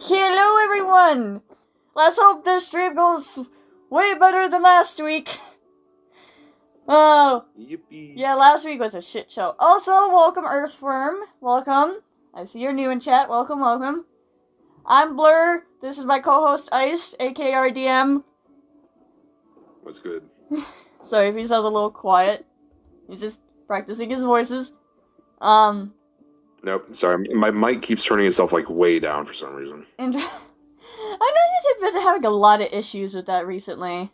Hello everyone! Let's hope this stream goes way better than last week. Oh, Yippee. yeah, last week was a shit show. Also, welcome Earthworm. Welcome. I see you're new in chat. Welcome, welcome. I'm Blur. This is my co-host Ice, aka RDM. What's good? Sorry if he sounds a little quiet. He's just practicing his voices. Nope, sorry. My mic keeps turning itself like way down for some reason. And I know you've been having a lot of issues with that recently.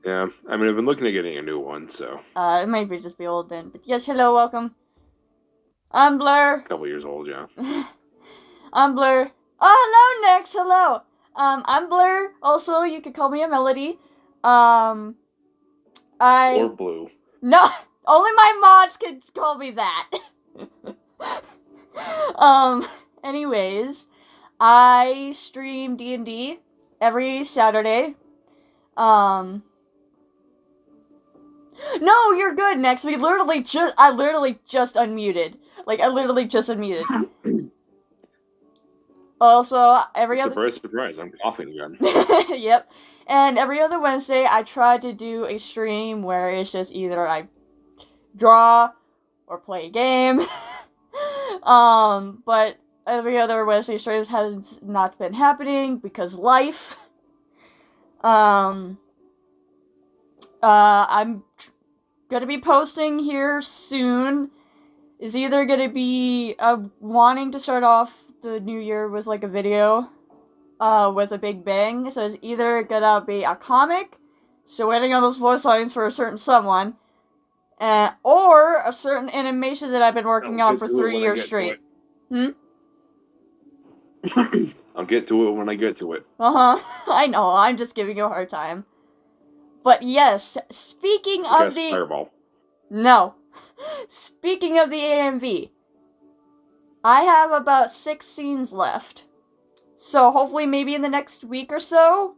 Yeah, I mean, I've been looking at getting a new one, so. It might be just be old then. But yes, hello, welcome. I'm Blur. A couple years old, yeah. I'm Blur. Oh, hello, Nex. Hello. I'm Blur. Also, you could call me a Melody. Or Blue. No, only my mods can call me that. Anyways, I stream D&D every Saturday. No, you're good, Nex. I literally just unmuted. Like, I literally just unmuted. Also, every other... Surprise, I'm coughing again. Yep. And every other Wednesday, I try to do a stream where it's just either I draw or play a game. But every other Wednesday stream has not been happening because life. I'm gonna be posting here soon. Is either gonna be wanting to start off the new year with like a video with a big bang. So it's either gonna be a comic, so waiting on those voice lines for a certain someone, or a certain animation that I've been working on for 3 years straight. I'll get to it when I get to it. I know, I'm just giving you a hard time. But yes, speaking of the... Fireball. No. Speaking of the AMV, I have about 6 scenes left. So hopefully maybe in the next week or so,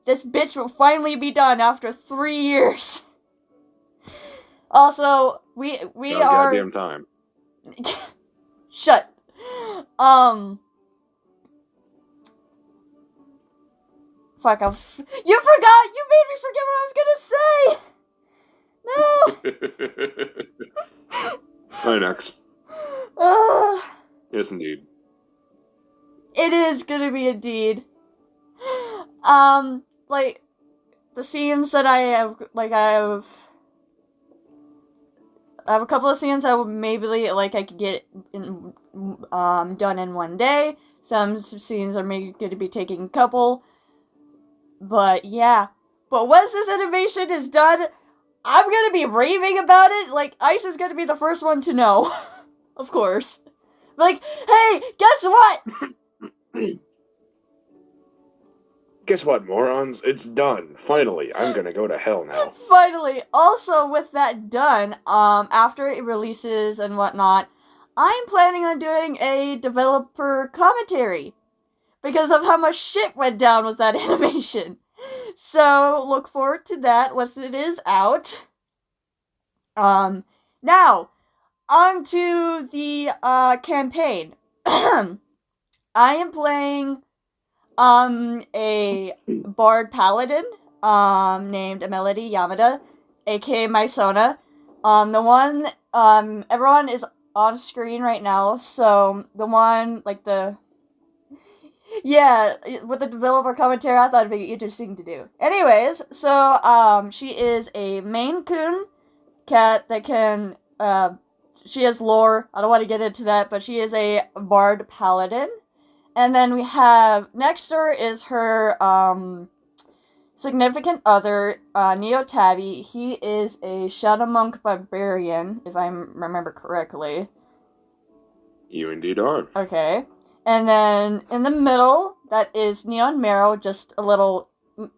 this bitch will finally be done after 3 years. Also, we are... Goddamn time. Shut. Fuck, you forgot! You made me forget what I was gonna say! No! Hi, Nex. Yes, indeed. It is gonna be indeed. Like, the scenes that I have, like, I have a couple of scenes that maybe, like, I could get in, done in one day. Some scenes are maybe going to be taking a couple. But, yeah. But once this animation is done, I'm gonna be raving about it. Like, Ice is gonna be the first one to know. Of course. Like, hey, guess what? Guess what, morons? It's done. Finally, I'm gonna go to hell now. Finally. Also, with that done, after it releases and whatnot, I'm planning on doing a developer commentary. Because of how much shit went down with that animation. So, look forward to that once it is out. Now, on to the, campaign. I am playing, a bard paladin, named Melody Yamada, aka Mysona. The one, everyone is on screen right now, so the one, like, yeah, with the developer commentary, I thought it'd be interesting to do. Anyways, so, she is a Maine Coon cat that can, she has lore. I don't want to get into that, but she is a bard paladin. And then we have, next door is her, significant other, Neo Tabby. He is a Shadow Monk barbarian, if I remember correctly. You indeed are. Okay. And then, in the middle, that is Neon Marrow, just a little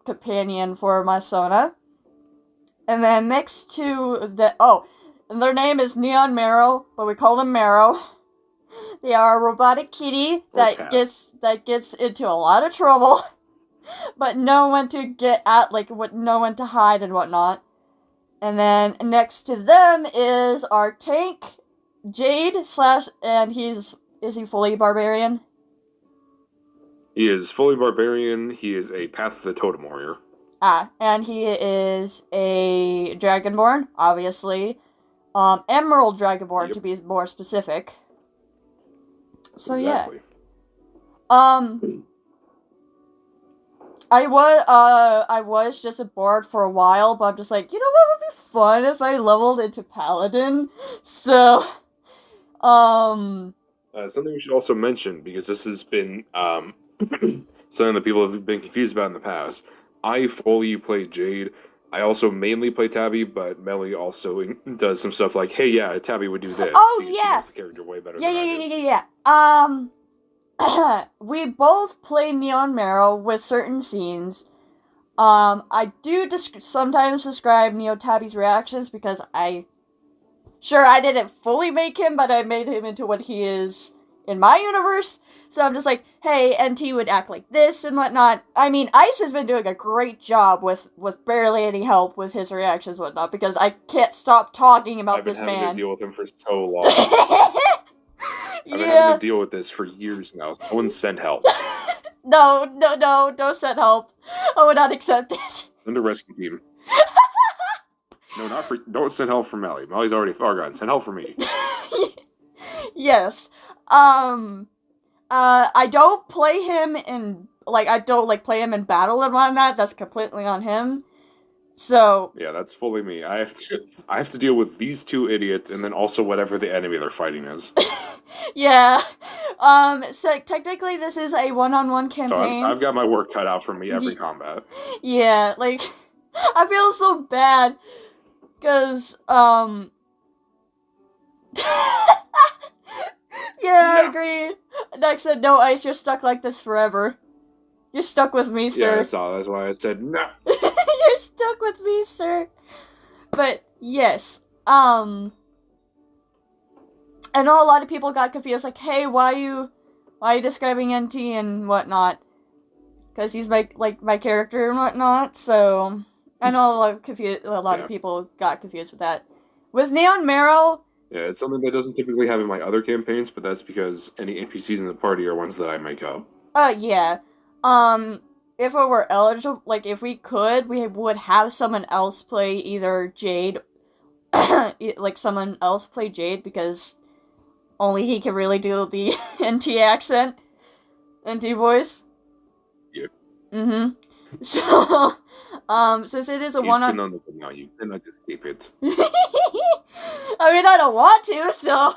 companion for Mysona. And then next to and their name is Neon Marrow, but we call them Marrow. They are a robotic kitty that gets into a lot of trouble, but know when to get at, like, know when to hide and whatnot. And then next to them is our tank, Jade / and is he fully barbarian? He is fully barbarian. He is a Path of the Totem Warrior. And he is a Dragonborn, obviously. Emerald Dragonborn, to be more specific. So, exactly. Yeah. I was just bored for a while, but I'm just like, you know what would be fun if I leveled into Paladin? So, something we should also mention, because this has been, something that people have been confused about in the past. I fully play Jade. I also mainly play Tabby, but Melly also does some stuff like, hey, yeah, Tabby would do this. Oh, yeah! She knows the character way better than I do. Yeah. We both play Neon Marrow with certain scenes. I do sometimes describe Neo Tabby's reactions because I didn't fully make him, but I made him into what he is in my universe. So I'm just like, hey, NT would act like this and whatnot. I mean, Ice has been doing a great job with barely any help with his reactions and whatnot, because I can't stop talking about this man. I've been having to deal with him for so long. I've been having to deal with this for years now. Someone send help. No, don't send help. I would not accept it. Send a rescue team. No, don't send help for Melly. Melly's already far gone. Send help for me. Yes. I don't play him in, play him in battle and whatnot. That's completely on him. So. Yeah, that's fully me. I have to deal with these two idiots and then also whatever the enemy they're fighting is. Yeah. So technically this is a one-on-one campaign. So I've got my work cut out for me every combat. Yeah, like, I feel so bad. Because, yeah, I agree. Next said, no, Ice, you're stuck like this forever. You're stuck with me, sir. Yeah, that's why I said no. You're stuck with me, sir. But, yes, I know a lot of people got confused, like, hey, why are you describing NT and whatnot? Because he's my character and whatnot, so I know a lot of people got confused with that. With Neon Marrow... Yeah, it's something that doesn't typically have in my other campaigns, but that's because any NPCs in the party are ones that I make up. Yeah. If it were eligible, if we could, we would have someone else play either Jade, someone else play Jade, because only he can really do the NT accent, NT voice. Yep. Mm-hmm. So, since it is a one-on... now, you cannot escape it. I mean, I don't want to, so...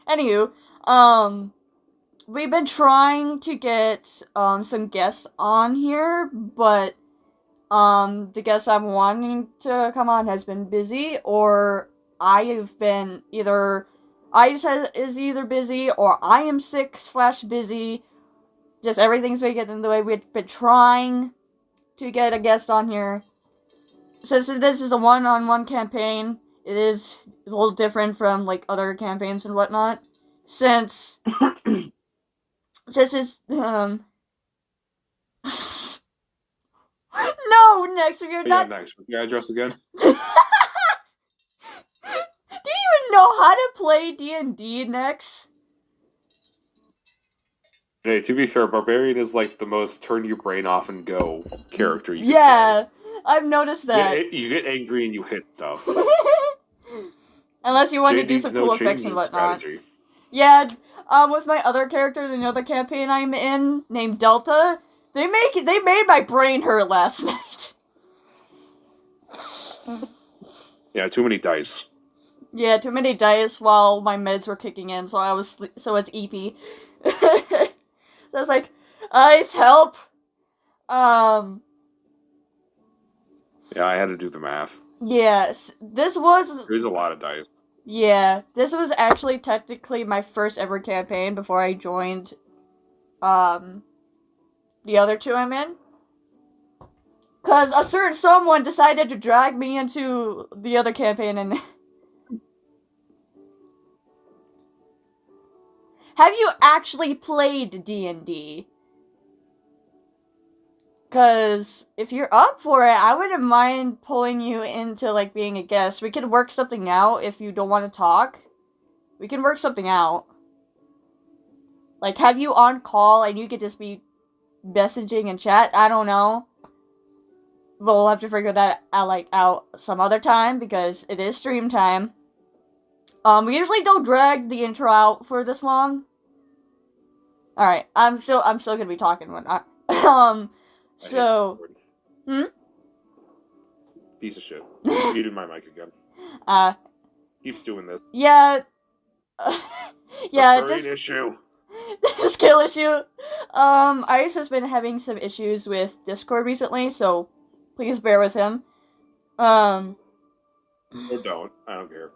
Anywho, we've been trying to get, some guests on here, but, the guest I'm wanting to come on has been busy, or I have been Ice is either busy, or I am sick/busy. Just everything's been getting in the way. We've been trying to get a guest on here. Since this is a one-on-one campaign, it is a little different from, other campaigns and whatnot. Since it's, No, Nex, you're not... Yeah, Nex, what's your address again? Do you even know how to play D&D, Nex? Hey, to be fair, Barbarian is the most turn your brain off and go character you can play. I've noticed that. You get angry and you hit stuff. Unless you want to do some cool effects and whatnot. Strategy. Yeah, with my other character in another campaign I'm in, named Delta, they made my brain hurt last night. Yeah, too many dice. Yeah, too many dice while my meds were kicking in, so it's EP. So I was like, Ice, help! Yeah, I had to do the math. Yes, There's a lot of dice. Yeah, this was actually technically my first ever campaign before I joined, the other two I'm in. Because a certain someone decided to drag me into the other campaign and... Have you actually played D&D? Because if you're up for it, I wouldn't mind pulling you into, being a guest. We could work something out if you don't want to talk. We can work something out. Have you on call and you could just be messaging in chat. I don't know. We'll have to figure that out some other time because it is stream time. We usually don't drag the intro out for this long. All right, I'm still gonna be talking when Piece of shit. Muted my mic again. Keeps doing this. Yeah. Yeah, just an issue. Skill issue. Ice has been having some issues with Discord recently, so please bear with him. Or don't. I don't care.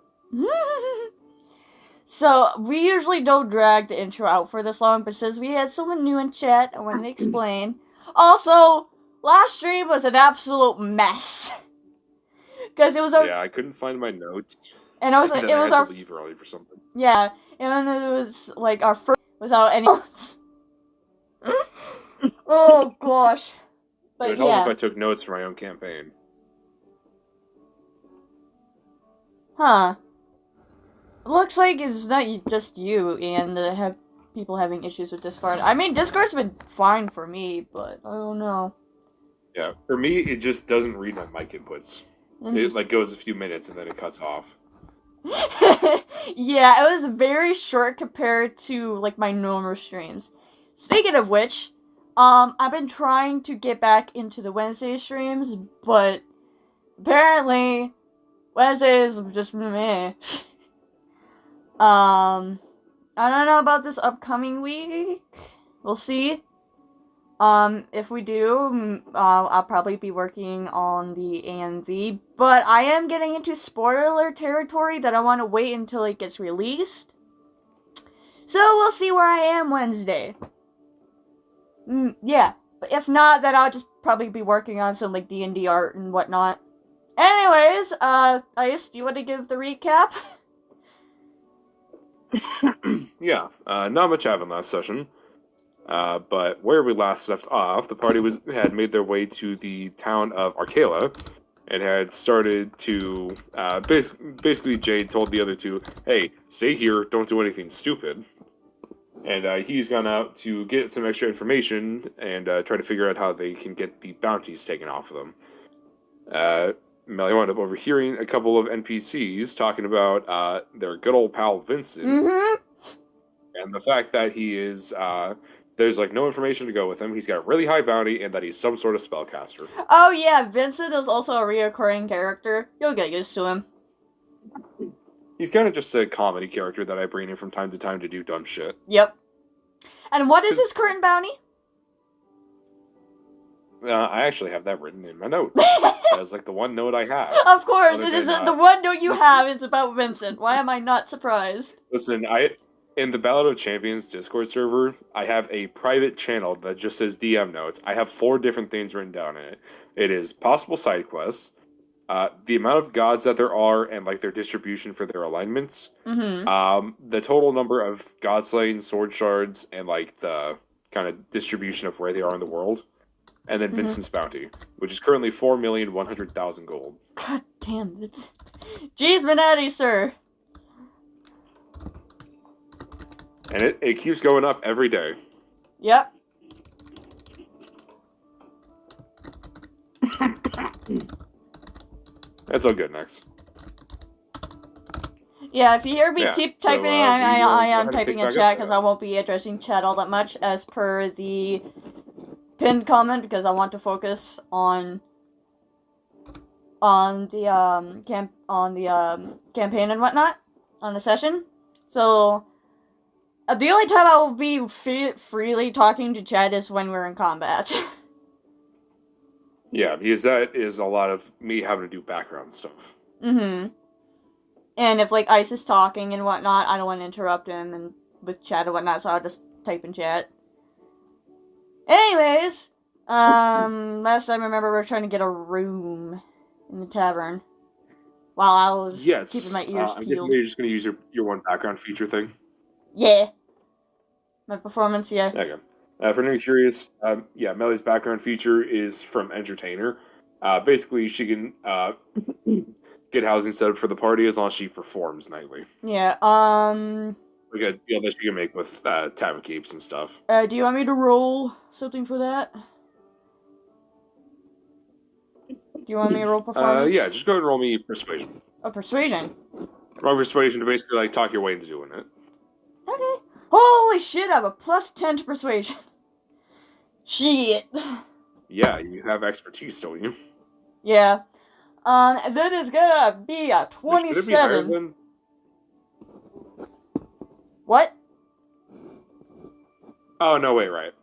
So, we usually don't drag the intro out for this long, but since we had someone new in chat, I wanted to explain. Also, last stream was an absolute mess. Because it was Yeah, I couldn't find my notes. And it was I had to leave early for something. Yeah, and it was like our first without any notes. Oh gosh. But it would help if I took notes for my own campaign. Huh. Looks like it's not just you and have people having issues with Discord. I mean, Discord's been fine for me, but I don't know. Yeah, for me, it just doesn't read my mic inputs. It goes a few minutes and then it cuts off. Yeah, it was very short compared to my normal streams. Speaking of which, I've been trying to get back into the Wednesday streams, but apparently Wednesdays just meh. I don't know about this upcoming week. We'll see. If we do, I'll probably be working on the AMV, but I am getting into spoiler territory that I want to wait until it gets released. So we'll see where I am Wednesday. Yeah, but if not, then I'll just probably be working on some D&D art and whatnot. Anyways, Ice, do you want to give the recap? Yeah, not much happened last session. But where we last left off, the party had made their way to the town of Arcala and had started to basically Jade told the other two, "Hey, stay here, don't do anything stupid." And he's gone out to get some extra information and try to figure out how they can get the bounties taken off of them. Melly wound up overhearing a couple of NPCs talking about their good old pal Vincent, and the fact that he is there's no information to go with him. He's got a really high bounty, and that he's some sort of spellcaster. Oh yeah, Vincent is also a reoccurring character. You'll get used to him. He's kind of just a comedy character that I bring in from time to time to do dumb shit. Yep. And what is his current bounty? I actually have that written in my notes. That was the one note I have. Of course, it is the one note you have is about Vincent. Why am I not surprised? Listen, in the Ballad of Champions Discord server, I have a private channel that just says DM notes. I have 4 different things written down in it. It is possible side quests, the amount of gods that there are and their distribution for their alignments, the total number of god slaying sword shards, and the kind of distribution of where they are in the world, and then Vincent's bounty, which is currently 4,100,000 gold. God damn it! Jeez, Minetti, sir. And it keeps going up every day. Yep. That's all good, next. Yeah, if you hear me keep typing, I am typing in chat because I won't be addressing chat all that much as per the pinned comment because I want to focus on the campaign and whatnot on the session. So the only time I will be freely talking to chat is when we're in combat. Yeah, because that is a lot of me having to do background stuff. And if Ice is talking and whatnot, I don't want to interrupt him and with chat and whatnot, so I'll just type in chat. Anyways, last time I remember we were trying to get a room in the tavern while I was keeping my ears peeled. I guess you're just going to use your one background feature thing. Yeah. My performance, yeah. Okay. For anyone curious, Melly's background feature is from Entertainer. Basically, she can get housing set up for the party as long as she performs nightly. Yeah, But like a deal that you can make with tavern keeps and stuff. Do you want me to roll something for that? Do you want me to roll performance? Yeah, just go ahead and roll me persuasion. Oh, persuasion. Roll persuasion to basically like talk your way into doing it. Okay. Holy shit! I have a +10 to persuasion. Shit. Yeah, you have expertise, don't you? Yeah. That is gonna be a 27. Should it be higher than... What? Oh, no, wait, right.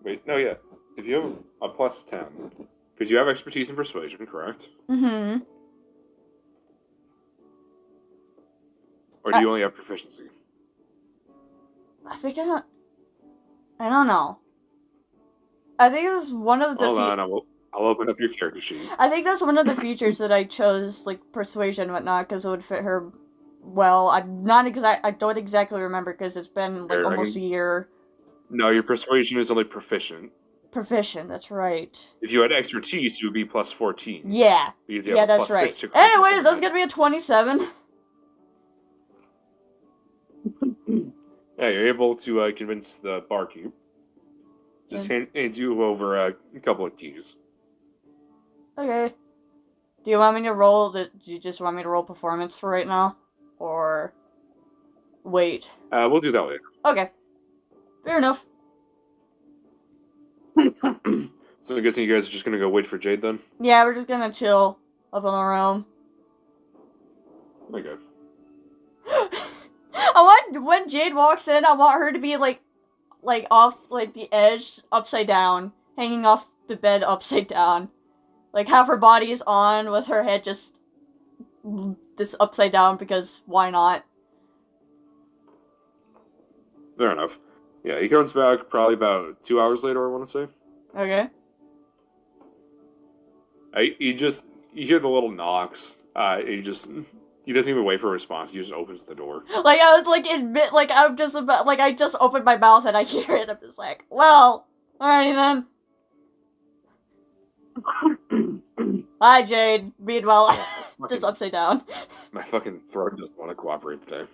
Wait, no, yeah. If you have a +10, because you have expertise in persuasion, correct? Mm-hmm. Or do you only have proficiency? I think I don't know. I think this is one of the... Hold on, I'll open up your character sheet. I think that's one of the features that I chose, like, persuasion and whatnot, because it would fit her well. I don't exactly remember, because it's been, like, almost a year. No, your persuasion is only proficient. Proficient, that's right. If you had expertise, you would be +14. Yeah. Yeah, that's right. Anyways, that's gonna be a 27. Yeah, you're able to convince the barkeep. Just hand you over a couple of keys. Okay. Do you want me to roll? Do you just want me to roll performance for right now, or wait? We'll do that later. Okay. Fair enough. So I'm guessing you guys are just gonna go wait for Jade then? Yeah, we're just gonna chill up on our own. Okay. I want, when Jade walks in, I want her to be like off like the edge, upside down, hanging off the bed upside down. Like half her body is on with her head just upside down, because why not? Fair enough. Yeah, he comes back probably about 2 hours later, I want to say. Okay. You hear the little knocks. He doesn't even wait for a response. He just opens the door. Like, I was like, I just opened my mouth and I hear it. I'm just like, well, alrighty then. Hi, Jade. Meanwhile, just upside down. My fucking throat doesn't want to cooperate today.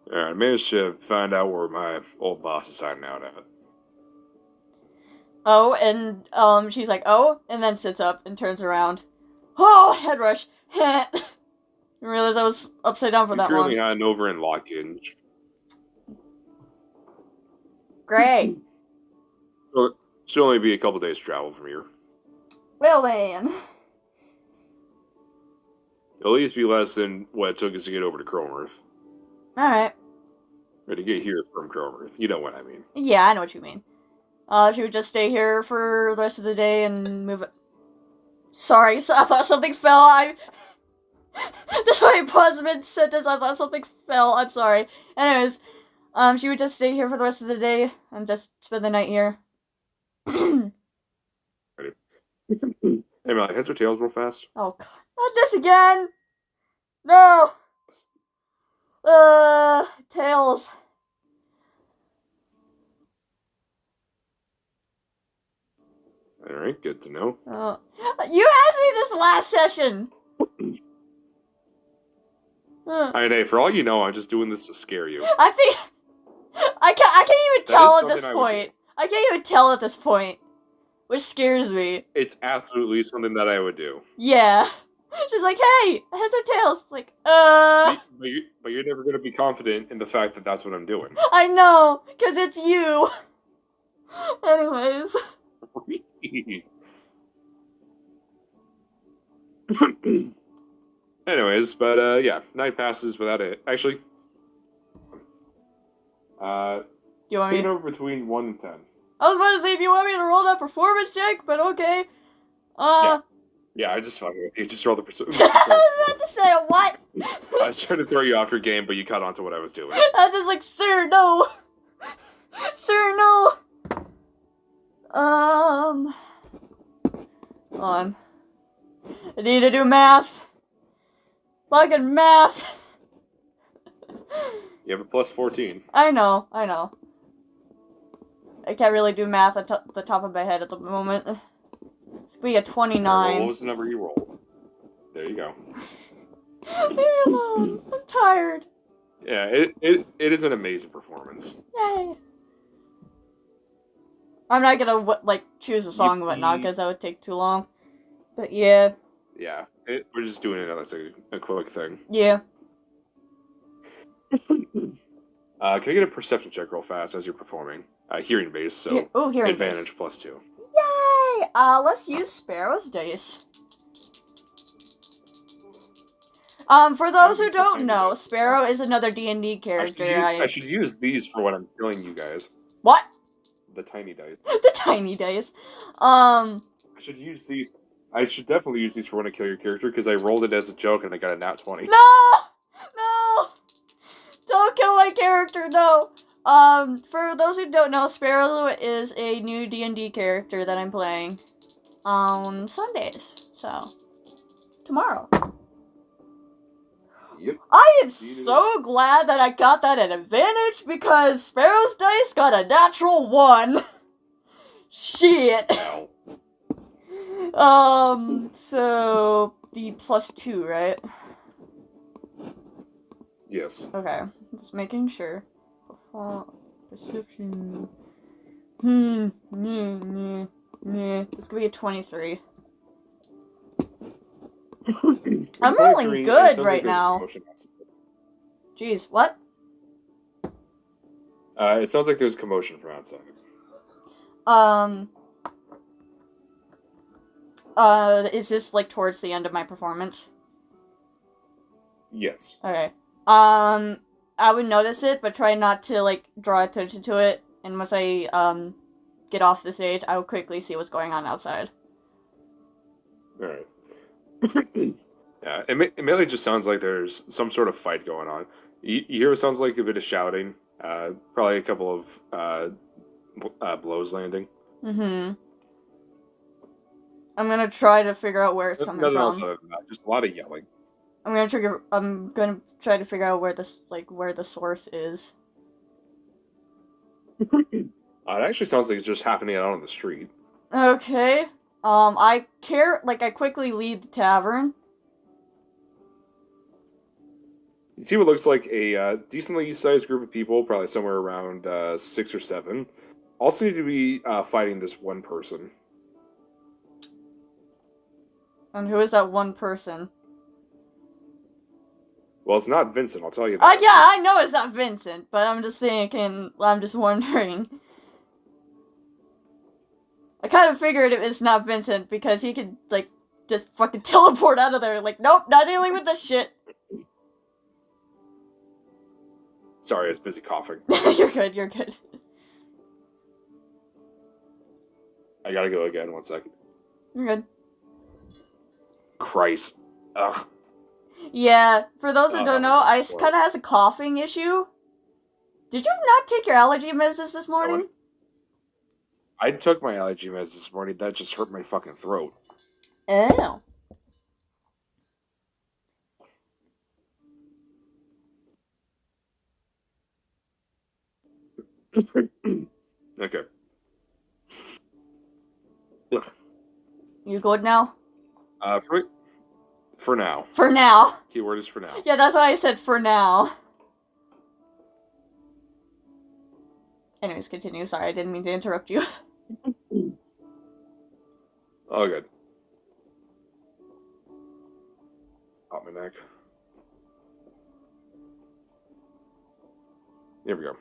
Alright, I managed to find out where my old boss is hiding out at. Oh, and she's like, oh, and then sits up and turns around. Oh, head rush. I realized I was upside down for that long. He's currently hiding over in Lockhinge. Great. Should only be a couple days travel from here. Well then. It'll at least be less than what it took us to get over to Cromerth. Alright. Or to get here from Cromerth. You know what I mean. Yeah, I know what you mean. She would just stay here for the rest of the day and move it. Sorry, so I thought something fell. That's why I paused mid-sentence. I thought something fell. I'm sorry. Anyways, she would just stay here for the rest of the day and just spend the night here. Hey, man, heads or tails real fast? Oh, God. Not this again! No! Tails. Alright, good to know. You asked me this last session! Alright, hey, for all you know, I'm just doing this to scare you. I think... I can't even tell at this point. I can't even tell at this point. Which scares me. It's absolutely something that I would do. Yeah. She's like, hey, heads or tails? Like, But you're never going to be confident in the fact that that's what I'm doing. I know, because it's you. Anyways. Anyways, but yeah, night passes without it. Actually, you want me to over between 1 and 10. I was about to say if you want me to roll that performance check, but okay. Yeah, I just fucking with you. Just roll the performance. I was about to say what? I was trying to throw you off your game, but you caught on to what I was doing. I was just like, sir, no. Sir, no. Hold on. I need to do math. Fucking math. You have a plus 14. I know. I can't really do math at the top of my head at the moment. be a 29. What was the number you rolled? There you go. Leave me alone. I'm tired. Yeah, it is an amazing performance. Yay. I'm not gonna, like, choose a song and whatnot, because that would take too long. But yeah. Yeah, we're just doing it as a quick thing. Yeah. Can I get a perception check real fast as you're performing? Hearing based, so hearing advantage base. +2. Yay! Let's use Sparrow's dice. For those who don't know, Sparrow is another D&D character. I should use these for when I'm killing you guys. What? The tiny dice. The tiny dice. I should use these. I should definitely use these for when I kill your character, because I rolled it as a joke and I got a nat 20. No! No! Don't kill my character, no! For those who don't know, Sparrow is a new D&D character that I'm playing on Sundays. So, tomorrow. Yep. I am so glad that I got that at advantage, because Sparrow's dice got a natural 1. Shit. Wow. So the +2, right? Yes. Okay, just making sure. Perception. This could be a 23. I'm rolling good right now. Jeez, what? It sounds like there's commotion from outside. Is this, like, towards the end of my performance? Yes. Okay. I would notice it, but try not to, like, draw attention to it. And once I, get off the stage, I will quickly see what's going on outside. Alright. Yeah, it mainly just sounds like there's some sort of fight going on. You hear what sounds like a bit of shouting. Probably a couple of blows landing. Mm-hmm. I'm gonna try to figure out where it's coming from. Else other than that, just a lot of yelling. I'm gonna try to figure out where the source is. It actually sounds like it's just happening out on the street. Okay. I quickly leave the tavern. You see what looks like a decently sized group of people, probably somewhere around 6 or 7. All seem to be fighting this one person. And who is that one person? Well, it's not Vincent, I'll tell you that. Yeah, I know it's not Vincent, but I'm just wondering. I kind of figured it's not Vincent, because he could, like, just fucking teleport out of there. Like, nope, not dealing with this shit. Sorry, I was busy coughing. You're good. I gotta go again, 1 second. You're good. Christ. Ugh. Yeah, for those who don't know, Ice kind of has a coughing issue. Did you not take your allergy medicine this morning? I took my allergy meds this morning. That just hurt my fucking throat. Oh. Okay. You good now? For now. For now. Keyword is for now. Yeah, that's why I said for now. Anyways, continue. Sorry, I didn't mean to interrupt you. Oh, good. Pop my neck. There we go.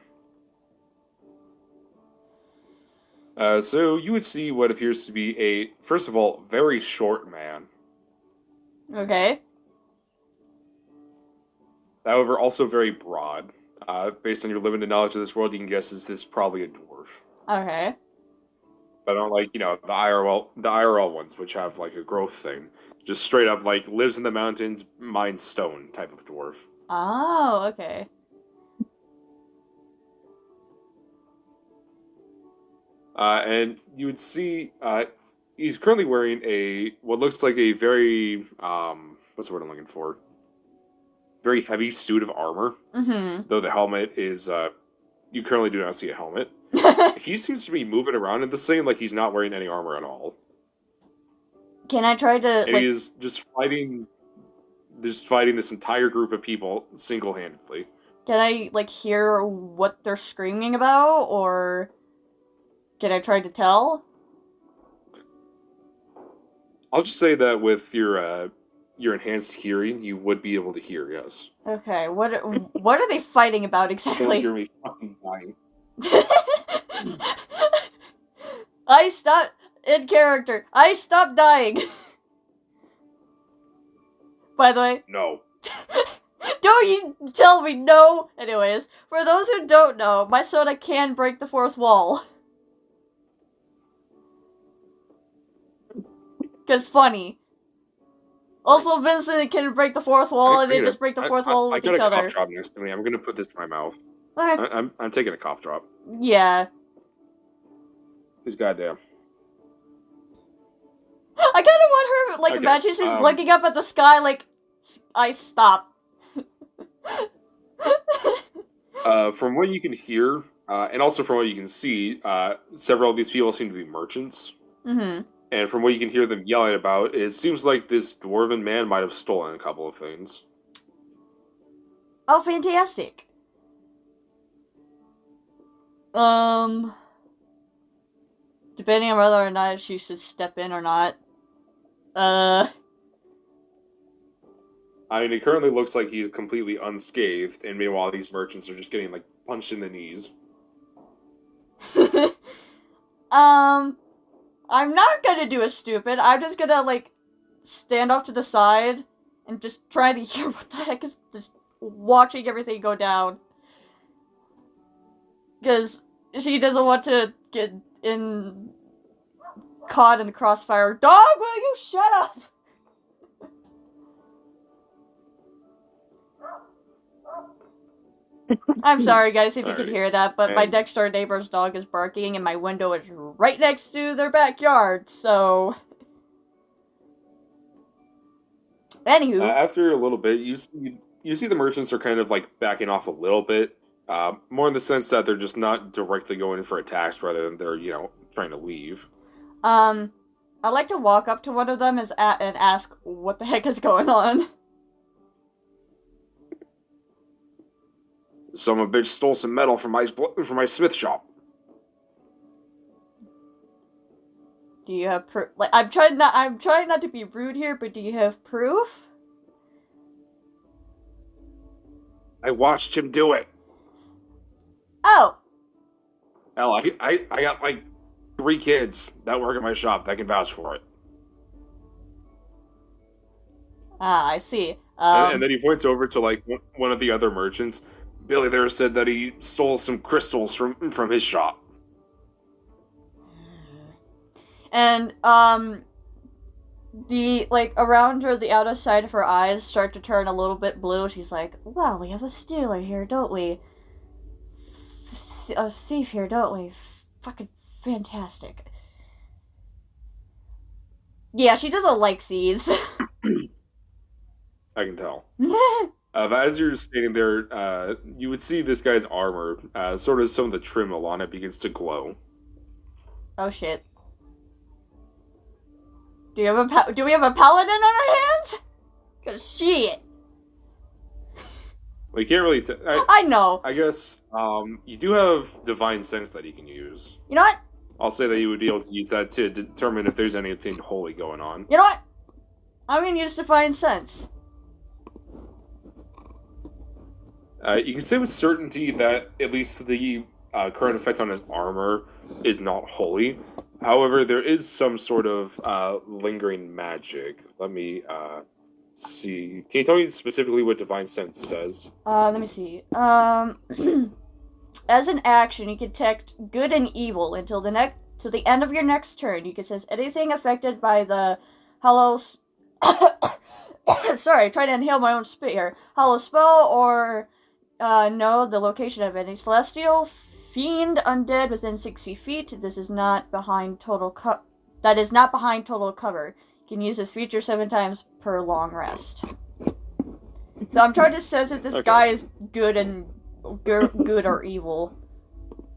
So you would see what appears to be a, first of all, very short man. Okay. However, also very broad. Based on your limited knowledge of this world, you can guess this is probably a dwarf. Okay. But I don't like, the IRL ones, which have like a growth thing. Just straight up, like, lives in the mountains, mines stone type of dwarf. Oh, okay. And you would see, he's currently wearing what looks like a very, what's the word I'm looking for? Very heavy suit of armor. Mm-hmm. Though the helmet is, you currently do not see a helmet. He seems to be moving around in this thing like he's not wearing any armor at all. Can I try to, And like... he's just fighting this entire group of people single-handedly. Can I, like, hear what they're screaming about, or... Can I try to tell? I'll just say that with your enhanced hearing, you would be able to hear, yes. Okay, what are they fighting about exactly? Don't hear me fucking dying. I stopped... In character, I stopped dying. By the way. No. Don't you tell me no! Anyways, for those who don't know, my soda can break the fourth wall. Cause funny. Also, Vincent can break the fourth wall, and they just break the fourth wall with each other. I got a cough drop next to me. I'm gonna put this in my mouth. Okay. I'm taking a cough drop. Yeah. He's goddamn. I kind of want her, like, okay. imagine she's looking up at the sky, like, I stop. From what you can hear, and also from what you can see, several of these people seem to be merchants. Mm-hmm. And from what you can hear them yelling about, it seems like this dwarven man might have stolen a couple of things. Oh, fantastic. Depending on whether or not she should step in or not. I mean, it currently looks like he's completely unscathed, and meanwhile these merchants are just getting, like, punched in the knees. I'm not gonna do a stupid. I'm just gonna, like, stand off to the side and just try to hear what the heck is just watching everything go down. Because she doesn't want to get caught in the crossfire. Dog, will you shut up? I'm sorry, guys, if you could hear that, but my next door neighbor's dog is barking, and my window is right next to their backyard, so... Anywho. After a little bit, you see the merchants are kind of, like, backing off a little bit, more in the sense that they're just not directly going in for attacks, rather than they're, trying to leave. I'd like to walk up to one of them and ask what the heck is going on. Some bitch stole some metal from my smith shop. Do you have proof? Like, I'm trying not to be rude here, but do you have proof? I watched him do it. Oh. Hell, I got like 3 kids that work at my shop that can vouch for it. Ah, I see. And then he points over to, like, one of the other merchants. Billy there said that he stole some crystals from his shop. And, around her, the outer side of her eyes start to turn a little bit blue. She's like, well, we have a stealer here, don't we? A thief here, don't we? Fucking fantastic. Yeah, she doesn't like thieves. I can tell. As you're standing there, you would see this guy's armor, sort of some of the trim on it begins to glow. Oh shit. Do we have a paladin on our hands? 'Cause shit. Well, you can't really I know. I guess, you do have divine sense that you can use. You know what? I'll say that you would be able to use that to determine if there's anything holy going on. You know what? I'm gonna use divine sense. You can say with certainty that at least the current effect on his armor is not holy. However, there is some sort of lingering magic. Let me see. Can you tell me specifically what Divine Sense says? Let me see. As an action, you can detect good and evil until to the end of your next turn. You can say anything affected by the hollow... Sorry, trying to inhale my own spit here. Hollow spell or... know the location of any celestial, fiend, undead within 60 feet. This is not behind total that is not behind total cover. You can use this feature 7 times per long rest. So I'm trying to sense if this guy is good or evil,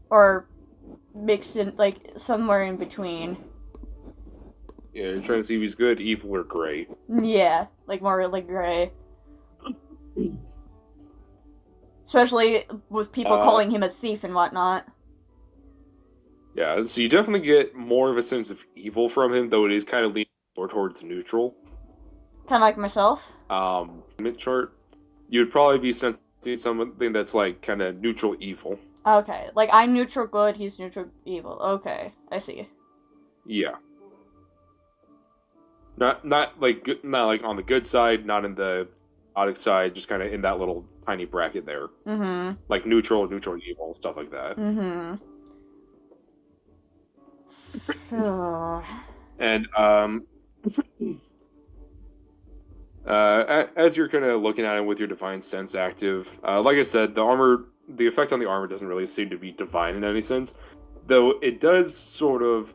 or mixed in, like, somewhere in between. Yeah, you're trying to see if he's good, evil, or great. Yeah, like more like gray. Especially with people calling him a thief and whatnot. Yeah, so you definitely get more of a sense of evil from him, though it is kind of leaning more towards neutral. Kind of like myself. Mid chart, you'd probably be sensing something that's like kind of neutral evil. Okay, like I'm neutral good, he's neutral evil. Okay, I see. Yeah. Not not like on the good side, not in the chaotic side, just kind of in that little tiny bracket there. Mm-hmm. Like neutral evil, stuff like that. Mm-hmm. And as you're kind of looking at it with your divine sense active, like I said, the effect on the armor doesn't really seem to be divine in any sense, though it does sort of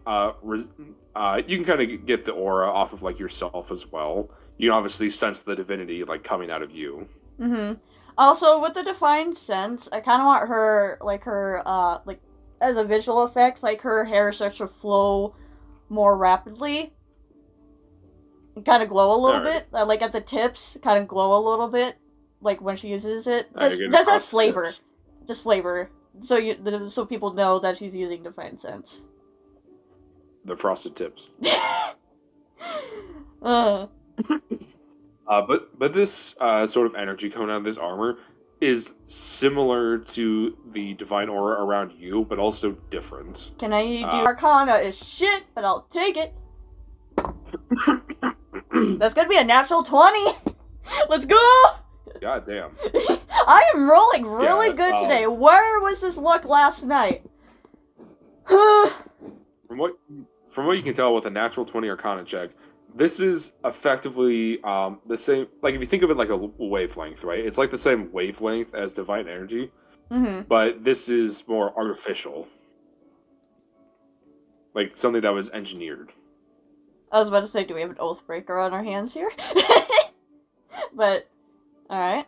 you can kind of get the aura off of like yourself as well. You can obviously sense the divinity like coming out of you. Mm-hmm. Also, with the defined sense, I kind of want her, like, as a visual effect, like, her hair starts to flow more rapidly. And kind of glow a little bit. Like, at the tips, kind of glow a little bit. Like, when she uses it. Just that flavor. Just flavor. So people know that she's using defined sense. The frosted tips. But this sort of energy coming out of this armor is similar to the divine aura around you, but also different. Can I do Arcana is shit, but I'll take it. That's gonna be a natural 20! Let's go! God damn. I am rolling really good today. Where was this luck last night? From what you can tell with a natural 20 Arcana check, this is effectively the same. Like if you think of it like a wavelength, right? It's like the same wavelength as divine energy, but this is more artificial, like something that was engineered. I was about to say, do we have an Oathbreaker on our hands here? But all right.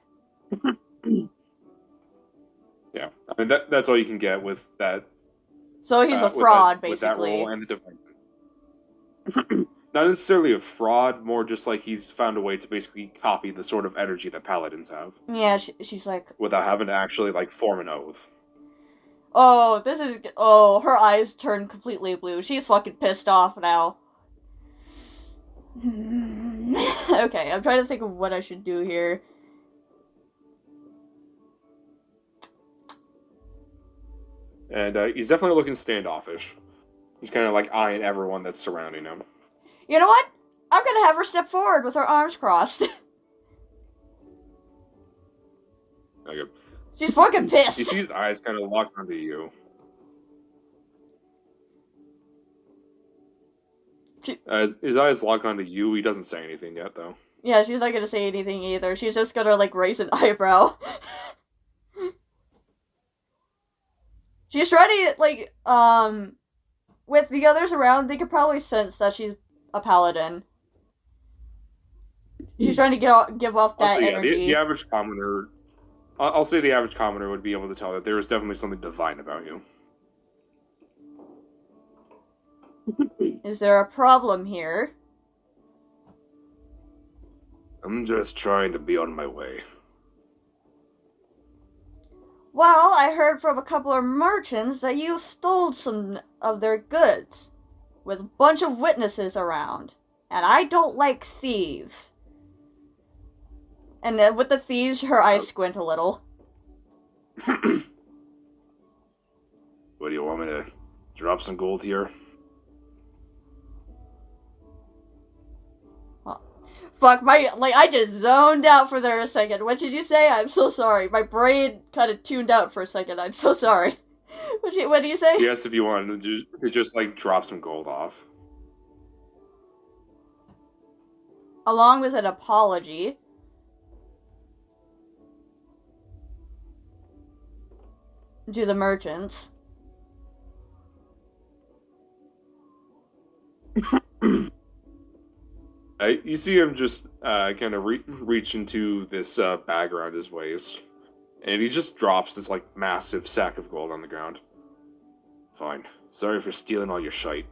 Yeah, I mean that's all you can get with that. So he's a fraud, basically. With that roll and the divine. Not necessarily a fraud, more just like he's found a way to basically copy the sort of energy that paladins have. Yeah, she's like... Without having to actually, like, form an oath. Oh, this is... Oh, her eyes turn completely blue. She's fucking pissed off now. Okay, I'm trying to think of what I should do here. And he's definitely looking standoffish. He's kind of, like, eyeing everyone that's surrounding him. You know what? I'm gonna have her step forward with her arms crossed. Okay. She's fucking pissed. You see his eyes kind of locked onto you. As his eyes lock onto you, he doesn't say anything yet, though. Yeah, she's not gonna say anything either. She's just gonna, like, raise an eyebrow. She's trying to, like, with the others around, they could probably sense that she's a paladin. She's trying to give off that energy. The average commoner... I'll say the average commoner would be able to tell that there is definitely something divine about you. Is there a problem here? I'm just trying to be on my way. Well, I heard from a couple of merchants that you stole some of their goods, with a bunch of witnesses around. And I don't like thieves. And then with the thieves, her eyes squint a little. What do you want me to drop some gold here? Fuck, I just zoned out for there a second. What did you say? I'm so sorry. My brain kind of tuned out for a second. I'm so sorry. What do you say? Yes, if you want to just like, drop some gold off. Along with an apology. To the merchants. You see him just kind of reach into this bag around his waist, and he just drops this like massive sack of gold on the ground. Fine. Sorry for stealing all your shite.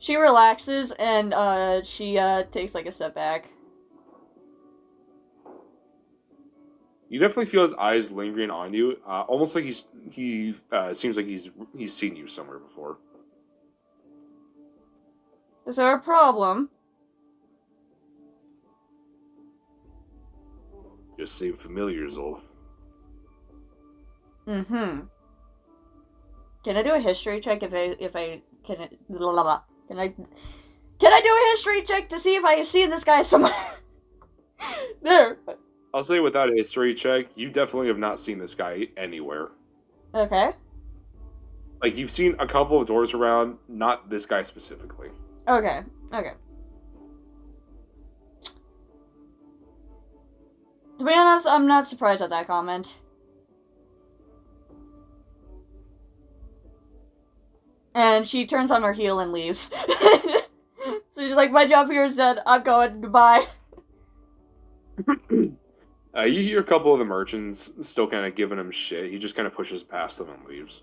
She relaxes and she takes like a step back. You definitely feel his eyes lingering on you, almost like he seems like he's seen you somewhere before. Is there a problem? Just seem familiar, Zol. Mm-hmm. Can I do a history check if I can I do a history check to see if I have seen this guy somewhere? There. I'll say without a history check, you definitely have not seen this guy anywhere. Okay. Like, you've seen a couple of doors around, not this guy specifically. Okay. Okay. To be honest, I'm not surprised at that comment. And she turns on her heel and leaves. So she's like, my job here is done. I'm going. Goodbye. You hear a couple of the merchants still kind of giving him shit. He just kind of pushes past them and leaves.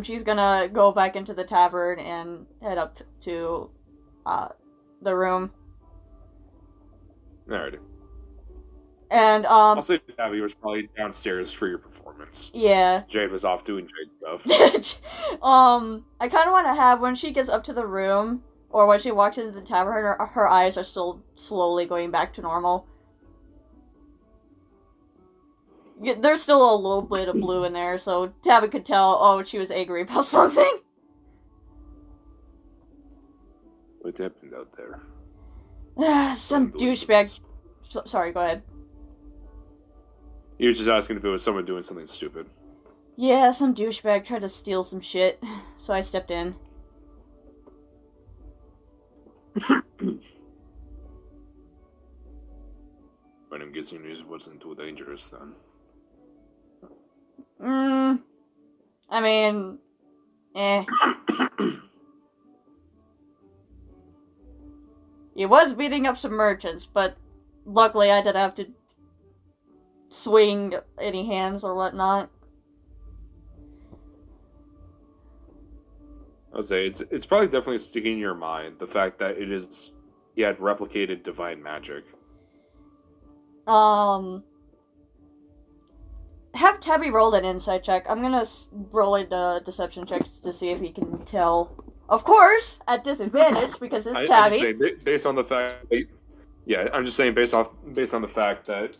She's gonna go back into the tavern and head up to, the room. Alrighty. And, I'll say Tabby was probably downstairs for your performance. Yeah. Jade was off doing Jade stuff. I kind of want to have, when she gets up to the room, or when she walks into the tavern, her eyes are still slowly going back to normal. There's still a little bit of blue in there, so Tabby could tell, oh, she was angry about something. What happened out there? Some douchebag. Sorry, go ahead. He was just asking if it was someone doing something stupid. Yeah, some douchebag tried to steal some shit, so I stepped in. But I'm guessing it wasn't too dangerous then. I mean, He was beating up some merchants, but luckily I didn't have to swing any hands or whatnot. I'll say it's probably definitely sticking in your mind, the fact that he had replicated divine magic. Have Tabby roll an insight check. I'm gonna roll a deception check to see if he can tell. Of course, at disadvantage, because it's Tabby. I'm just saying, based on the fact I'm just saying based on the fact that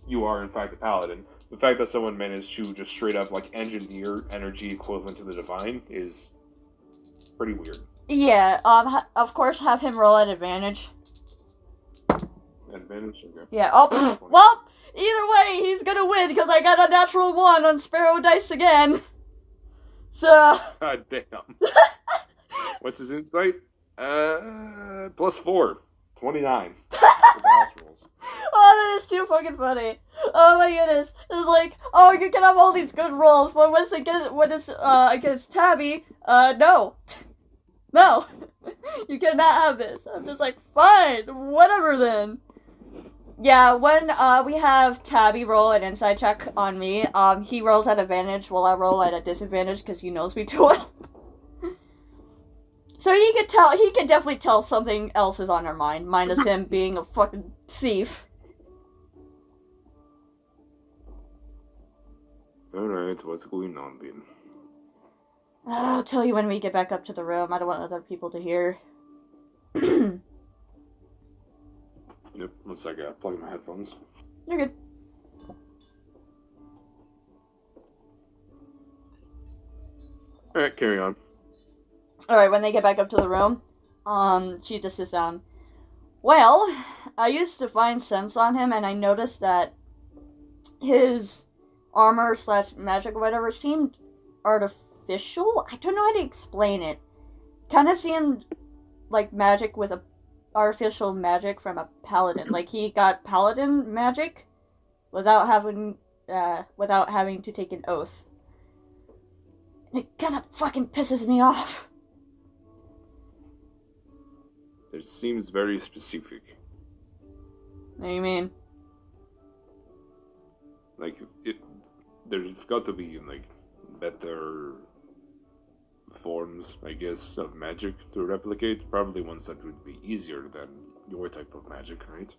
you are in fact a paladin, the fact that someone managed to just straight up like engineer energy equivalent to the divine is pretty weird. Yeah, of course have him roll at advantage. Advantage? Okay. Yeah, oh, well, either way, he's gonna win, because I got a natural 1 on Sparrow Dice again. So... God damn. What's his insight? +4. 29. Oh, that is too fucking funny. Oh my goodness. It's like, oh, you can have all these good rolls, but when it's against Tabby, no. No. You cannot have this. I'm just like, fine, whatever then. Yeah, when we have Tabby roll an insight check on me, he rolls at advantage while I roll at a disadvantage because he knows me too well. So he could definitely tell something else is on her mind, minus him being a fucking thief. Alright, what's going on then? I'll tell you when we get back up to the room. I don't want other people to hear. Yep, 1 second, I'll plug in my headphones. You're good. Alright, carry on. Alright, when they get back up to the room, she just sits down. Well, I used to find sense on him, and I noticed that his armor / magic or whatever seemed artificial? I don't know how to explain it. Kind of seemed like magic with a artificial magic from a paladin. Like he got paladin magic without having to take an oath. It kind of fucking pisses me off. It seems very specific. What do you mean? Like, there's got to be, like, better forms, I guess, of magic to replicate. Probably ones that would be easier than your type of magic, right?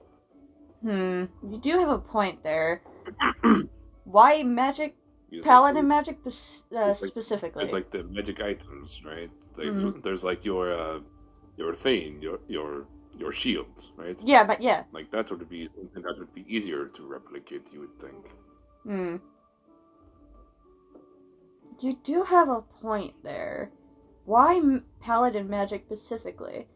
You do have a point there. Why magic? Because, Paladin magic specifically? There's like the magic items, right? Like, there's like your thing, your shield, right? Yeah, but yeah. Like that would be something that would be easier to replicate, you would think. You do have a point there. Why paladin magic specifically?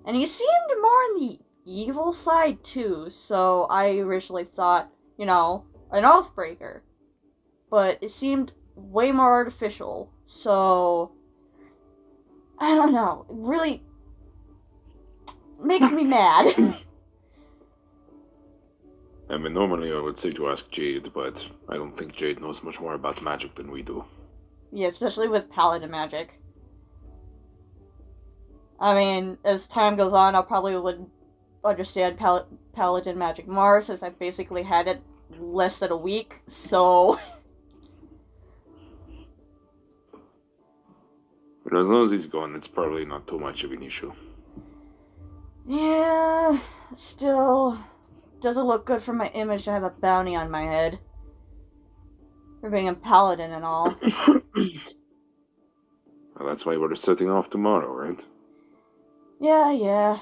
And he seemed more on the evil side too, so I originally thought, an Oathbreaker. But it seemed way more artificial, so I don't know. It really makes me mad. I mean, normally I would say to ask Jade, but I don't think Jade knows much more about magic than we do. Yeah, especially with paladin magic. I mean, as time goes on, I probably would understand paladin magic more, since I basically had it less than a week, so... But as long as he's gone, it's probably not too much of an issue. Yeah, still... doesn't look good for my image to have a bounty on my head. For being a paladin and all. Well, that's why we're setting off tomorrow, right? Yeah.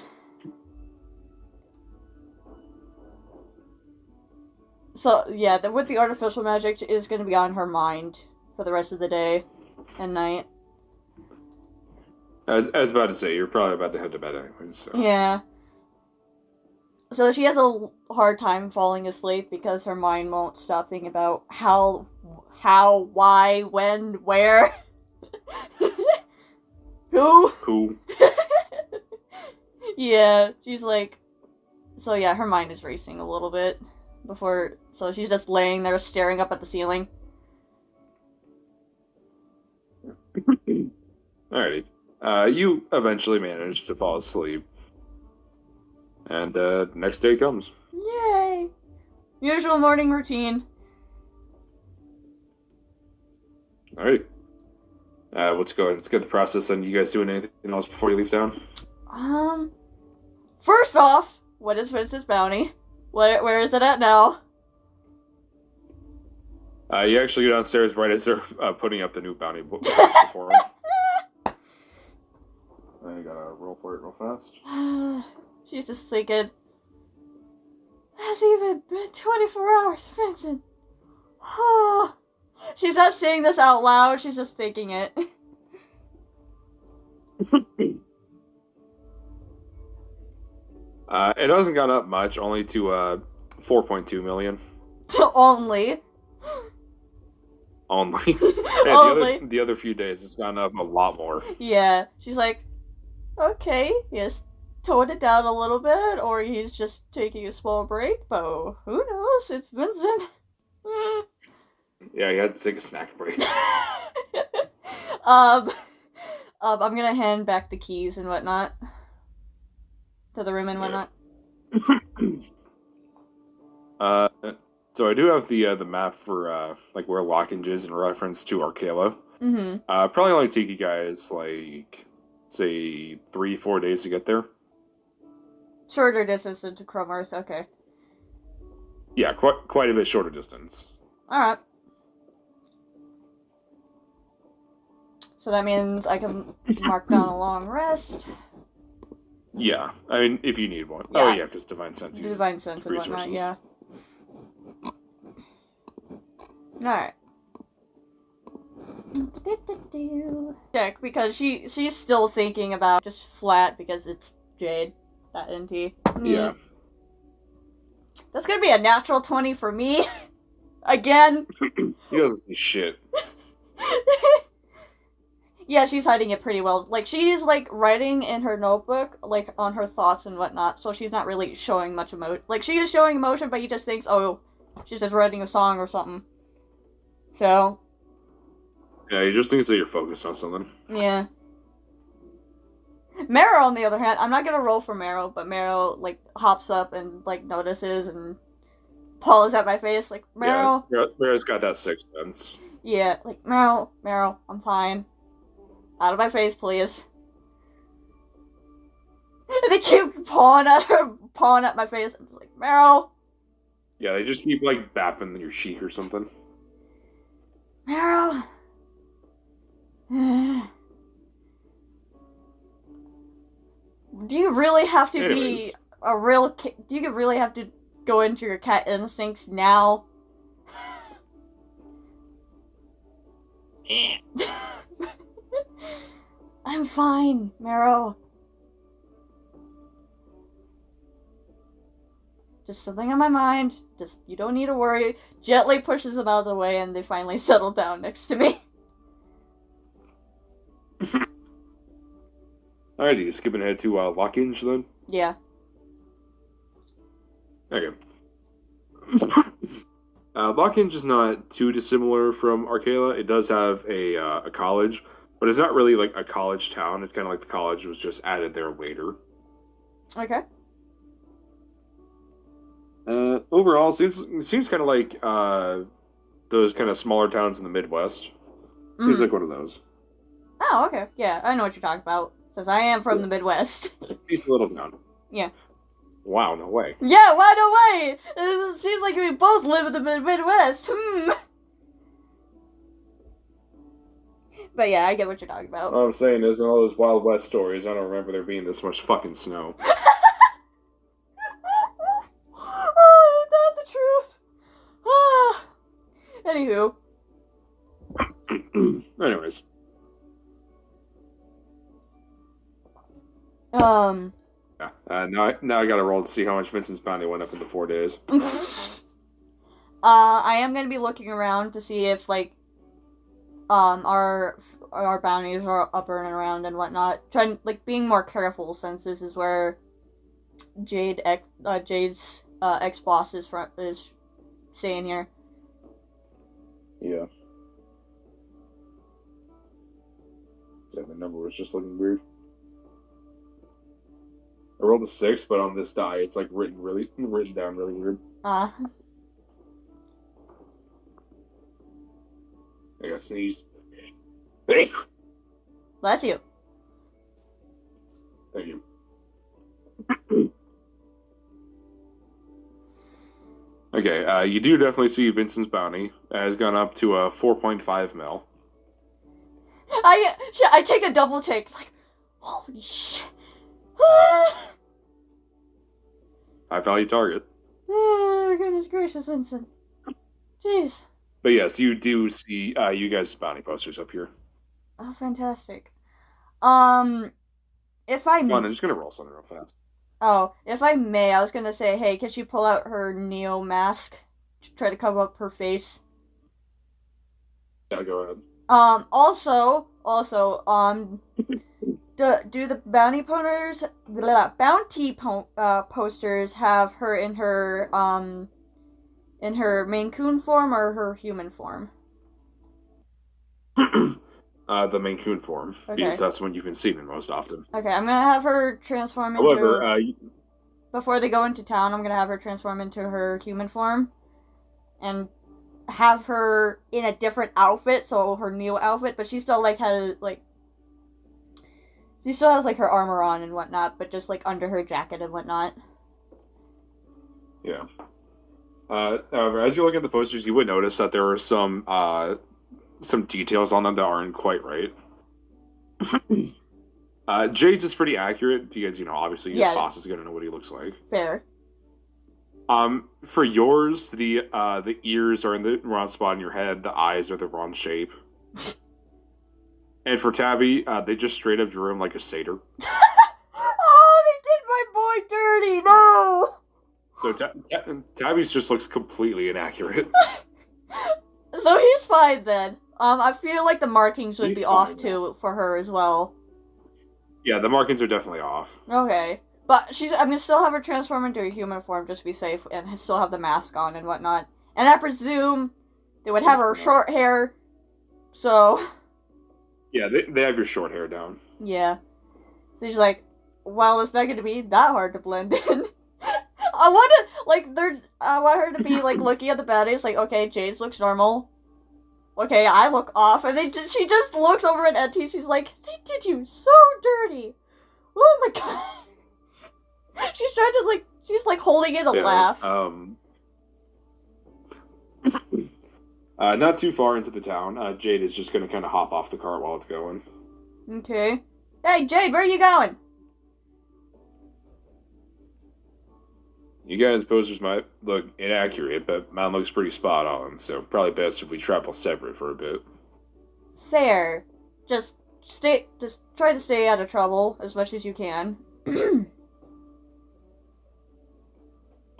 So, yeah, with the artificial magic is going to be on her mind for the rest of the day and night. I was about to say, you're probably about to head to bed anyways, so... Yeah. So she has a hard time falling asleep because her mind won't stop thinking about how, why, when, where. Who? Yeah, she's like... So yeah, her mind is racing a little bit before... So she's just laying there staring up at the ceiling. Alrighty. You eventually manage to fall asleep. And next day comes. Yay! Usual morning routine. Alright. Let's go. Let's get the process. And you guys doing anything else before you leave town? First off, what is Vince's bounty? Where is it at now? You actually go downstairs right as they're putting up the new bounty book for him. I gotta roll for it real fast. She's just thinking, has even been 24 hours, Vincent? She's not saying this out loud, she's just thinking it. It hasn't gone up much, only to 4.2 million. Only. Only. Only. The other few days, it's gone up a lot more. Yeah, she's like, okay, yes. Toned it down a little bit, or he's just taking a small break, but who knows? It's Vincent. Yeah, he had to take a snack break. I'm gonna hand back the keys and whatnot to the room and whatnot. So I do have the map for like where Lockenge is in reference to Arcala. Mm-hmm. Probably only take you guys like say 3-4 days to get there. Shorter distance into Chrome Earth, okay. Yeah, quite a bit shorter distance. Alright. So that means I can mark down a long rest. Yeah, I mean, if you need one. Yeah. Oh yeah, because Divine Sense. Divine Sense and whatnot, yeah. Alright. Check, because she's still thinking about just flat because it's Jade. That NT. Yeah. That's gonna be a natural 20 for me. Again. He doesn't say shit. Yeah, she's hiding it pretty well. Like, she's, like, writing in her notebook, like, on her thoughts and whatnot, so she's not really showing much emotion. Like, she is showing emotion, but he just thinks, oh, she's just writing a song or something. So. Yeah, he just thinks that you're focused on something. Yeah. Marrow, on the other hand, I'm not gonna roll for Marrow, but Marrow, like, hops up and, like, notices and paws at my face, like, Marrow. Yeah, Marrow's got that sixth sense. Yeah, like, Marrow, I'm fine. Out of my face, please. And they keep pawing at my face. I'm just like, Meryl. Yeah, they just keep, like, bapping your cheek or something. Meryl. Do you really have to be a real do you really have to go into your cat instincts now? I'm fine, Meryl. Just something on my mind. Just, you don't need to worry. Gently pushes them out of the way and they finally settle down next to me. Alrighty, skipping ahead to Lock-Inge then? Yeah. Okay. Lock-Inge is not too dissimilar from Arcala. It does have a college, but it's not really like a college town. It's kind of like the college was just added there later. Okay. Overall, seems kind of like those kind of smaller towns in the Midwest. Seems like one of those. Oh, okay. Yeah, I know what you're talking about. Since I am from the Midwest. Decent little town. Yeah. Wow, no way. Yeah, why no way? It seems like we both live in the Midwest. But yeah, I get what you're talking about. All I'm saying is, in all those Wild West stories, I don't remember there being this much fucking snow. Oh, ain't that the truth? Anywho. Anyways. Yeah. Now I gotta roll to see how much Vincent's bounty went up in the 4 days. I am gonna be looking around to see if like our bounties are up and around and whatnot. Trying like being more careful since this is where Jade's ex-boss is staying here. Yeah. So the number was just looking weird. I rolled a 6, but on this die, it's like written down really weird. I got sneezed. Bless you. Thank you. Okay, you do definitely see Vincent's bounty has gone up to 4.5 mil. I take a double take. Like, holy shit. High value target. Oh, goodness gracious, Vincent. Jeez. But yes, you do see you guys' bounty posters up here. Oh, fantastic. If I Come on, I'm just gonna roll something real fast. Oh, if I may, I was gonna say, hey, can she pull out her Neo mask to try to cover up her face? Yeah, go ahead. Also, do the bounty posters have her in her Maine Coon form or her human form? The Maine Coon form, because that's when you've been seen it most often. Okay, I'm gonna have her transform into... However, before they go into town, I'm gonna have her transform into her human form. And have her in a different outfit, so her new outfit, but she still, she still has, her armor on and whatnot, but just, under her jacket and whatnot. Yeah. However, as you look at the posters, you would notice that there are some details on them that aren't quite right. Jade's is pretty accurate because, obviously his boss is going to know what he looks like. Fair. For yours, the ears are in the wrong spot in your head, the eyes are the wrong shape. And for Tabby, they just straight up drew him like a satyr. Oh, they did my boy dirty, no! So Tabby's just looks completely inaccurate. So he's fine then. I feel like the markings would be off too for her as well. Yeah, the markings are definitely off. Okay. But I'm gonna still have her transform into a human form just to be safe and still have the mask on and whatnot. And I presume they would have her short hair, so... Yeah, they have your short hair down. Yeah. So she's like, well, it's not gonna be that hard to blend in. I want her to be, looking at the baddies, okay, Jade's looks normal. Okay, I look off, and she just looks over at Auntie. She's like, "They did you so dirty. Oh my god." She's trying to she's holding in a laugh. Not too far into the town, Jade is just gonna kind of hop off the cart while it's going. Okay. Hey, Jade, where are you going? You guys' posters might look inaccurate, but mine looks pretty spot on, so probably best if we travel separate for a bit. Fair. Just try to stay out of trouble as much as you can. Well,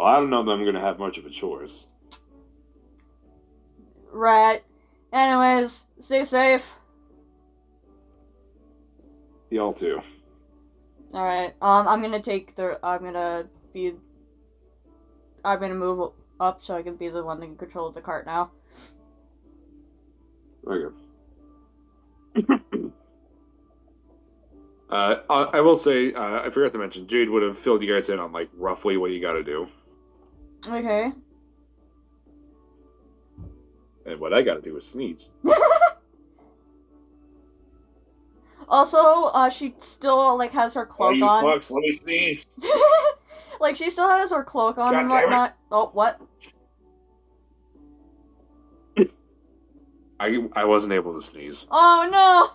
I don't know that I'm gonna have much of a choice. Right. Anyways, stay safe. Y'all too. Alright, I'm gonna move up so I can be the one that can control the cart now. Okay. I will say, I forgot to mention, Jade would have filled you guys in on, roughly what you gotta do. Okay. And what I gotta do is sneeze. Also, she still, has her cloak on. Oh, you fucks, let me sneeze! She still has her cloak on and whatnot. Oh, what? I wasn't able to sneeze. Oh, no!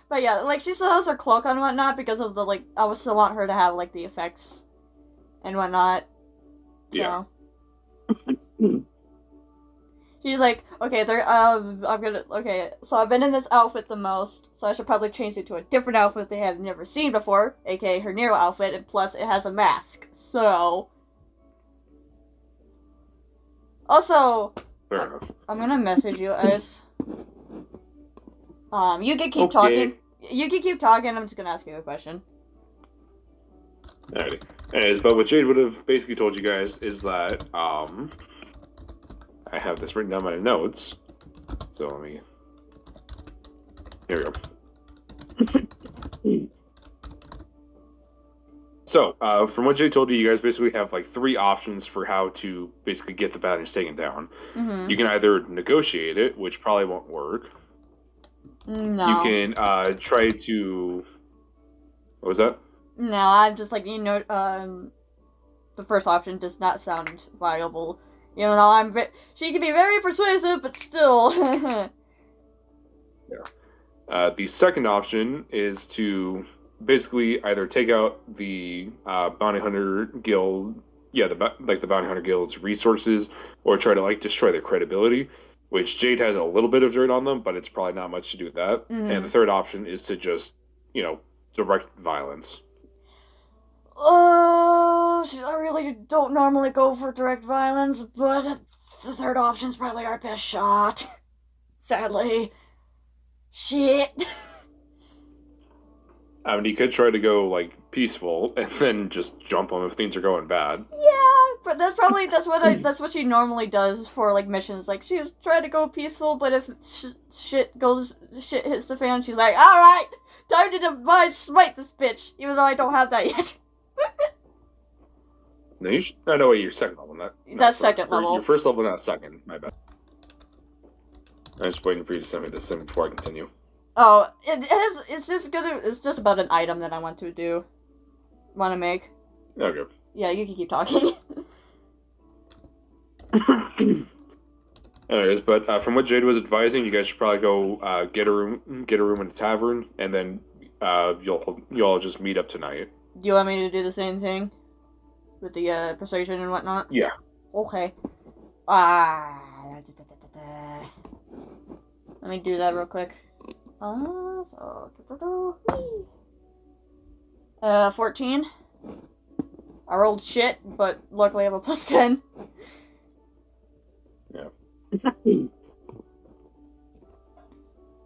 But yeah, she still has her cloak on and whatnot because of the, I would still want her to have, the effects and whatnot. So. Yeah. She's like, okay, so I've been in this outfit the most, so I should probably change it to a different outfit they have never seen before, aka her Nero outfit, and plus it has a mask, so. Also, Fair enough. I'm gonna message you guys. You can keep talking. You can keep talking, I'm just gonna ask you a question. Alrighty. Anyways, but what Jade would have basically told you guys is that, I have this written down in my notes. So let me. Here we go. So, from what Jay told you, you guys basically have 3 options for how to basically get the Bounties taken down. Mm-hmm. You can either negotiate it, which probably won't work. No. You can try to. What was that? No, I'm just the first option does not sound viable. Even though she can be very persuasive, but still. Yeah. The second option is to basically either take out the bounty hunter guild, the bounty hunter guild's resources, or try to destroy their credibility. Which Jade has a little bit of dirt on them, but it's probably not much to do with that. Mm-hmm. And the third option is to just, direct violence. Oh, I really don't normally go for direct violence, but the third option's probably our best shot. Sadly. Shit. I mean, you could try to go, peaceful, and then just jump them if things are going bad. Yeah, but that's what she normally does for, missions. She's trying to go peaceful, but if shit hits the fan, she's like, alright, time to divine smite this bitch, even though I don't have that yet. No, you should. Oh, no, wait, you're second level. That's second level. Your first level, not second. My bad. I'm just waiting for you to send me this thing before I continue. Oh, it's just about an item that I want to make. Okay. Yeah, you can keep talking. Anyways, but from what Jade was advising, you guys should probably go get a room in the tavern, and then you'll all just meet up tonight. Do you want me to do the same thing with the persuasion and whatnot? Yeah. Okay. Let me do that real quick. 14. I rolled shit, but luckily I have a plus 10. Yeah.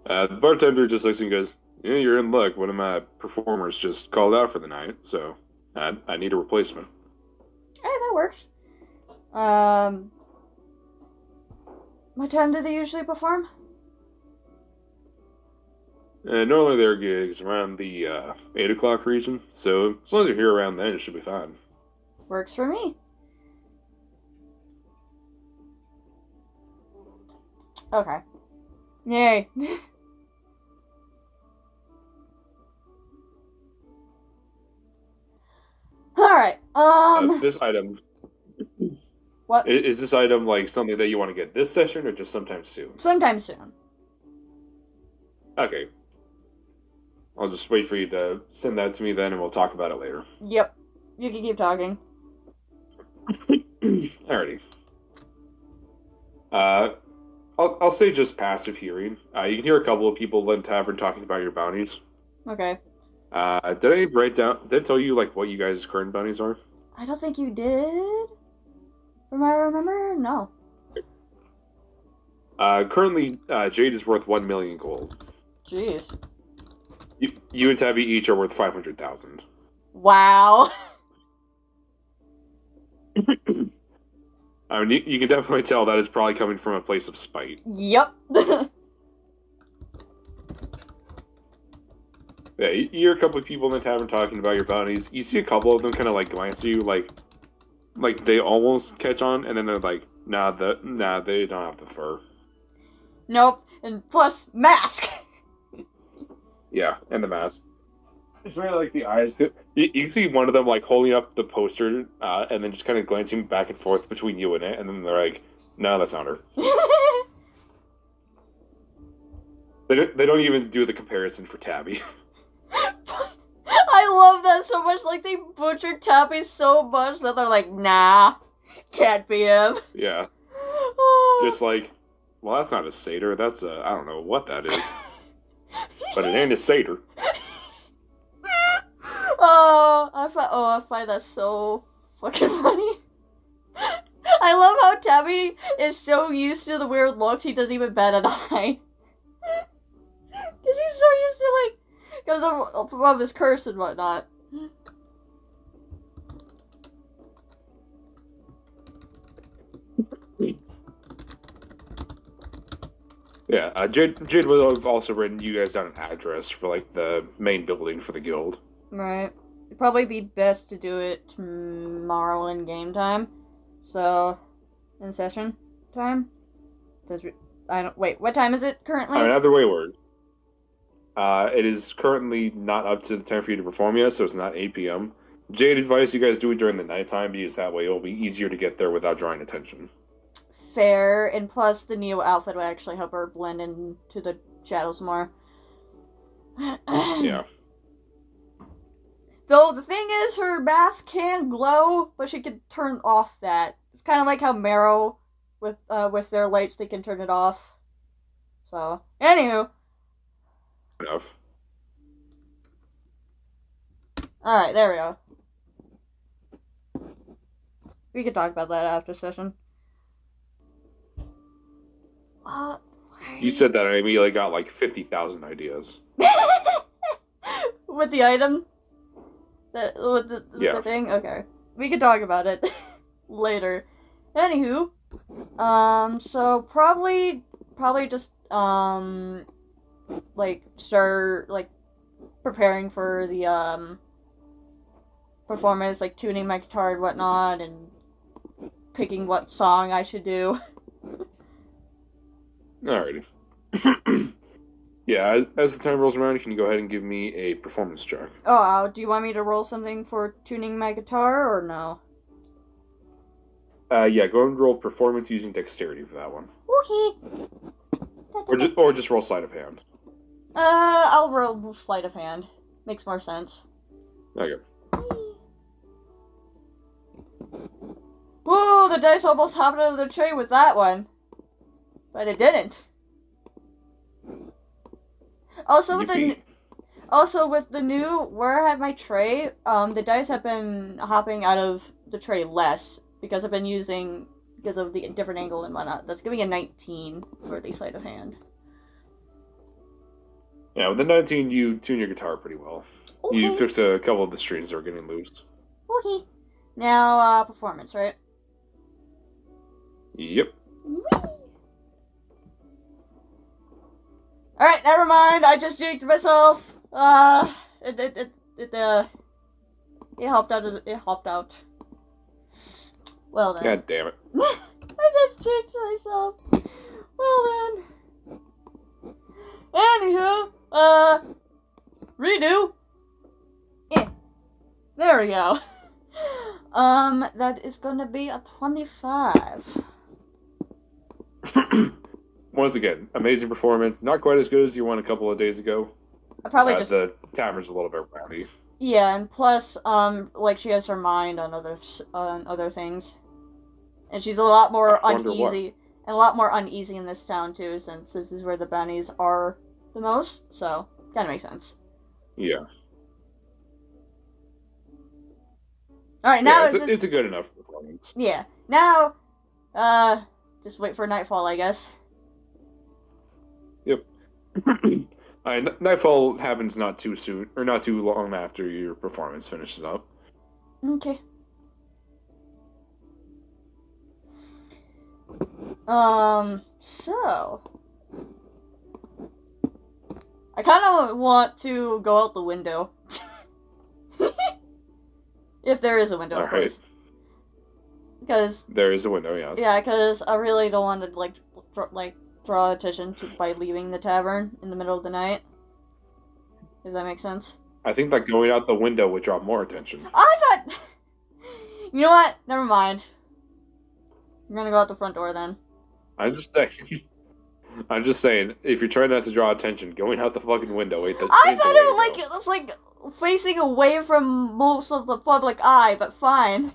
The bartender just looks and goes, "Yeah, you're in luck. One of my performers just called out for the night, so I need a replacement." Hey, that works. What time do they usually perform? Normally their gigs around the 8 o'clock region, so as long as you're here around then, it should be fine. Works for me. Okay. Yay. Alright, This item... What? Is this item, like, something that you want to get this session, or just sometime soon? Sometime soon. Okay. I'll just wait for you to send that to me then, and we'll talk about it later. Yep. You can keep talking. Alrighty. I'll say just passive hearing. You can hear a couple of people in the tavern talking about your bounties. Okay. Did I write down... Did I tell you, like, what you guys' current bounties are? I don't think you did. From what I remember, no. Currently, Jade is worth 1 million gold. Jeez. You and Tabby each are worth 500,000. Wow. I mean, you can definitely tell that is probably coming from a place of spite. Yep. Yeah, you hear a couple of people in the tavern talking about your bounties. You see a couple of them kind of like glance at you, like they almost catch on, and then they're like, nah, they don't have the fur. Nope. And plus, mask. Yeah, and the mask. It's really like the eyes. You can see one of them like holding up the poster, and then just kind of glancing back and forth between you and it, and then they're like, no, that's not her. They don't even do the comparison for Tabby. I love that so much. Like, they butchered Tabby so much that they're like, nah, can't be him. Yeah. Just like, well, that's not a satyr. That's a, I don't know what that is. But it ain't a satyr. I find that so fucking funny. I love how Tabby is so used to the weird looks, he doesn't even bat an eye. Because he's so used to, like, because of his curse and whatnot. Yeah, Jade would have also written you guys down an address for, like, the main building for the guild. Right. It'd probably be best to do it tomorrow in game time. So, in session time? Wait, what time is it currently? I mean, either way works. It is currently not up to the time for you to perform yet, so it's not 8 p.m. Jade advised you guys do it during the nighttime because that way it'll be easier to get there without drawing attention. Fair, and plus the new outfit would actually help her blend into the shadows more. Yeah. Though the thing is, her mask can glow, but she can turn off that. It's kind of like how Marrow, with their lights, they can turn it off. So, anywho. Enough. Alright, there we go. We can talk about that after session. You said that, and I immediately got like 50,000 ideas. With the item? With the thing? Okay. We can talk about it later. Anywho, so probably just, like, start, like, preparing for the, performance, like, tuning my guitar and whatnot, and picking what song I should do. Alrighty. Yeah, as the time rolls around, can you go ahead and give me a performance check? Oh, do you want me to roll something for tuning my guitar, or no? Yeah, go ahead and roll performance using dexterity for that one. Okay. Or just roll sleight of hand. I'll roll sleight of hand. Makes more sense. Okay. Whoa, the dice almost hopped out of the tray with that one. But it didn't. Also with the new where I have my tray, the dice have been hopping out of the tray less because I've been using because of the different angle and whatnot. That's giving a 19 for the sleight of hand. Yeah, with the 19, you tune your guitar pretty well. Okay. You fix a couple of the strings that are getting loose. Okay. Now, performance, right? Yep. Alright, never mind. I just jinxed myself. It helped out. It helped out. Well then. God damn it. I just jinxed myself. Well then. Anywho, redo. Yeah. There we go. That is gonna be a 25. Once again, amazing performance. Not quite as good as you won a couple of days ago. I probably just the tavern's a little bit rowdy. Yeah, and plus, like she has her mind on other things, and she's a lot more uneasy, and a lot more uneasy in this town too, since this is where the Bounties are the most. So, kind of makes sense. Yeah. All right, now it's a good enough performance. Yeah. Now, just wait for nightfall, I guess. Yep. Nightfall happens not too soon, or not too long after your performance finishes up. Okay. So I kind of want to go out the window. If there is a window, of course. Because there is a window, yes. Yeah, because I really don't want to draw attention by leaving the tavern in the middle of the night. Does that make sense? I think that going out the window would draw more attention. I thought. You know what? Never mind. I'm gonna go out the front door then. I'm just saying. If you're trying not to draw attention, going out the fucking window ain't the. I thought it's like facing away from most of the public eye, but fine.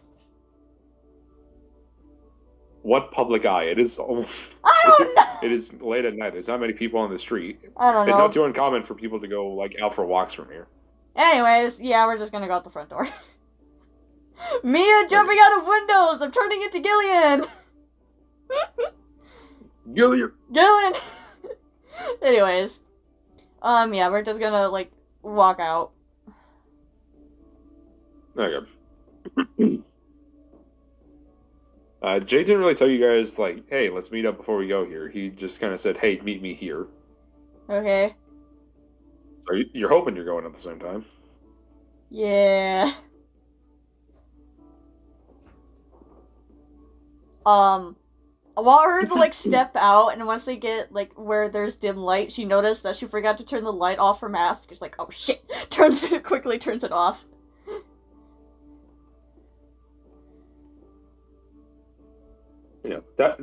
What public eye? It is almost. I don't know. It is late at night. There's not many people on the street. I don't know. It's not too uncommon for people to go out for walks from here. Anyways, yeah, we're just gonna go out the front door. Mia jumping out of windows! I'm turning into Gillian! Gillian! Anyways. Yeah, we're just gonna, walk out. Okay. Jay didn't really tell you guys, hey, let's meet up before we go here. He just kind of said, hey, meet me here. Okay. So you're hoping you're going at the same time? Yeah. I want her to, step out, and once they get, where there's dim light, she noticed that she forgot to turn the light off her mask. She's like, oh shit! Quickly turns it off. Yeah,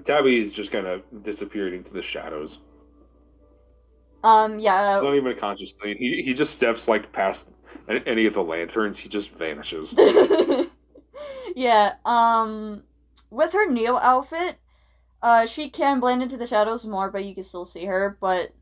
Tabby is just kind of disappeared into the shadows. Yeah. It's not even a conscious thing. He just steps, past any of the lanterns. He just vanishes. Yeah, with her Neo outfit, she can blend into the shadows more, but you can still see her, but,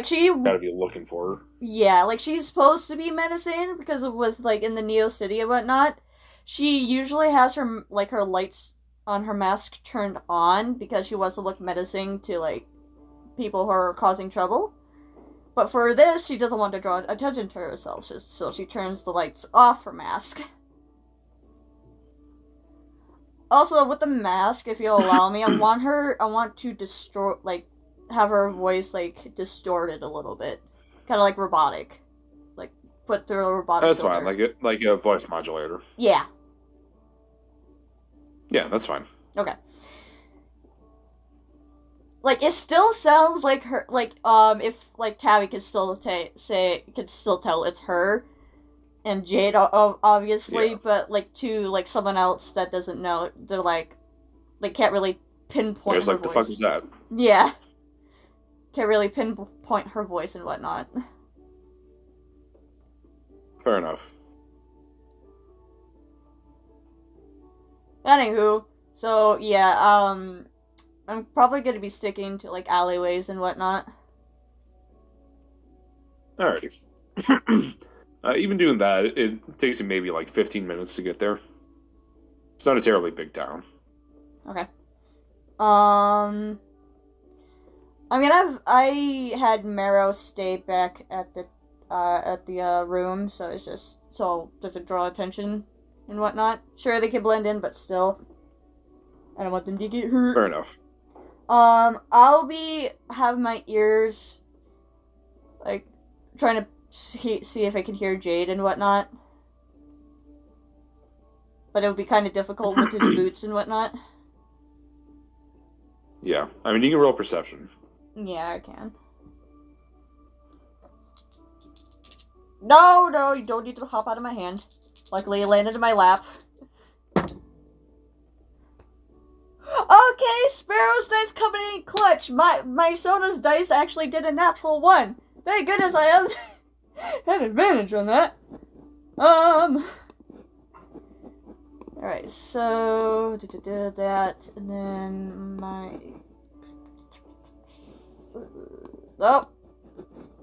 she... Gotta be looking for her. Yeah, she's supposed to be menacing, because with, in the Neo City and whatnot, she usually has her, her lights on her mask turned on, because she wants to look menacing to, people who are causing trouble. But for this, she doesn't want to draw attention to herself, so she turns the lights off her mask. Also, with the mask, if you'll allow me, I want to have her voice, distorted a little bit. Kind of robotic. Put through a robotic That's filter. fine, like a voice modulator. Yeah. Yeah, that's fine. Okay. It still sounds like her, if, Tabby could still could still tell it's her, and Jade, obviously, yeah. But, to, someone else that doesn't know, they're, they can't really pinpoint her voice. The fuck is that? Yeah. Can't really pinpoint her voice and whatnot. Fair enough. Anywho, so, yeah, I'm probably gonna be sticking to, alleyways and whatnot. Alrighty. Even doing that, it takes you maybe 15 minutes to get there. It's not a terribly big town. Okay. I mean, I had Marrow stay back at the room, so it's just to draw attention and whatnot. Sure, they can blend in, but still, I don't want them to get hurt. Fair enough. I'll have my ears trying to see if I can hear Jade and whatnot. But it would be kind of difficult with his boots and whatnot. Yeah, I mean, you can roll perception. Yeah, I can. No, no, you don't need to hop out of my hand. Luckily, it landed in my lap. Okay, Sparrow's dice coming in clutch. My Sona's dice actually did a natural 1. Thank goodness I have an advantage on that. Alright, so that, and then my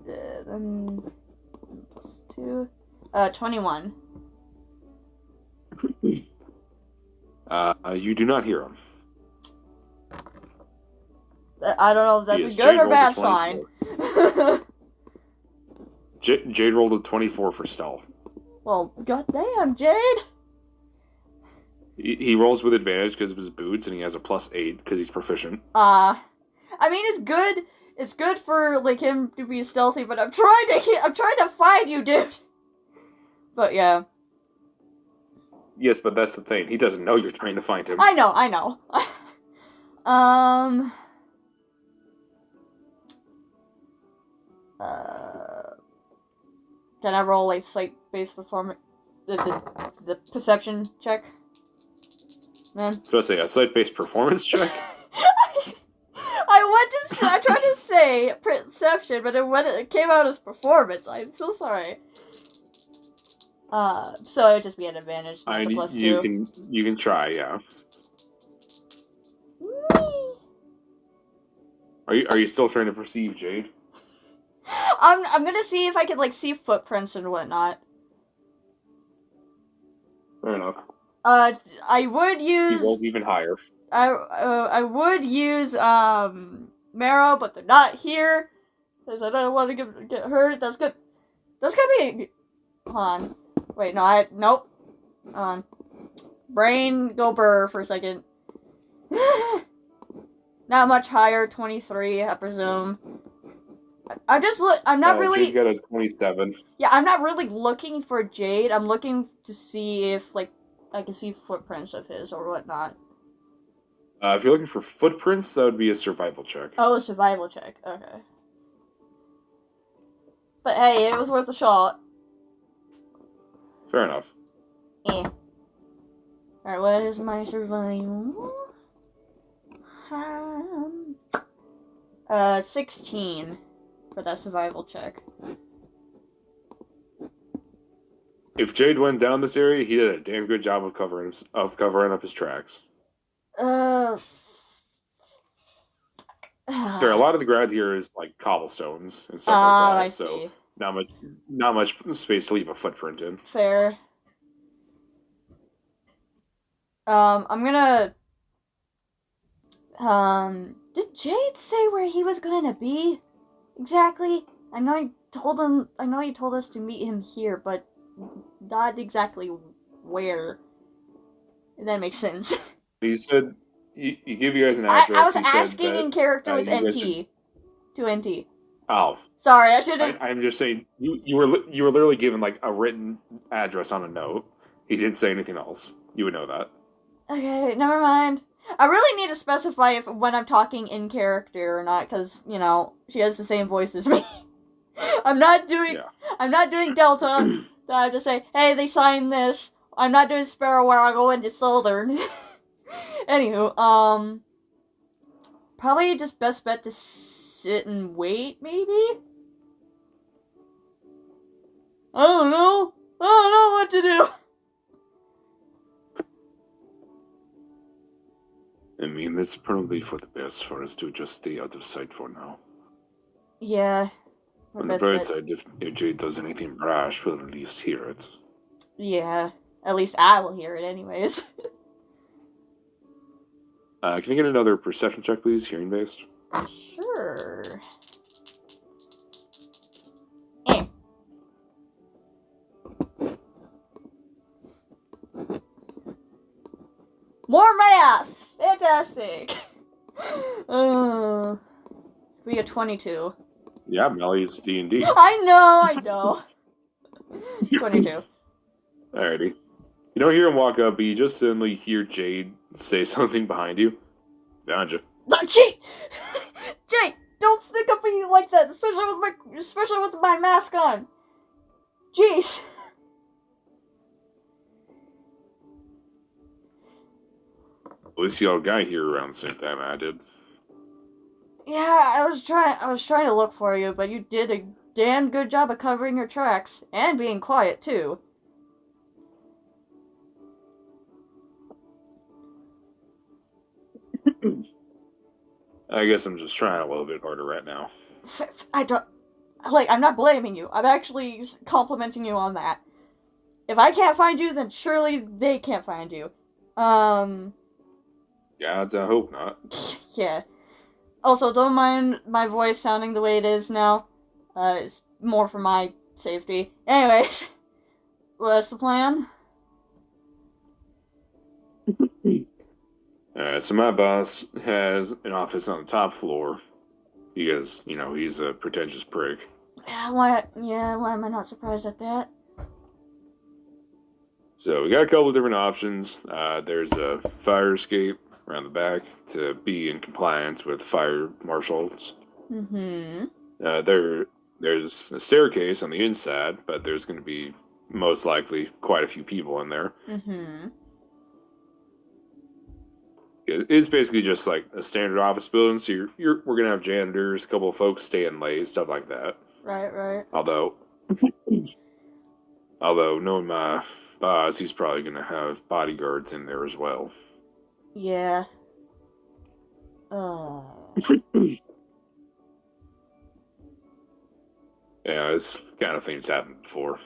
then plus 2, 21. You do not hear him. I don't know if that's a good or bad sign. Jade rolled a 24 for stealth. Well, goddamn, Jade. He rolls with advantage because of his boots, and he has a +8 because he's proficient. I mean, it's good. It's good for like him to be stealthy, but I'm trying to find you, dude. But yeah. Yes, but that's the thing. He doesn't know you're trying to find him. I know. Can I roll a sight-based performance? The perception check? Man. I was supposed to say a sight-based performance check? I tried to say perception, but it came out as performance. I'm so sorry. So it would just be an advantage. You can try, yeah. Are you still trying to perceive Jade? I'm gonna see if I can like see footprints and whatnot. Fair enough. I would use. You rolled even higher. I would use Marrow, but they're not here because I don't want to get hurt. That's good. That's gonna be. Hold on. Wait, no, nope. Brain go burr for a second. Not much higher, 23, I presume. I'm not really. Jade got a 27. Yeah, I'm not really looking for Jade. I'm looking to see if like I can see footprints of his or whatnot. If you're looking for footprints, that would be a survival check. Oh, a survival check. Okay. But hey, it was worth a shot. Fair enough. Alright, what is my survival? 16 for that survival check. If Jade went down this area, he did a damn good job of covering up his tracks. Sure, a lot of the ground here is like cobblestones and stuff like that. I see. So not much space to leave a footprint in. Fair. I'm gonna. Did Jade say where he was gonna be exactly? I know he told us to meet him here, but not exactly where. If that makes sense. He said he gave you guys an address. I was asking in character with NT. To NT. Oh. Sorry, I should have. I'm just saying you were literally given like a written address on a note. He didn't say anything else. You would know that. Okay, never mind. I really need to specify when I'm talking in character or not, because she has the same voice as me. I'm not doing Delta. So I have to say, hey, they signed this. I'm not doing Sparrow where I go into Southern. Anywho, probably just best bet to sit and wait, maybe? I don't know what to do. I mean, it's probably for the best for us to just stay out of sight for now. Yeah. On the bright side, if Jade does anything rash, we'll at least hear it. Yeah. At least I will hear it anyways. Can I get another perception check, please? Hearing based? Sure. More math! Fantastic! It's be a 22. Yeah, Melly, it's D&D. I know! 22. Alrighty. You don't hear him walk up, but you just suddenly hear Jade say something behind you. Found you. Jade! Jade! Don't stick up at me like that, especially with my mask on. Jeez. At least y'all got here around the same time I did. Yeah, I was trying to look for you, but you did a damn good job of covering your tracks and being quiet too. I guess I'm just trying a little bit harder right now. I don't like. I'm not blaming you. I'm actually complimenting you on that. If I can't find you, then surely they can't find you. Gods, I hope not. Yeah. Also, don't mind my voice sounding the way it is now. It's more for my safety. Anyways, what's the plan? So my boss has an office on the top floor because, you know, he's a pretentious prick. Why am I not surprised at that? So we got a couple of different options. There's a fire escape around the back to be in compliance with fire marshals. Mm-hmm. There's a staircase on the inside, but there's going to be most likely quite a few people in there. Mm-hmm. It is basically just like a standard office building. So we're gonna have janitors, a couple of folks staying late, stuff like that. Right. Although knowing my boss, he's probably gonna have bodyguards in there as well. Yeah. Yeah, this kind of thing's happened before.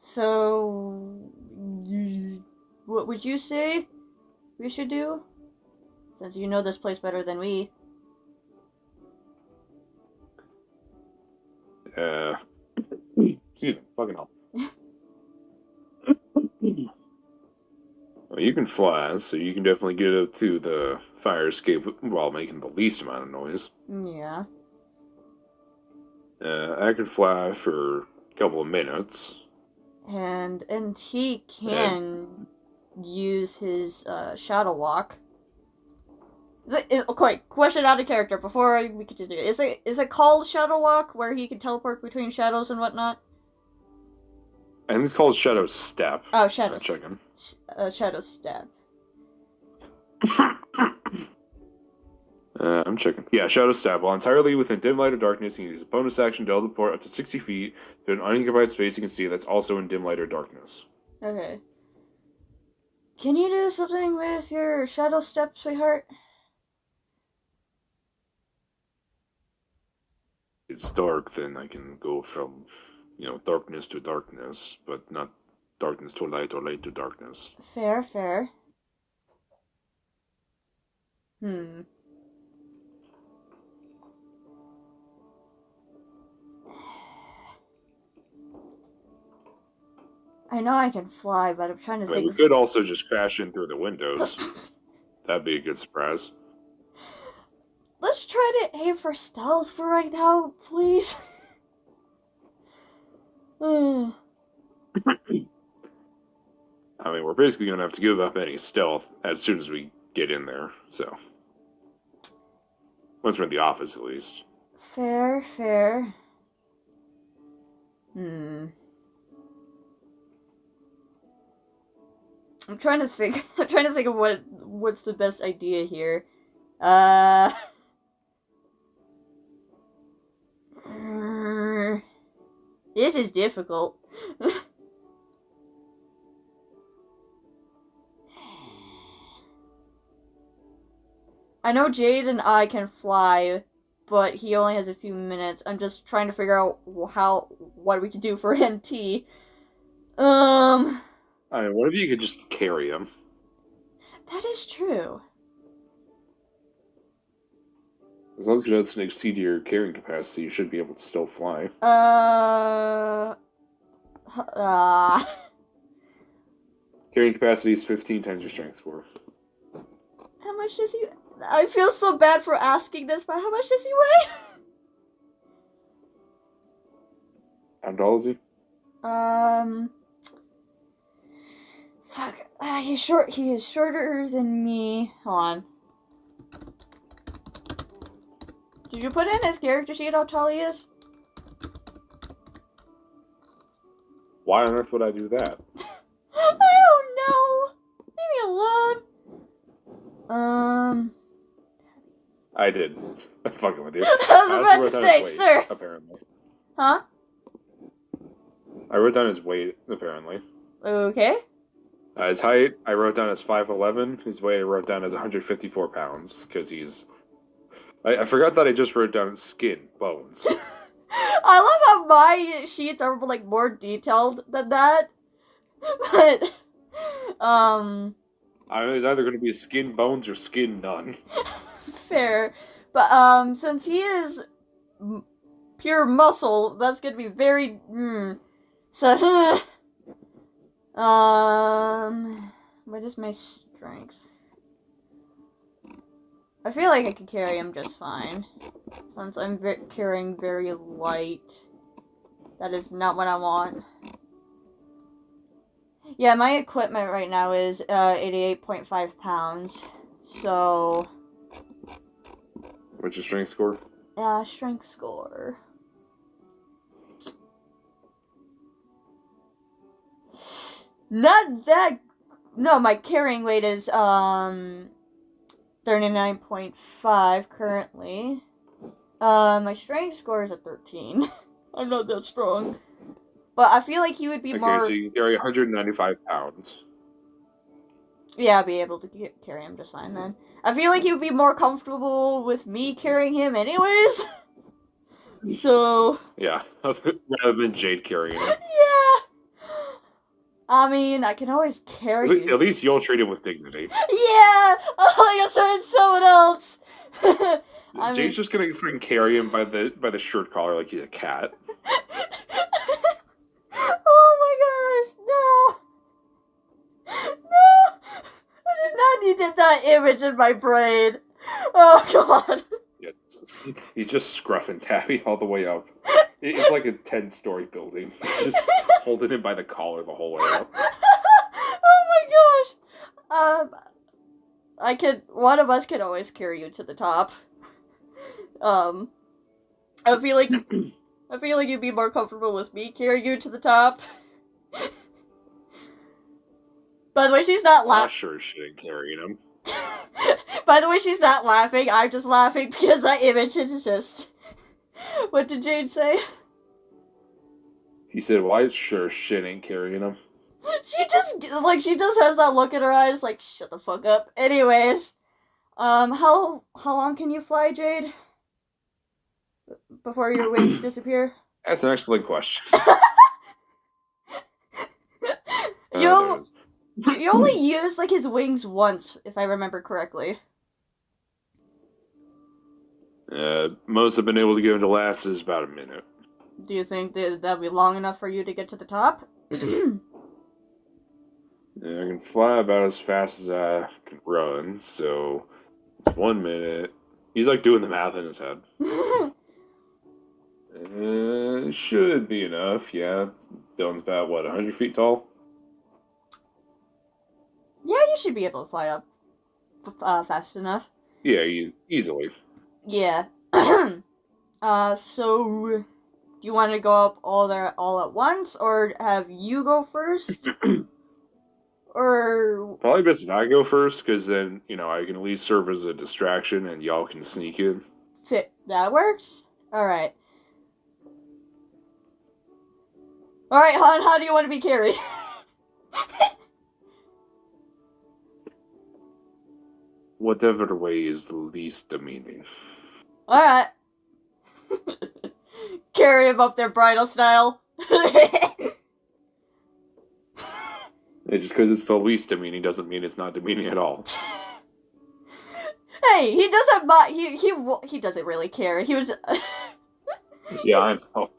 So, what would you say we should do? Since you know this place better than we. Excuse me, fucking hell. Well, you can fly, so you can definitely get up to the fire escape while making the least amount of noise. Yeah. I can fly for a couple of minutes. And he can use his shadow walk. Okay, question out of character before we continue. Is it called shadow walk where he can teleport between shadows and whatnot? I think it's called Shadow Step. Oh, Shadow Checking. Shadow Step. I'm checking. Yeah, Shadow Step. While entirely within dim light or darkness, you can use a bonus action to teleport up to 60 feet to an unoccupied space you can see that's also in dim light or darkness. Okay. Can you do something with your Shadow Step, sweetheart? It's dark, then I can go from, darkness to darkness, but not darkness to light or light to darkness. Fair. I know I can fly, but I'm trying to think. We could also just crash in through the windows. That'd be a good surprise. Let's try to aim for stealth for right now, please. I mean, we're basically going to have to give up any stealth as soon as we get in there, so. Once we're in the office, at least. Fair. I'm trying to think of what's the best idea here. This is difficult. I know Jade and I can fly, but he only has a few minutes. I'm just trying to figure out what we can do for NT. I mean, what if you could just carry him? That is true. As long as it doesn't exceed your carrying capacity, you should be able to still fly. Carrying capacity is 15 times your strength score. How much does he... I feel so bad for asking this, but how much does he weigh? How tall is he? Fuck. He's short. He is shorter than me. Hold on. Did you put in his character sheet how tall he is? Why on earth would I do that? I don't know. Leave me alone. I did. I'm fucking with you. I was about to say, weight, sir. Apparently. Huh? I wrote down his weight, apparently. Okay. His height, I wrote down as 5'11". His weight, I wrote down as 154 pounds, because he's... I forgot that I just wrote down skin, bones. I love how my sheets are, like, more detailed than that. But, It's either going to be skin, bones, or skin, none. fair. But, since he is pure muscle, that's gonna be very, So, what is my strength? I feel like I could carry him just fine. Since I'm carrying very light. That is not what I want. Yeah, my equipment right now is 88.5 pounds. So... What's your strength score? Strength score. Not that... No, my carrying weight is, 39.5 currently. My strength score is a 13. I'm not that strong. But I feel like he would be more... Okay, so you carry 195 pounds. Yeah, I'll be able to carry him just fine then. I feel like he would be more comfortable with me carrying him anyways. So... Yeah, rather than Jade carrying him. Yeah! I mean, I can always carry you. At least you'll treat him with dignity. Yeah! Oh, I started someone else! Jade's just gonna freaking carry him by the shirt collar like he's a cat. Oh my gosh, no! No! I did not need that image in my brain. Oh god. Yeah, he's just scruffing Tabby all the way up. It's like a 10-story building. Just holding him by the collar the whole way up. Oh my gosh. One of us can always carry you to the top. I feel like you'd be more comfortable with me carrying you to the top. By the way, she's not laughing. Sure shit carrying him. By the way, she's not laughing. I'm just laughing because that image is just... What did Jade say? He said, "Why sure shit ain't carrying him?" She just has that look in her eyes, like, shut the fuck up. Anyways, how long can you fly, Jade? Before your wings disappear? That's an excellent question. You only used, like, his wings once, if I remember correctly. Most have been able to get him to last is about a minute. Do you think that'd be long enough for you to get to the top? Yeah, I can fly about as fast as I can run, so it's 1 minute. He's like doing the math in his head. Should be enough, yeah. Dylan's about, 100 feet tall? Yeah, you should be able to fly up fast enough. Yeah, easily. Yeah. So, do you want to go up all at once, or have you go first? Or... Probably best if I go first, because then, I can at least serve as a distraction, and y'all can sneak in. That works? Alright. Alright, Han, how do you want to be carried? Whatever way is the least demeaning. Alright. Carry him up there bridal style. Just because it's the least demeaning doesn't mean it's not demeaning at all. Hey, he doesn't he doesn't really care. He was... Yeah, I know.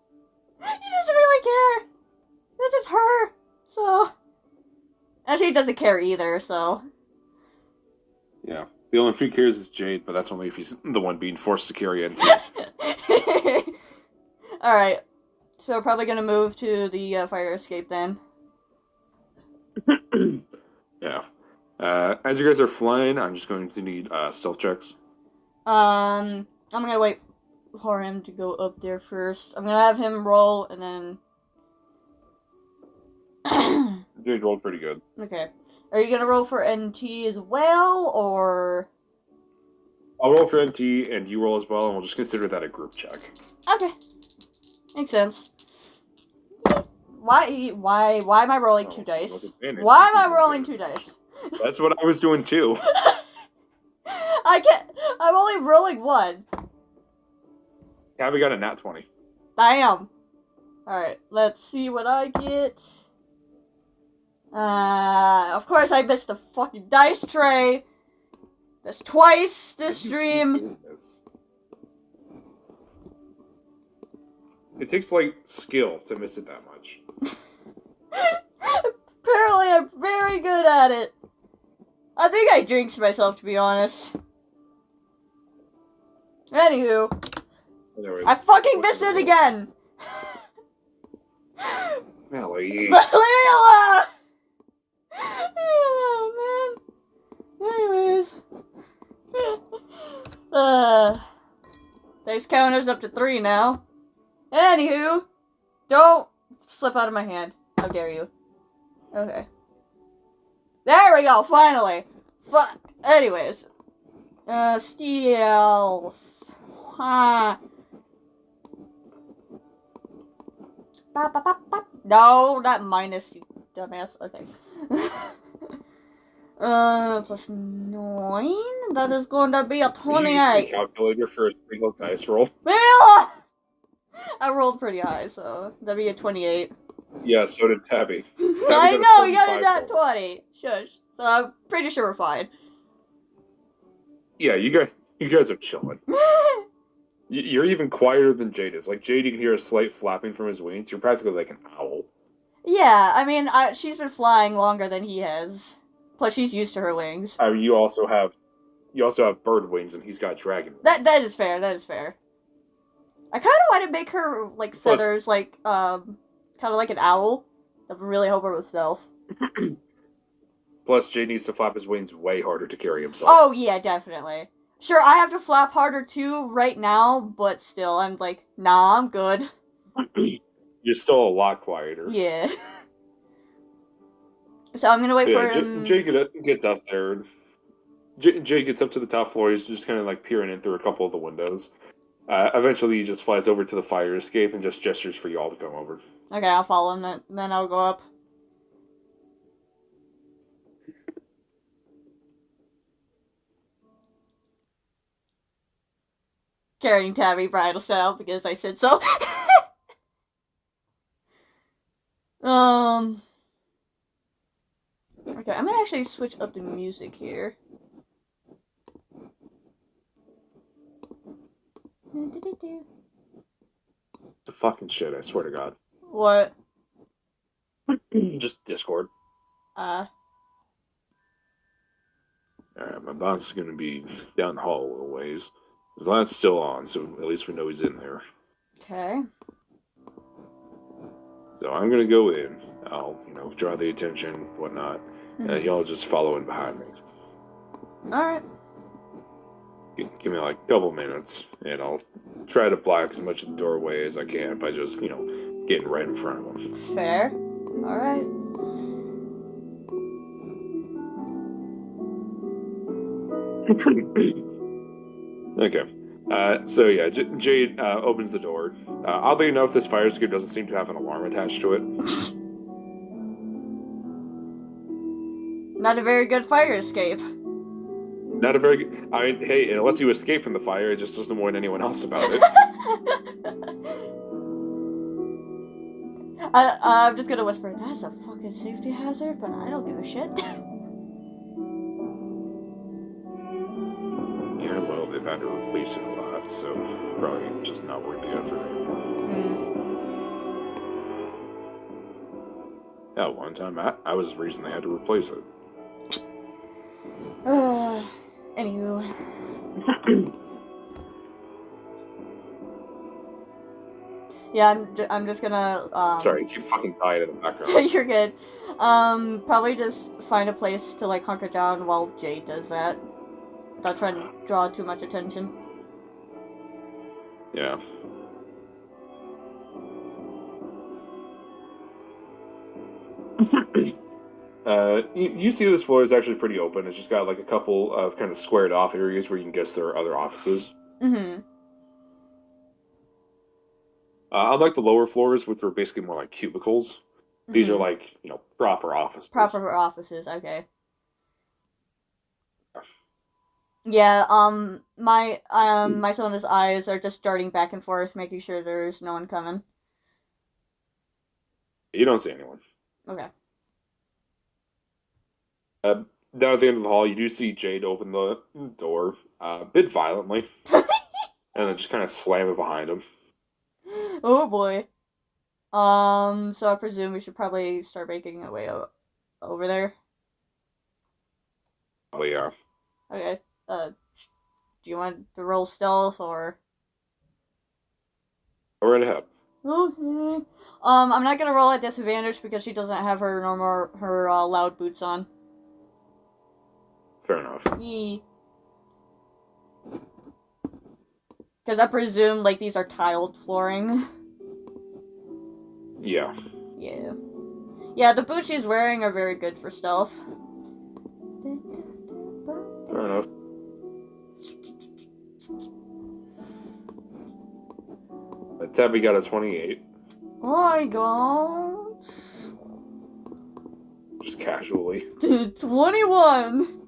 He doesn't really care. This is her, so... Actually, he doesn't care either, so... Yeah. The only one who cares is Jade, but that's only if he's the one being forced to carry NT. Alright. So, probably gonna move to the fire escape then. Yeah. As you guys are flying, I'm just going to need stealth checks. I'm gonna wait for him to go up there first. I'm gonna have him roll, and then... Jade rolled pretty good. Okay. Are you gonna roll for NT as well, or? I'll roll for NT, and you roll as well, and we'll just consider that a group check. Okay. Makes sense. Why am I rolling 2 dice? Why am I rolling 2 dice? That's what I was doing too. I can't. I'm only rolling 1. Tabby got a nat 20. I am. Alright, let's see what I get. Of course I missed the fucking dice tray. That's twice this stream. It takes, like, skill to miss it that much. Apparently I'm very good at it. I think I jinxed myself, to be honest. Anywho. Anyways, I fucking missed it again! Ellie. Leave me alone! Leave me alone, man. Anyways. Dice counter's up to 3 now. Anywho. Don't slip out of my hand. How dare you. Okay. There we go, finally! Fuck. Anyways. Stealth. No, not minus, you dumbass. Okay. Plus 9. That is going to be a 28. Calculator for a single dice roll. I rolled pretty high, so that'd be a 28. Yeah, so did Tabby. I know, you got a nat 20. Shush. So I'm pretty sure we're fine. Yeah, you guys are chilling. You're even quieter than Jade is. Like, Jade, you can hear a slight flapping from his wings. You're practically like an owl. Yeah, I mean, she's been flying longer than he has. Plus, she's used to her wings. You also have bird wings, and he's got dragon wings. That is fair. That is fair. I kind of want to make her like feathers, like kind of like an owl. I really hope her with stealth. Plus, Jade needs to flap his wings way harder to carry himself. Oh yeah, definitely. Sure, I have to flap harder too right now, but still, I'm like, nah, I'm good. You're still a lot quieter. Yeah. So I'm gonna wait for him. Jade gets up there. Jade gets up to the top floor. He's just kind of like peering in through a couple of the windows. Eventually, he just flies over to the fire escape and just gestures for y'all to come over. Okay, I'll follow him, then I'll go up. Carrying Tabby bridal style because I said so. Okay, I'm gonna actually switch up the music here. The fucking shit, I swear to God. What? Just Discord. Alright, my boss is gonna be down the hall a little ways. His light's still on, so at least we know he's in there. Okay. So I'm gonna go in. I'll, draw the attention, whatnot. Y'all just follow in behind me. Alright. Give me like a couple minutes, and I'll try to block as much of the doorway as I can by just, getting right in front of him. Fair. Alright. Okay. So yeah, Jade opens the door. Oddly enough, this fire escape doesn't seem to have an alarm attached to it. Not a very good fire escape. Not a very good... I mean, hey, it lets you escape from the fire, it just doesn't warn anyone else about it. I'm just gonna whisper, that's a fucking safety hazard, but I don't give a shit. Yeah, well, they've had to replace it a lot, so probably just not worth the effort. Yeah, one time I was the reason they had to replace it. Anywho. Yeah, I'm just gonna, Sorry, you fucking died in the background. You're good. Probably just find a place to, like, hunker down while Jade does that. Without trying to draw too much attention. Yeah. You see this floor is actually pretty open. It's just got like a couple of kind of squared off areas where you can guess there are other offices. Mm-hmm. Unlike the lower floors, which were basically more like cubicles, these are like, proper offices. Proper offices, okay. Yeah, my son's eyes are just darting back and forth, making sure there's no one coming. You don't see anyone. Okay. Down at the end of the hall, you do see Jade open the door a bit violently, and then just kind of slam it behind him. Oh boy. So I presume we should probably start making our way over there. Oh yeah. Okay. Do you want to roll stealth or? Go right ahead. Okay. I'm not gonna roll at disadvantage because she doesn't have her loud boots on. Fair enough. Yee. Because I presume like these are tiled flooring. Yeah. Yeah. Yeah, the boots she's wearing are very good for stealth. Fair enough. Tabby got a 28. Oh my god. Just casually. 21!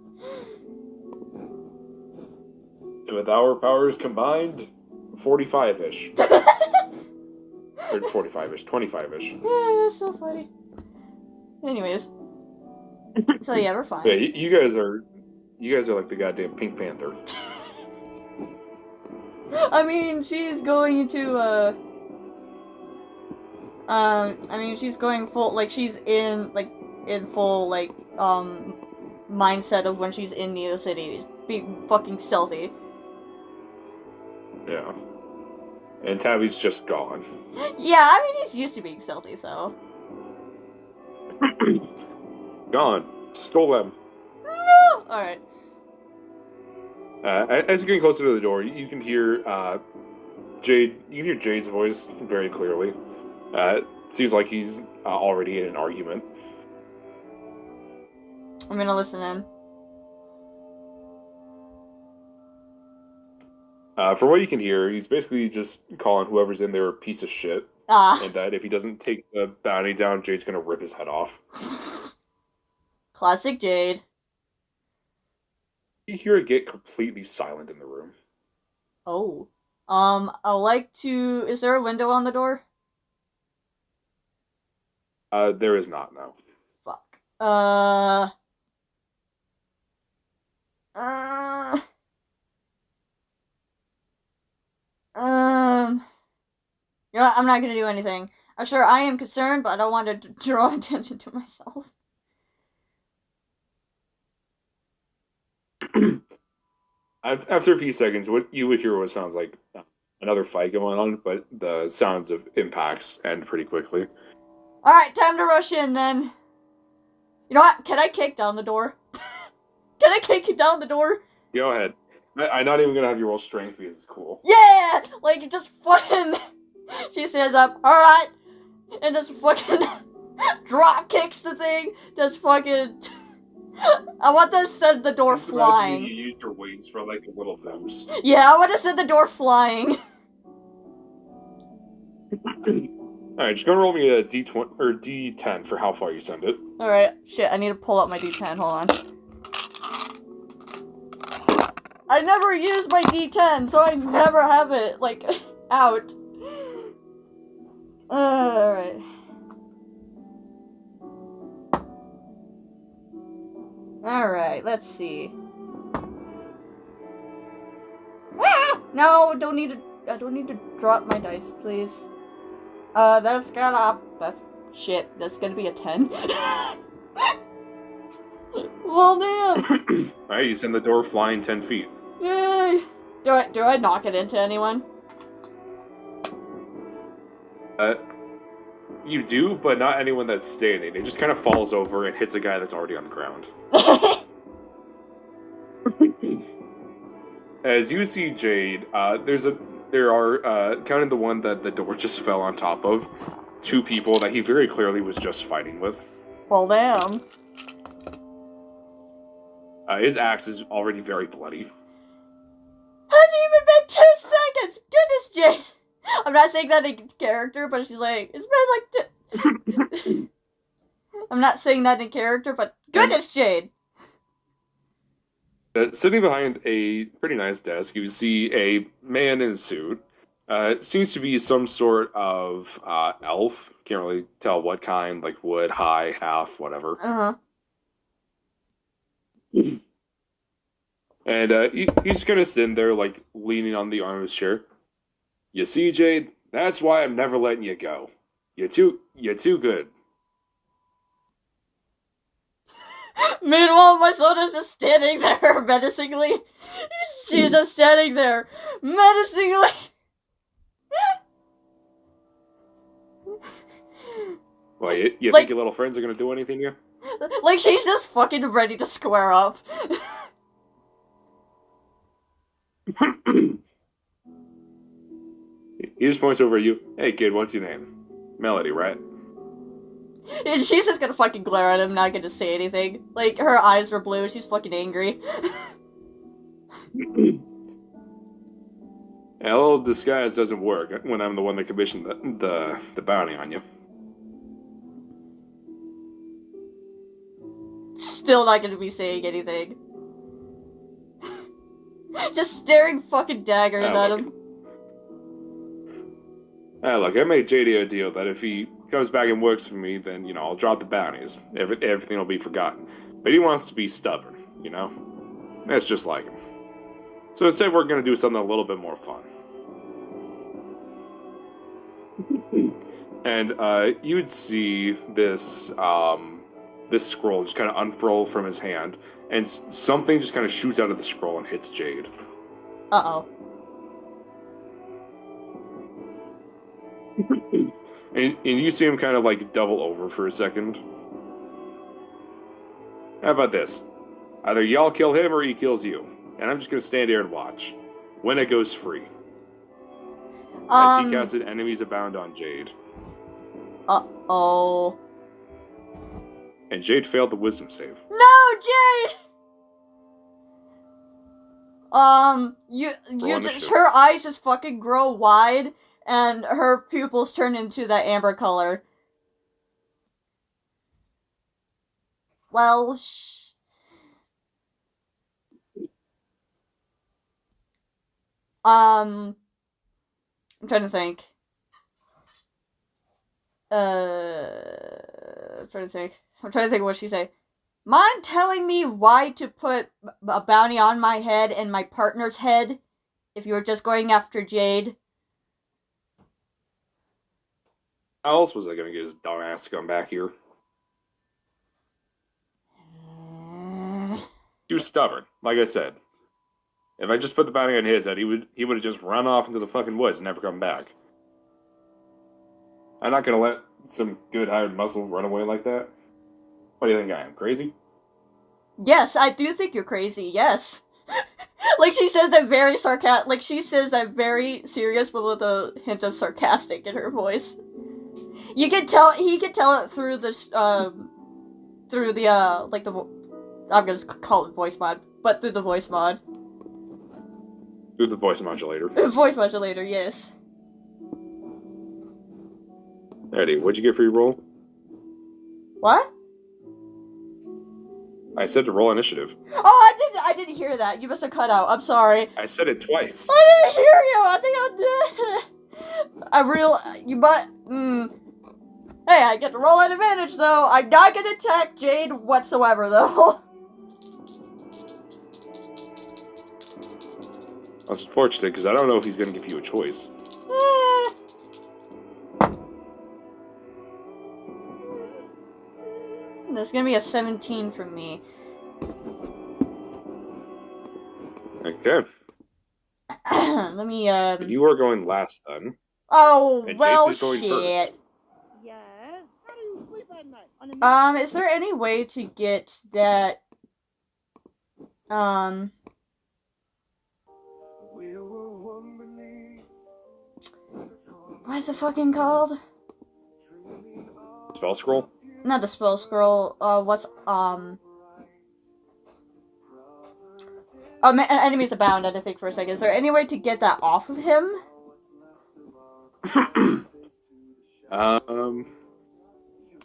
And with our powers combined, 45-ish. Or 45-ish, 25-ish. Yeah, that's so funny. Anyways. So yeah, we're fine. Yeah, you guys are like the goddamn Pink Panther. I mean, she's going to, she's going full, like, she's in full, mindset of when she's in Neo City. Be fucking stealthy. Yeah. And Tabby's just gone. Yeah, I mean, he's used to being stealthy, so. Gone. Stole them. No! Alright. As you're getting closer to the door, you can hear Jade. You can hear Jade's voice very clearly. It seems like he's already in an argument. I'm gonna listen in. For what you can hear, he's basically just calling whoever's in there a piece of shit. And that if he doesn't take the bounty down, Jade's gonna rip his head off. Classic Jade. You hear it get completely silent in the room. Oh. I'd like to... Is there a window on the door? There is not, no. Fuck. You know what? I'm not gonna do anything. I'm sure I am concerned, but I don't want to draw attention to myself. After a few seconds, what you would hear what sounds like another fight going on, but the sounds of impacts end pretty quickly. Alright, time to rush in then. You know what? Can I kick down the door? Can I kick down the door? Go ahead. I'm not even gonna have you roll strength because it's cool. Yeah! Like, just fucking... She stands up, alright! And just fucking drop kicks the thing. Just fucking... I want to send the door flying. You used your wings for like a little bounce. Yeah, I want to send the door flying. Alright, just go roll me a D20 or D10 for how far you send it. Alright, shit, I need to pull up my D10, hold on. I never use my D10, so I never have it, like, out. Alright. Alright, let's see. Ah! No, I don't need to drop my dice, please. That's shit, that's gonna be a 10. Well, damn! Alright, you send the door flying 10 feet. Yay! Do I knock it into anyone? You do, but not anyone that's standing. It just kind of falls over and hits a guy that's already on the ground. As you see Jade, there are counting the one that the door just fell on top of, 2 people that he very clearly was just fighting with. Well, damn. His axe is already very bloody. Hasn't even been 2 seconds! Goodness, Jade! I'm not saying that in character, but she's like, it's been like I'm not saying that in character, but goodness, Jade! Sitting behind a pretty nice desk, you see a man in a suit. Seems to be some sort of elf. Can't really tell what kind, like wood, high, half, whatever. Uh-huh. And he's kind of sitting there, like leaning on the arm of his chair. You see, Jade, that's why I'm never letting you go. You're too good. Meanwhile, my soda's just standing there menacingly. She's just standing there menacingly. Well, you Like- think your little friends are gonna do anything here? Like, she's just fucking ready to square up. He just points over at you. Hey, kid, what's your name? Melody, right? She's just gonna fucking glare at him, not gonna say anything. Like, her eyes are blue, she's fucking angry. A little disguise doesn't work when I'm the one that commissioned the bounty on you. Still not gonna be saying anything. Just staring fucking daggers at him. Look, I made JD a deal that if he comes back and works for me, then, I'll drop the bounties. Everything will be forgotten. But he wants to be stubborn, That's just like him. So instead, we're going to do something a little bit more fun. And you'd see this this scroll just kind of unfurl from his hand, and something just kind of shoots out of the scroll and hits Jade. Uh-oh. And you see him kind of like double over for a second. How about this? Either y'all kill him or he kills you. And I'm just going to stand here and watch. When it goes free. As he casted enemies abound on Jade. Uh-oh. And Jade failed the wisdom save. No, Jade! Her eyes just fucking grow wide, and her pupils turn into that amber color. Well, I'm trying to think. I'm trying to think what she say. Mind telling me why to put a bounty on my head and my partner's head if you were just going after Jade? How else was I going to get his dumbass to come back here? Too stubborn, like I said. If I just put the bounty on his head, he would have just run off into the fucking woods and never come back. I'm not going to let some good hired muscle run away like that. What do you think I am, crazy? Yes, I do think you're crazy, yes. Like, she says that very she says that very serious, but with a hint of sarcastic in her voice. You can tell, he can tell it through the, I'm gonna call it voice mod, but through the voice mod. Through the voice modulator. Voice modulator, yes. Eddie, what'd you get for your roll? What? I said to roll initiative. Oh, I didn't hear that. You must have cut out. I'm sorry. I said it twice. I didn't hear you. I think Hey, I get to roll an advantage, though. I'm not gonna attack Jade whatsoever, though. That's unfortunate, because I don't know if he's going to give you a choice. There's gonna be a 17 from me. Okay. Let me, You are going last, then. Oh, And well, Jake is going shit. first. Yes. How do you sleep at night? Is there any way to get that, what is it fucking called? Spell scroll? not the spell scroll. What's enemies abound. I think for a second. Is there any way to get that off of him?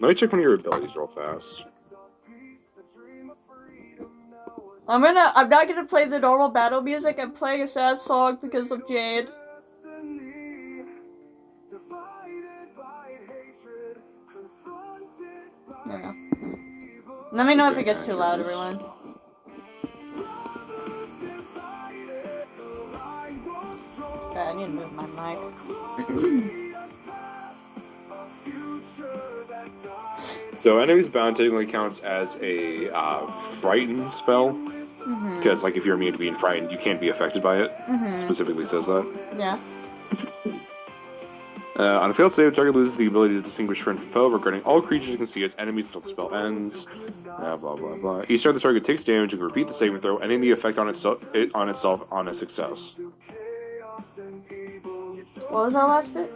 Let me check one of your abilities real fast. I'm not gonna play the normal battle music. I'm playing a sad song because of Jade. Yeah. Let me know if it gets too loud, everyone. Okay, I need to move my mic. So enemies bound technically counts as a frightened spell. Because, like, if you're immune to being frightened, you can't be affected by it. Specifically says that. Yeah. On a failed save, the target loses the ability to distinguish friend from foe regarding all creatures you can see as enemies until the spell ends. Blah, blah, blah. Each time the target takes damage, you can repeat the saving throw, ending the effect on itself on a success. What was that last bit?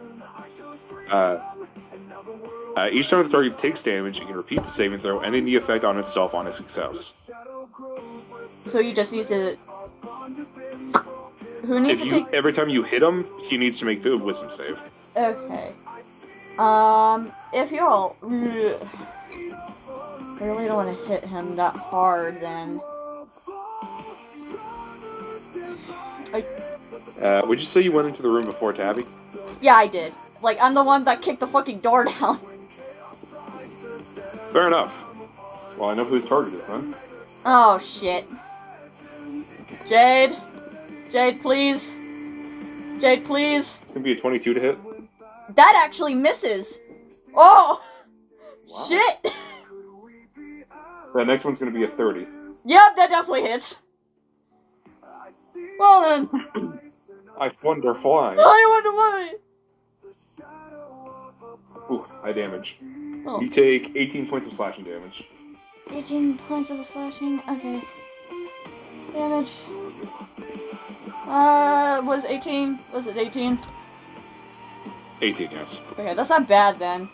Each time the target takes damage, you can repeat the saving throw, ending the effect on itself on a success. So you just need to... Who needs to take... Every time you hit him, he needs to make the wisdom save. Okay. If you all... I really don't want to hit him that hard, then... Would you say you went into the room before Tabby? Yeah, I did. Like, I'm the one that kicked the fucking door down. Fair enough. Well, I know whose target is then. Oh, shit. Jade? Jade, please? Jade, please? It's gonna be a 22 to hit. That actually misses! Oh! Wow. Shit! That next one's gonna be a 30. Yep, that definitely hits. Well then. I wonder why. I wonder why. Ooh, high damage. Oh. You take 18 points of slashing damage. 18 points of slashing? Okay. Damage. Was 18? Was it 18? 18, yes. Okay, that's not bad then.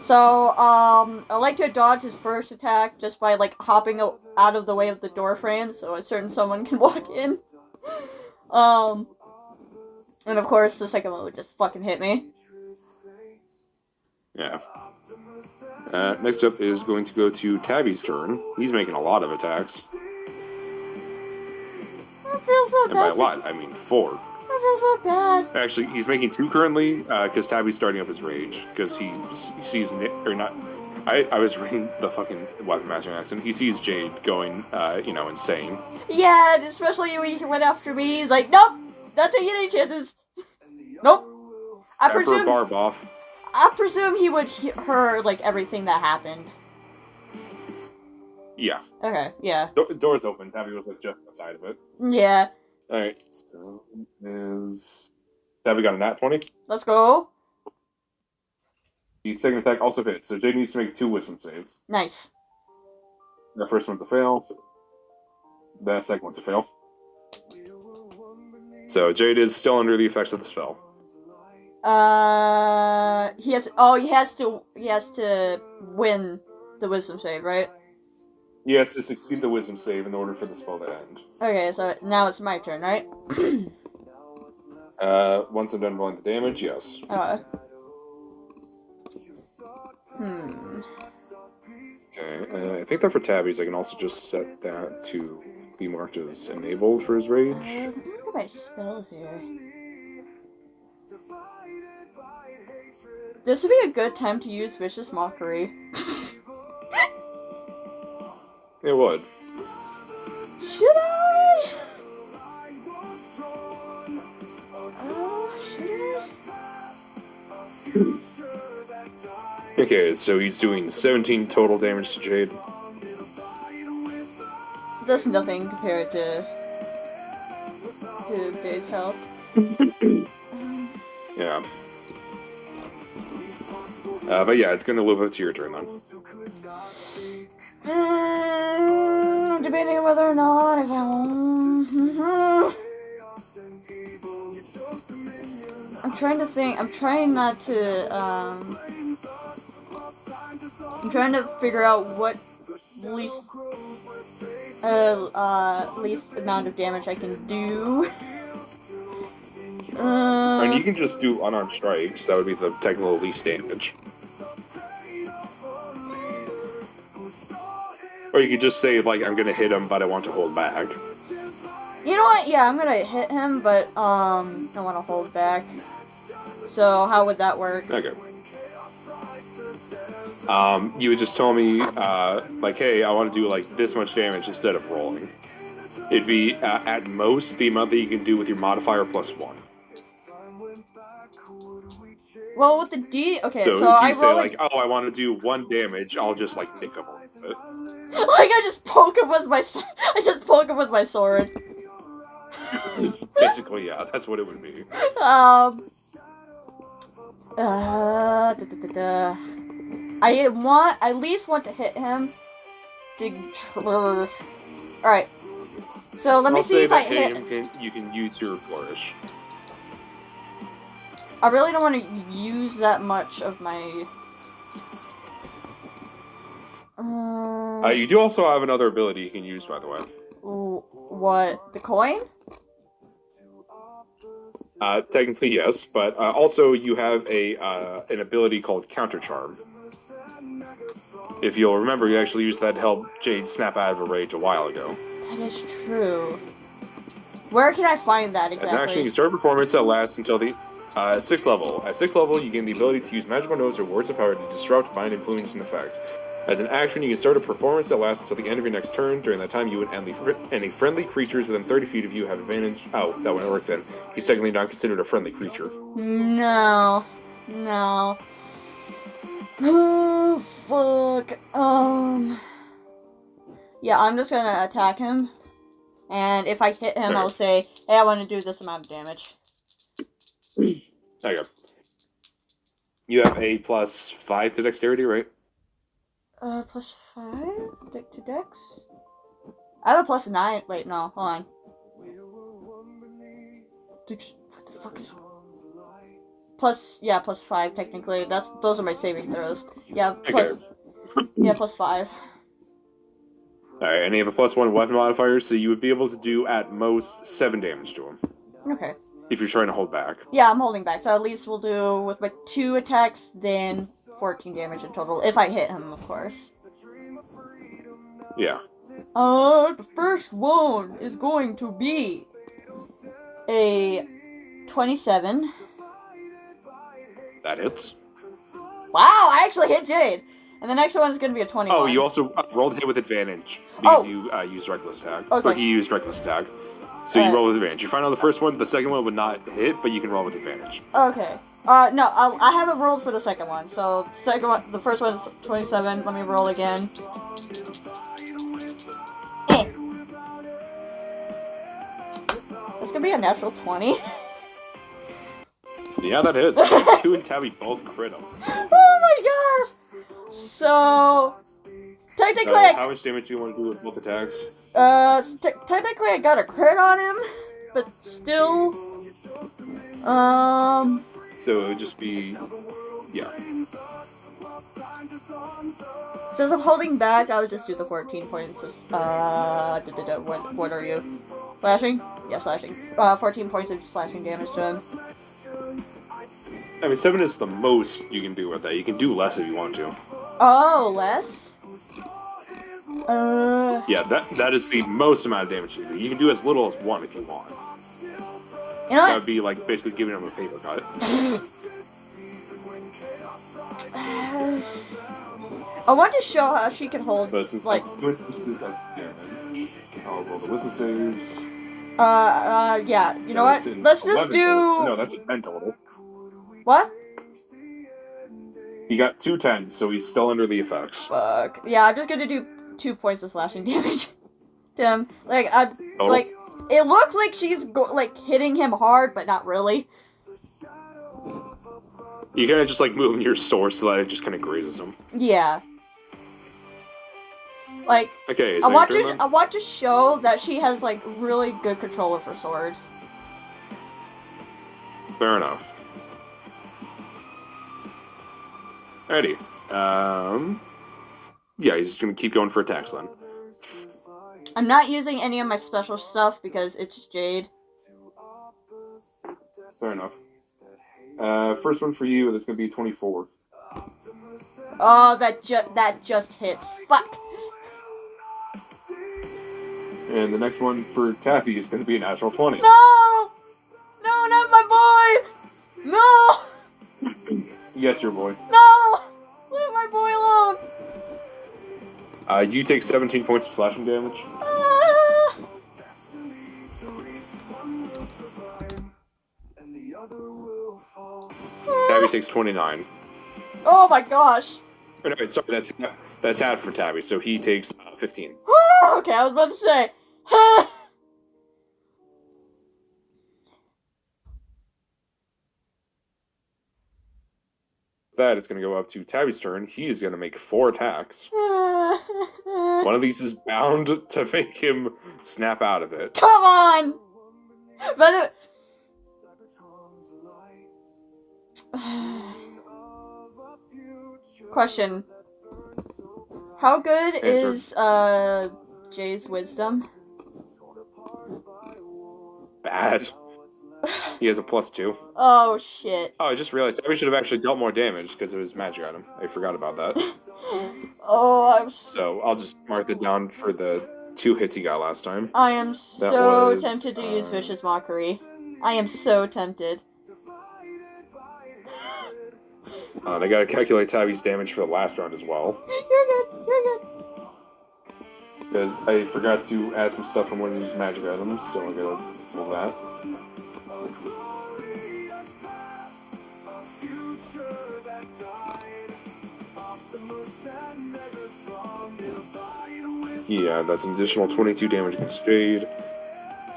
So, I like to dodge his first attack just by, like, hopping out of the way of the door frame so a certain someone can walk in. And of course, the second one would just fucking hit me. Yeah. Next up is going to go to Tabby's turn. He's making a lot of attacks. I feel so bad. And by a lot, I mean 4. I feel so bad. Actually, he's making 2 currently, because Tabby's starting up his rage. Because he sees or not. I was reading the fucking Weapon Master accent. He sees Jade going, insane. Yeah, and especially when he went after me. He's like, nope, not taking any chances. Nope. I presume barb off. I presume he would hear, like, everything that happened. Yeah. Okay, yeah. Door's open. Tabby was, like, just outside of it. Yeah. Alright, so Tabby got a nat 20. Let's go. The second attack also hits, so Jade needs to make 2 wisdom saves. Nice. The first one's a fail. The second one's a fail. So Jade is still under the effects of the spell. He has to win the wisdom save, right? He has to succeed the wisdom save in order for the spell to end. Okay, so now it's my turn, right? Once I'm done rolling the damage, yes. Okay, I think that for Tabby's, I can also just set that to be marked as enabled for his rage. Look at my spells here. This would be a good time to use Vicious Mockery. It would. Should I? Should I? Okay, so he's doing 17 total damage to Jade. That's nothing compared to Jade's health. Yeah. But yeah, it's gonna live up to your turn then. Debating on whether or not I can. I'm trying to think. I'm trying not to. I'm trying to figure out what least amount of damage I can do. And you can just do unarmed strikes. That would be the technical least damage. Or you could just say, like, I'm gonna hit him, but I want to hold back. You know what? Yeah, I'm gonna hit him, but, I want to hold back. So, how would that work? Okay. You would just tell me, like, hey, I want to do, like, this much damage instead of rolling. It'd be, at most, the amount that you can do with your modifier plus 1. Well, with the D... Okay, so if you I say, roll like, oh, I want to do 1 damage, I'll just, like, nick him a little bit. Like, I just poke him with my sword. Basically, yeah, that's what it would be. I at least want to hit him. Alright. So let me see if I hit him. You can use your flourish. I really don't want to use that much of my... You do also have another ability you can use, by the way. What? The coin? Technically, yes, but also you have an ability called Counter Charm. If you'll remember, you actually used that to help Jade snap out of a rage a while ago. That is true. Where can I find that exactly? As an action, you can start a performance that lasts until the 6th level. At 6th level, you gain the ability to use magical notes or words of power to disrupt, bind, influence, and effects. As an action, you can start a performance that lasts until the end of your next turn. During that time, you and any friendly creatures within 30 feet of you have advantage. Oh, that wouldn't work then. He's technically not considered a friendly creature. No. No. Oh, fuck. Yeah, I'm just gonna attack him. And if I hit him, I'll say, hey, I want to do this amount of damage. There you go. You have a +5 to dexterity, right? +5? To dex? I have a +9. Wait, no, hold on. What the fuck is... +5 technically. Those are my saving throws. Yeah, +5. Alright, and you have a +1 weapon modifier, so you would be able to do at most 7 damage to him. Okay. If you're trying to hold back. Yeah, I'm holding back, so at least we'll do with my 2 attacks, then 14 damage in total. If I hit him, of course. Yeah. The first one is going to be a 27. That hits. Wow, I actually hit Jade! And the next one is going to be a 21. Oh, you also rolled hit with advantage because you used reckless attack. Okay. Or he used reckless attack. So you roll with advantage. You find out the first one, the second one would not hit, but you can roll with advantage. Okay. No, I haven't rolled for the second one. So, the first one is 27. Let me roll again. It's gonna be a natural 20. Yeah, that hits. 2 and Tabby both crit him. Oh my gosh! So, technically, how much damage do you want to do with both attacks? Technically I got a crit on him, but still, So it would just be, yeah. Since I'm holding back, I'll just do the 14 points of, what are you? Slashing? Yeah, slashing. 14 points of slashing damage to him. I mean, 7 is the most you can do with that. You can do less if you want to. Oh, less? Yeah, that is the most amount of damage you can do. You can do as little as 1 if you want. You know what? That would be like basically giving him a paper cut. I want to show how she can hold, but since like... this is like damage, I'll roll the wisdom saves. Yeah, you know what? Let's just do... No, that's a 10 total. What? He got 2 10s, so he's still under the effects. Fuck. Yeah, I'm just gonna do 2 points of slashing damage to him. Like, it looks like she's, hitting him hard, but not really. You kind of just, moving your sword so that it just kind of grazes him. Yeah. Like, okay, I want to show that she has, really good control of her sword. Fair enough. Alrighty. Yeah, he's just gonna keep going for attacks then. I'm not using any of my special stuff because it's Jade. Fair enough. First one for you, that's gonna be 24. Oh, that just hits. Fuck. And the next one for Taffy is gonna be a natural 20. No! No, not my boy! No! Yes, your boy. No! Leave my boy alone! You take 17 points of slashing damage. Ah! Tabby takes 29. Oh my gosh. Oh, no, sorry, that's half for Tabby, so he takes 15. Okay, I was about to say. That it's going to go up to Tabby's turn. He is going to make 4 attacks. One of these is bound to make him snap out of it. Come on! But question. How good is Jay's wisdom? Bad. He has a +2. Oh shit. Oh, I just realized Tabby should have actually dealt more damage because of his magic item. I forgot about that. Oh, I'm so I'll just mark it down for the 2 hits he got last time. I am so tempted to use Vicious Mockery. I am so tempted. I gotta calculate Tabby's damage for the last round as well. You're good, you're good. Because I forgot to add some stuff from one of his magic items, so I'm gonna pull that. Yeah, that's an additional 22 damage against Jade.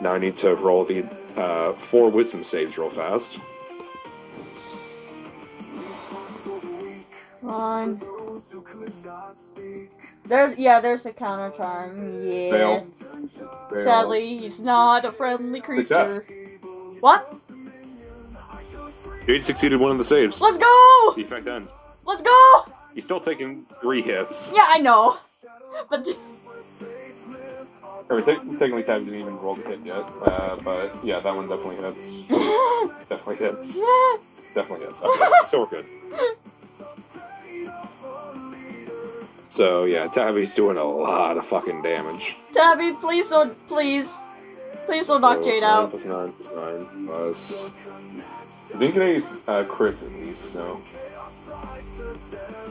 Now I need to roll the 4 wisdom saves real fast. Come on. There's the counter charm. Yeah. Fail. Sadly, he's not a friendly creature. Success. What? Jade succeeded one of the saves. Let's go! The effect ends. Let's go! He's still taking 3 hits. Yeah, I know. But technically, Tabby didn't even roll the hit yet. But yeah, that one definitely hits. Definitely hits. Definitely hits. Okay, so we're good. So yeah, Tabby's doing a lot of fucking damage. Tabby, please don't knock Jade out. Plus 9, plus 9, plus... I think it is crits at least, so...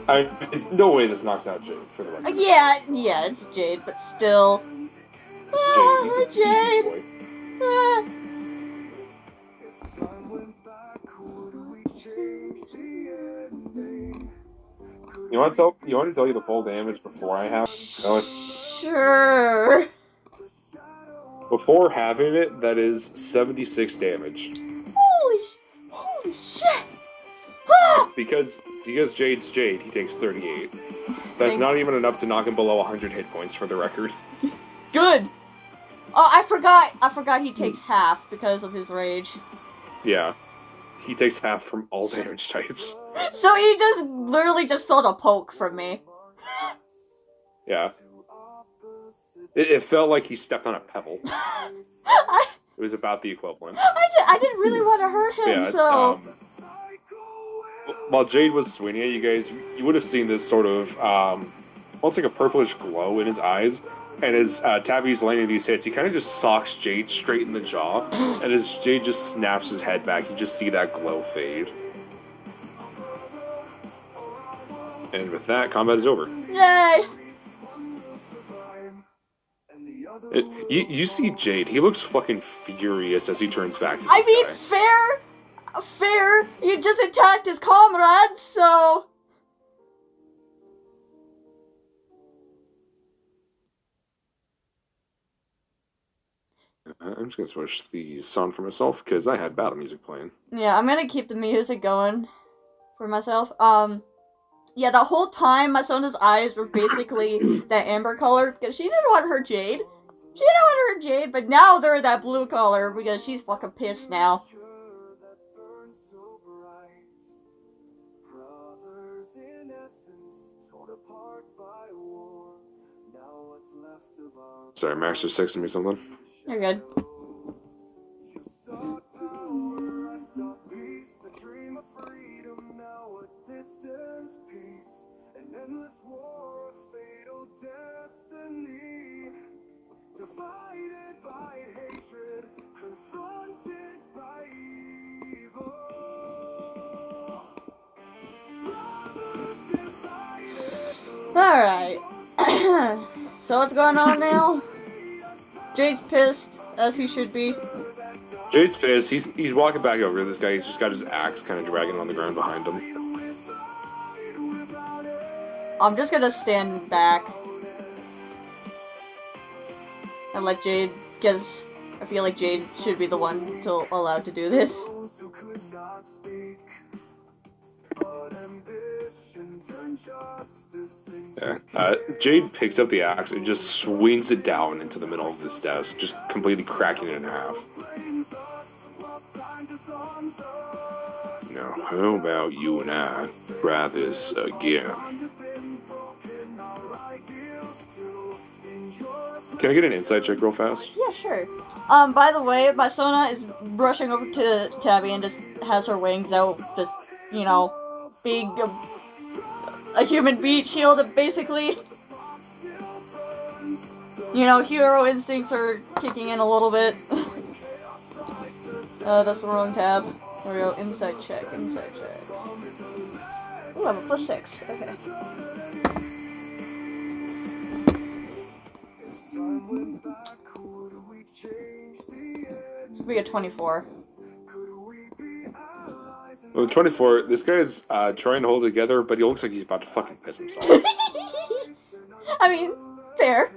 It's no way this knocks out Jade, for the record. Yeah, it's Jade, but still... It's Jade. Jade! You want to tell you the full damage before I have it? Sure. Before having it, that is 76 damage. Holy shit! Ah! Because Jade's Jade, he takes 38. That's not even enough to knock him below 100 hit points for the record. Good. Oh, I forgot he takes half because of his rage. Yeah. He takes half from all damage types. So he just literally just felt a poke from me. Yeah. It felt like he stepped on a pebble. It was about the equivalent. I didn't really want to hurt him, so... While Jade was swinging at you guys, you would have seen this sort of, almost like a purplish glow in his eyes. And as Tabby's landing these hits, he kind of just socks Jade straight in the jaw. And as Jade just snaps his head back, you just see that glow fade. And with that, combat is over. Yay! You see Jade, he looks fucking furious as he turns back to this guy. Fair! You just attacked his comrades, so... I'm just gonna switch the sound for myself, because I had battle music playing. Yeah, I'm gonna keep the music going for myself. Yeah, the whole time, my Sona's eyes were basically that amber color, because she didn't want to hurt Jade. She didn't want to hurt Jade, but now they're that blue color, because she's fucking pissed now. Sorry, Max just texting me something. You're good. Divided by hatred, confronted by evil. Brothers divided. Alright. So what's going on now? Jade's pissed, as he should be. Jade's pissed. He's walking back over to this guy. He's just got his axe kind of dragging on the ground behind him. I'm just gonna stand back. And let Jade, because I feel like Jade should be the one allowed to do this. Yeah. Jade picks up the axe and just swings it down into the middle of this desk, just completely cracking it in half. Now, how about you and I try this again? Can I get an insight check real fast? Yeah, sure. By the way, my Sona is rushing over to Tabby and just has her wings out, just, you know, big, a human beat shield, basically. You know, hero instincts are kicking in a little bit. That's the wrong tab. There we go, insight check. Ooh, I have a +6, okay. This will be a 24. Well, 24, this guy is trying to hold it together, but he looks like he's about to fucking piss himself. I mean, fair.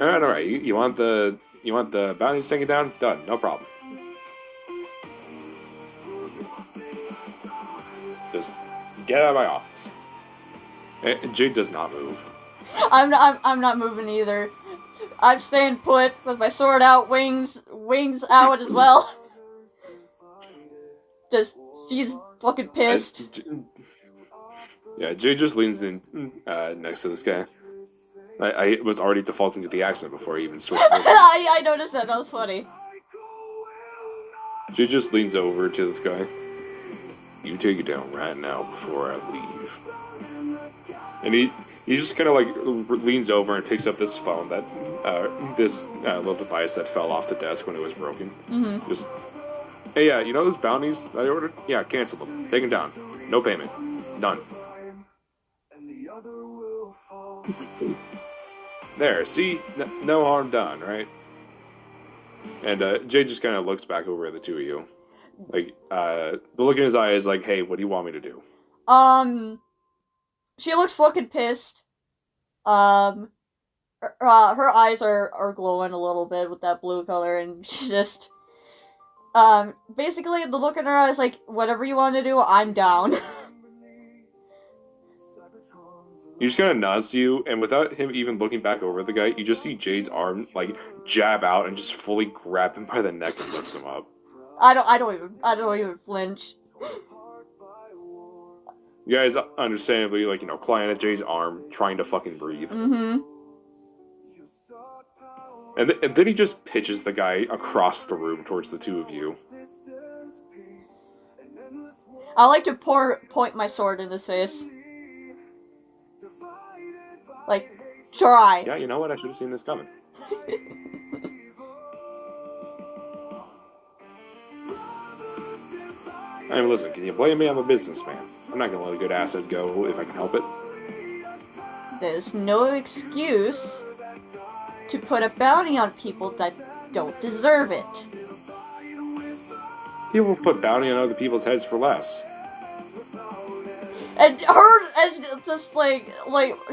Alright. You want the bounties taken down? Done. No problem. Just get out of my office. Jade does not move. I'm not moving either. I'm staying put with my sword out, wings out as well. Just, she's fucking pissed. Yeah, Jade just leans in next to this guy. I was already defaulting to the accent before I even switched. I noticed that. That was funny. Jade just leans over to this guy. You take it down right now before I leave. And he just kind of like leans over and picks up this phone that this little device that fell off the desk when it was broken. Mm-hmm. Just, hey, yeah, you know those bounties I ordered? Yeah, cancel them. Take them down. No payment. Done. There, see? No harm done, right? And Jade just kind of looks back over at the two of you. Like, the look in his eye is like, hey, what do you want me to do? She looks fucking pissed. Her eyes are glowing a little bit with that blue color, and she just, basically the look in her eyes like, whatever you want to do, I'm down. He just kind of nods to you, and without him even looking back over the guy, you just see Jade's arm, like, jab out and just fully grab him by the neck and lift him up. I don't even flinch. You guys understandably, like, you know, clawing at Jade's arm, trying to fucking breathe. Mm-hmm. And then he just pitches the guy across the room towards the two of you. I like to point my sword in his face. Like, try. Yeah, you know what? I should have seen this coming. I mean, listen, can you blame me? I'm a businessman. I'm not going to let a good asset go if I can help it. There's no excuse to put a bounty on people that don't deserve it. People put bounty on other people's heads for less. And just like,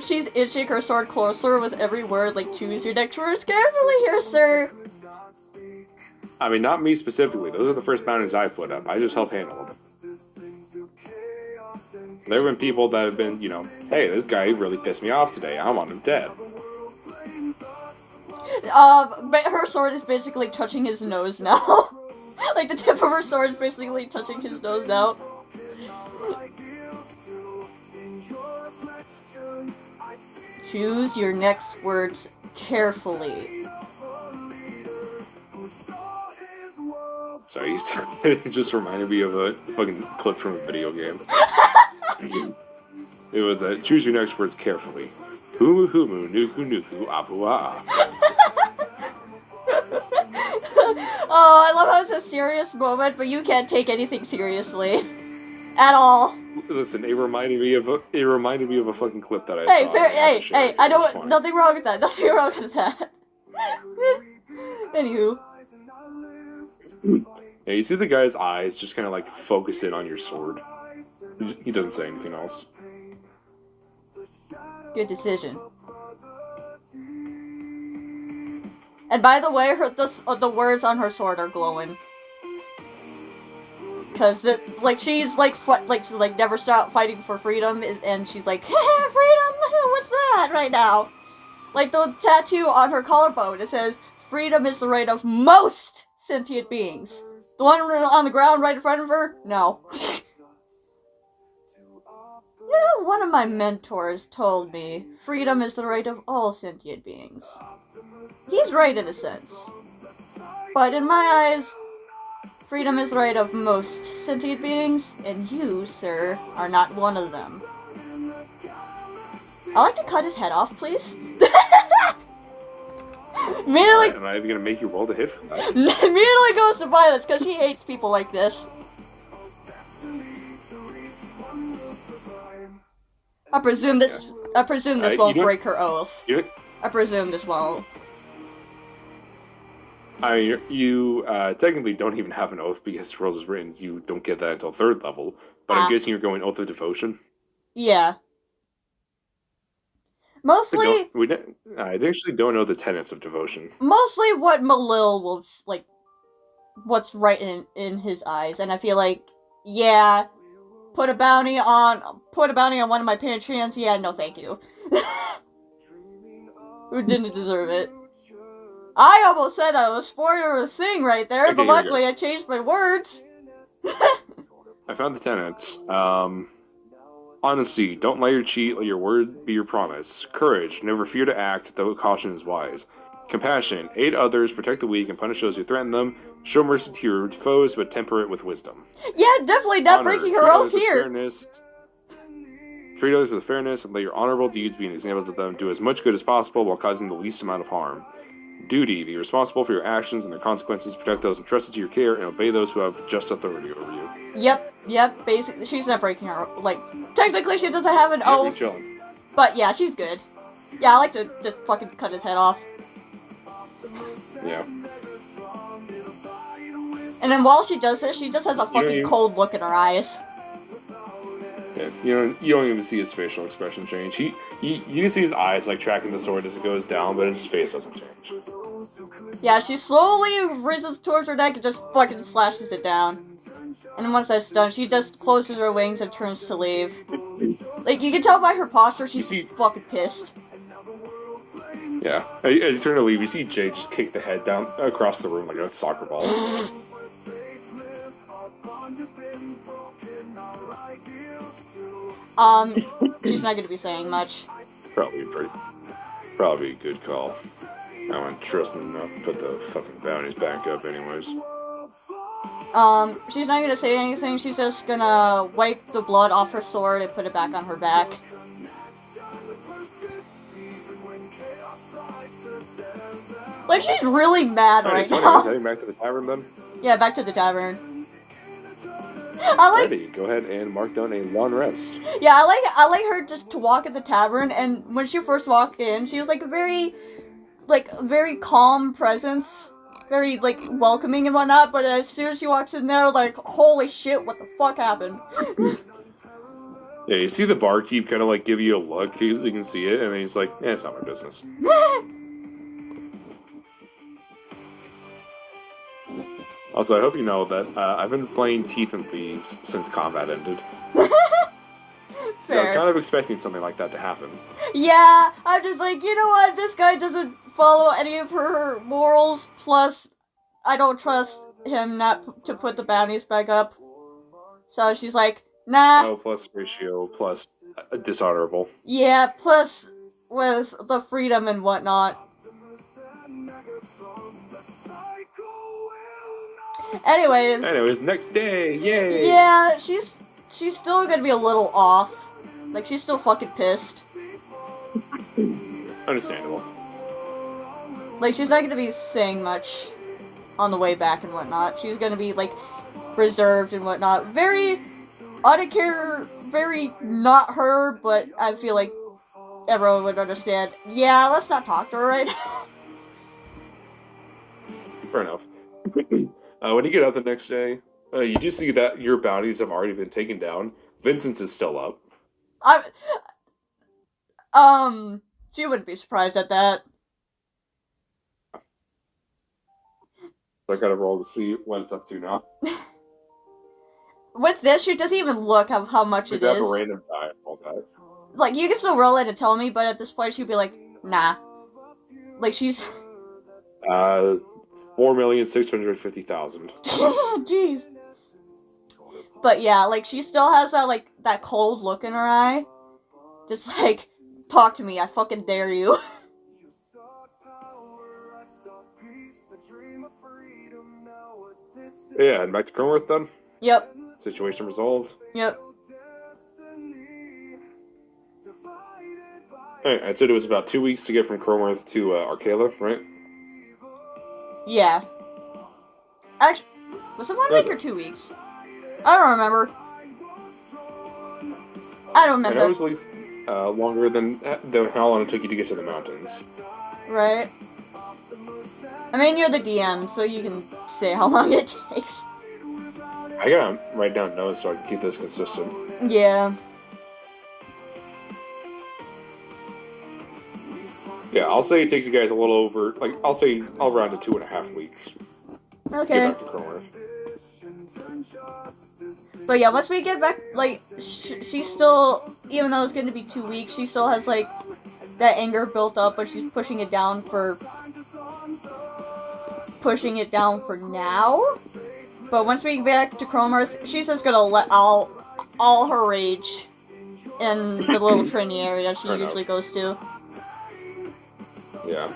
she's inching her sword closer with every word, like, choose your next words carefully here, sir. I mean, not me specifically. Those are the first bounties I put up. I just help handle them. There have been people that have been, you know, hey, this guy really pissed me off today. I want him dead. But her sword is basically touching his nose now. Like, the tip of her sword is basically touching his nose now. Choose your next words carefully. Sorry, it just reminded me of a fucking clip from a video game. It was choose your next words carefully. Humu humu nuku nuku apu ah. Oh, I love how it's a serious moment, but you can't take anything seriously. At all. Listen, it reminded me of a fucking clip that I saw. Hey, I don't. Nothing wrong with that. Nothing wrong with that. Anywho. Yeah, you see the guy's eyes just kind of like focus in on your sword. He doesn't say anything else. Good decision. And by the way, the words on her sword are glowing. Cause she's never stop fighting for freedom, and she's like, freedom, what's that right now? Like the tattoo on her collarbone, it says, freedom is the right of most sentient beings. The one on the ground right in front of her, no. You know, one of my mentors told me, freedom is the right of all sentient beings. He's right in a sense. But in my eyes, freedom is the right of most sentient beings, and you, sir, are not one of them. I'd like to cut his head off, please. Immediately, am I even gonna make you roll to hit for that? Immediately goes to violence because she hates people like this. I presume this won't break her oath. I presume this won't. You technically don't even have an oath because rules is written. You don't get that until 3rd level. But I'm guessing you're going oath of devotion. Yeah. Mostly, I actually don't know the tenets of devotion. Mostly, what Malil will like, what's right in his eyes, and I feel like, yeah, put a bounty on one of my patrons. Yeah, no, thank you. Who didn't deserve it? I almost said a spoiler thing right there, okay, but luckily I changed my words. I found the tenets. Honesty, don't let your word be your promise. Courage, never fear to act, though caution is wise. Compassion, aid others, protect the weak, and punish those who threaten them. Show mercy to your foes, but temper it with wisdom. Yeah, definitely not breaking her oath here. Treat others with fairness, and let your honorable deeds be an example to them. Do as much good as possible while causing the least amount of harm. Duty, be responsible for your actions and their consequences. Protect those entrusted to your care, and obey those who have just authority over you. Yep, basically, she's not breaking her, technically she doesn't have an oath, but yeah, she's good. Yeah, I like to just fucking cut his head off. Yeah. And then while she does this, she just has a fucking cold look in her eyes. Yeah, you don't even see his facial expression change. You can see his eyes, tracking the sword as it goes down, but his face doesn't change. Yeah, she slowly raises towards her neck and just fucking slashes it down. And once that's done, she just closes her wings and turns to leave. You can tell by her posture, she's fucking pissed. Yeah. As you turn to leave, you see Jay just kick the head down across the room like a soccer ball. She's not gonna be saying much. Probably a good call. I wouldn't trust him enough to put the fucking bounties back up anyways. She's not gonna say anything, she's just gonna wipe the blood off her sword and put it back on her back. She's really mad right now. Heading back to the tavern then? Yeah, back to the tavern. Ready, go ahead and mark down a long rest. Yeah, I like her just to walk at the tavern, and when she first walked in, she was very calm presence. Very, welcoming and whatnot, but as soon as she walks in there, holy shit, what the fuck happened? Yeah, you see the barkeep kind of, give you a look, you can see it, and then he's like, it's not my business. Also, I hope you know that I've been playing Teeth and Thieves since combat ended. Fair. I was kind of expecting something like that to happen. Yeah, I'm just you know what, this guy doesn't follow any of her morals, plus I don't trust him not to put the bounties back up. So she's like, Nah. Oh, plus ratio, plus dishonorable. Yeah, plus with the freedom and whatnot. Anyways, Next day, yay! yeah, she's still gonna be a little off. Like, she's still fucking pissed. Understandable. Like, she's not gonna be saying much on the way back and whatnot. She's gonna be, like, reserved and whatnot. Very uncare, very not her, but I feel like everyone would understand. Yeah, let's not talk to her right now. Fair enough. When you get out the next day, you do see that your bounties have already been taken down. Vincent's is still up. She wouldn't be surprised at that. So I gotta roll to see what it's up to now. With this, she doesn't even look at how much it Grab is. a random die and roll that. Like, you can still roll it and tell me, but at this point, she'd be like, nah. Like, she's... 4,650,000. Jeez. But yeah, like, she still has that, like, that cold look in her eye. Just like, talk to me, I fucking dare you. Yeah, and back to Cronworth then? Yep. Situation resolved. Yep. Alright, I said it was about 2 weeks to get from Cronworth to Arcala, right? Yeah. Actually, was it 1 week or 2 weeks? I don't remember. I don't I remember. know it was at least longer than how long it took you to get to the mountains. Right. I mean, you're the DM, so you can say how long it takes. I gotta write down notes so I can keep this consistent. Yeah. Yeah, I'll say it takes you guys a little over, like, I'll round to 2.5 weeks. Okay. Get back to Cronworth. But yeah, once we get back, like, she's still, even though it's going to be 2 weeks, she still has, like, that anger built up, but she's pushing it down for now. But once we get back to Cronworth, she's just gonna let all her rage in the little training area she usually goes to. Yeah.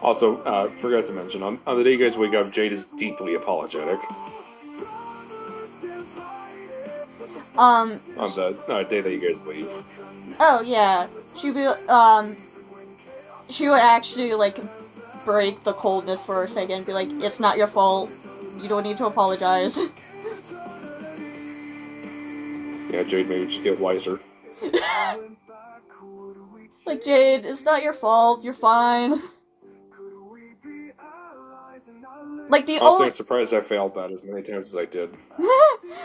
Also, forgot to mention, on the day you guys wake up, Jade is deeply apologetic. On the day that you guys leave. Oh yeah, she would actually, like, break the coldness for a second and be like, it's not your fault. You don't need to apologize. Yeah, Jade maybe just get wiser. Like, Jade, it's not your fault. You're fine. Like, I'm surprised I failed that as many times as I did.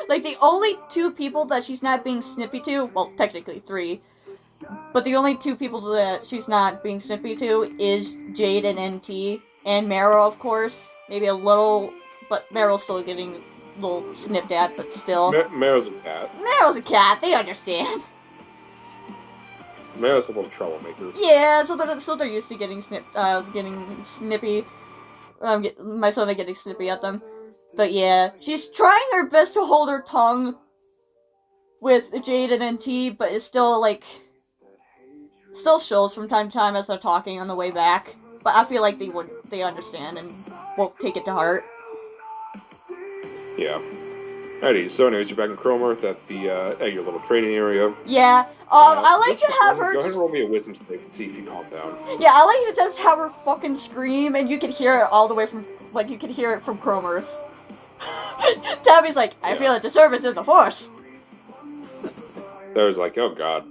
Like, the only 2 people that she's not being snippy to, well, technically 3, but the only 2 people that she's not being snippy to is Jade and NT, and Meryl, of course. Maybe a little, but Meryl's still getting a little snipped at, but still. Meryl's a cat. Meryl's a cat, they understand. Meryl's a little troublemaker. Yeah, so they're used to getting snippy. My son getting snippy at them. But yeah, she's trying her best to hold her tongue with Jade and NT, but it's still, like, still shows from time to time as they're talking on the way back. But I feel like they understand and won't take it to heart. Yeah. Alrighty, so anyways, you're back in Cronworth at your little training area. Yeah. I like to have her. Go ahead and roll me a wisdom save and see if you calm down. Yeah, I like to just have her fucking scream, and you can hear it all the way from, like, you can hear it from Cronworth. Tabby's like, I feel a disturbance in the force. I was like, oh god.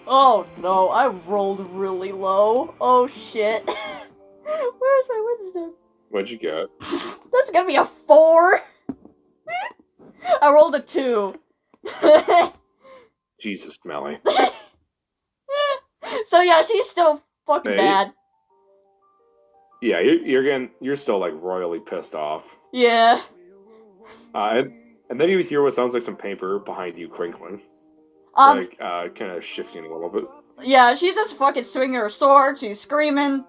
Oh no, I rolled really low. Oh shit. Where's my wisdom? What'd you get? That's gonna be a 4. I rolled a 2. Jesus, Melly. So yeah, she's still fucking bad. Yeah, you're still, like, royally pissed off. Yeah. And then you hear what sounds like some paper behind you crinkling. Like, kind of shifting a little bit. Yeah, she's just fucking swinging her sword, she's screaming.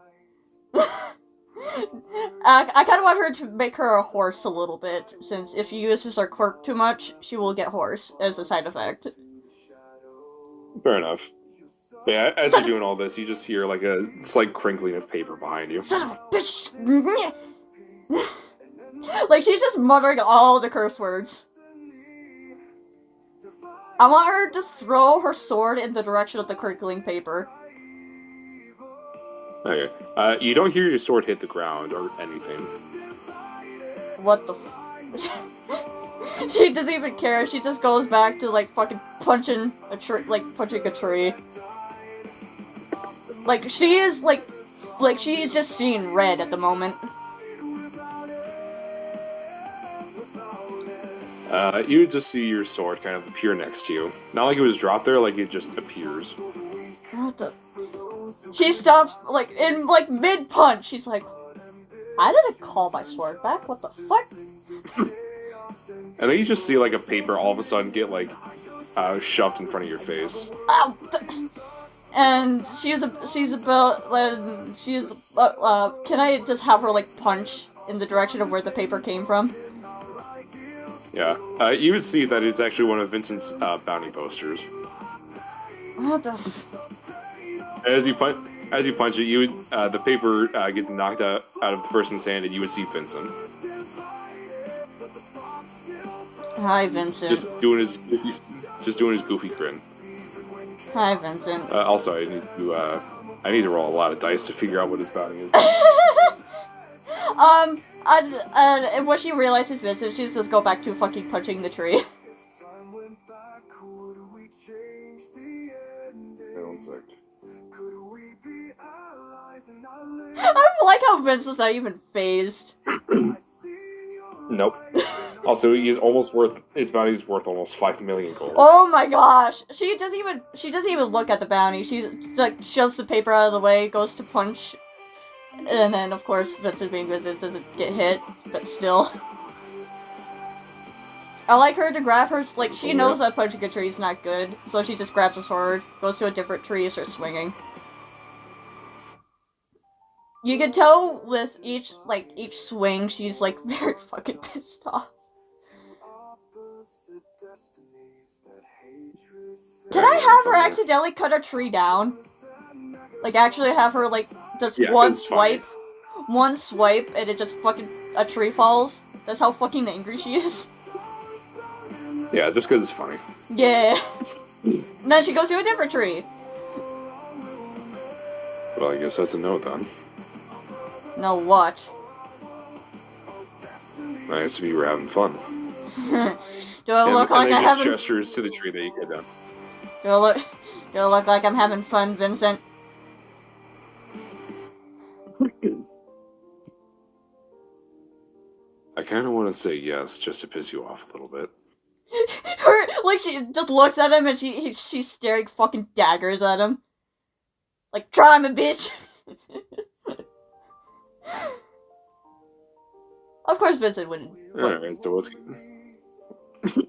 I kind of want her to make her a horse a little bit, since if she uses her quirk too much, she will get horse as a side effect. Fair enough. But yeah, as Son you're doing all this, you just hear like a slight crinkling of paper behind you. Son of a bitch! Like, she's just muttering all the curse words. I want her to throw her sword in the direction of the crinkling paper. Okay. You don't hear your sword hit the ground or anything. What the She doesn't even care. She just goes back to, like, fucking punching a tree. Like, she is, like, she is just seeing red at the moment. You would just see your sword kind of appear next to you. Not like it was dropped there, like it just appears. What the... She stops, like, in, like, mid-punch. She's like, I didn't call my sword back. What the fuck? And then you just see, like, a paper all of a sudden get, like, shoved in front of your face. Ow! And can I just have her, like, punch in the direction of where the paper came from? Yeah. You would see that it's actually one of Vincent's bounty posters. What the As you punch it, you would, the paper gets knocked out of the person's hand, and you would see Vincent. Hi, Vincent. Just doing his goofy grin. Hi, Vincent. Also, I need to roll a lot of dice to figure out what his bounty is. And when she realizes Vincent, she's just go back to fucking punching the tree. One sec. I like how Vincent's not even phased. Nope. Also, his bounty's worth almost 5 million gold. Oh my gosh! She doesn't even look at the bounty. She like shoves the paper out of the way, goes to punch, and then of course Vincent being Vincent doesn't get hit, but still. I like her to grab her, like, she knows that punching a tree is not good, so she just grabs a sword, goes to a different tree, and starts swinging. You can tell with each swing, she's, like, very fucking pissed off. Can I have her accidentally cut a tree down? Like, actually have her, like, just one swipe, and it just fucking, a tree falls? That's how fucking angry she is. Yeah, just because it's funny. Yeah. And then she goes to a different tree. Well, I guess that's a no then. No, what? Nice if you were having fun. Do I look like I haven't... gestures to the tree that you cut down. Do I look like I'm having fun, Vincent? I kind of want to say yes, just to piss you off a little bit. She just looks at him and she's staring fucking daggers at him. Like, try me, bitch! Of course Vincent wouldn't. Alright, so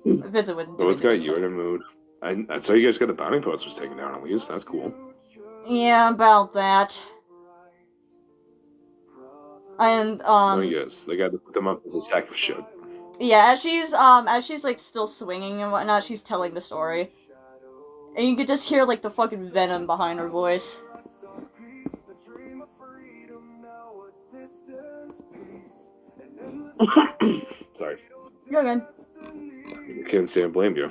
Vincent wouldn't. what's got you in a mood? I saw you guys got the bounty posters taken down at least. That's cool. Yeah, about that. And, Oh yes, they got to put them up as a sack of shit. Yeah, as she's like still swinging and whatnot, she's telling the story. And you could just hear like the fucking venom behind her voice. Sorry. You're good. Can't say I blame you.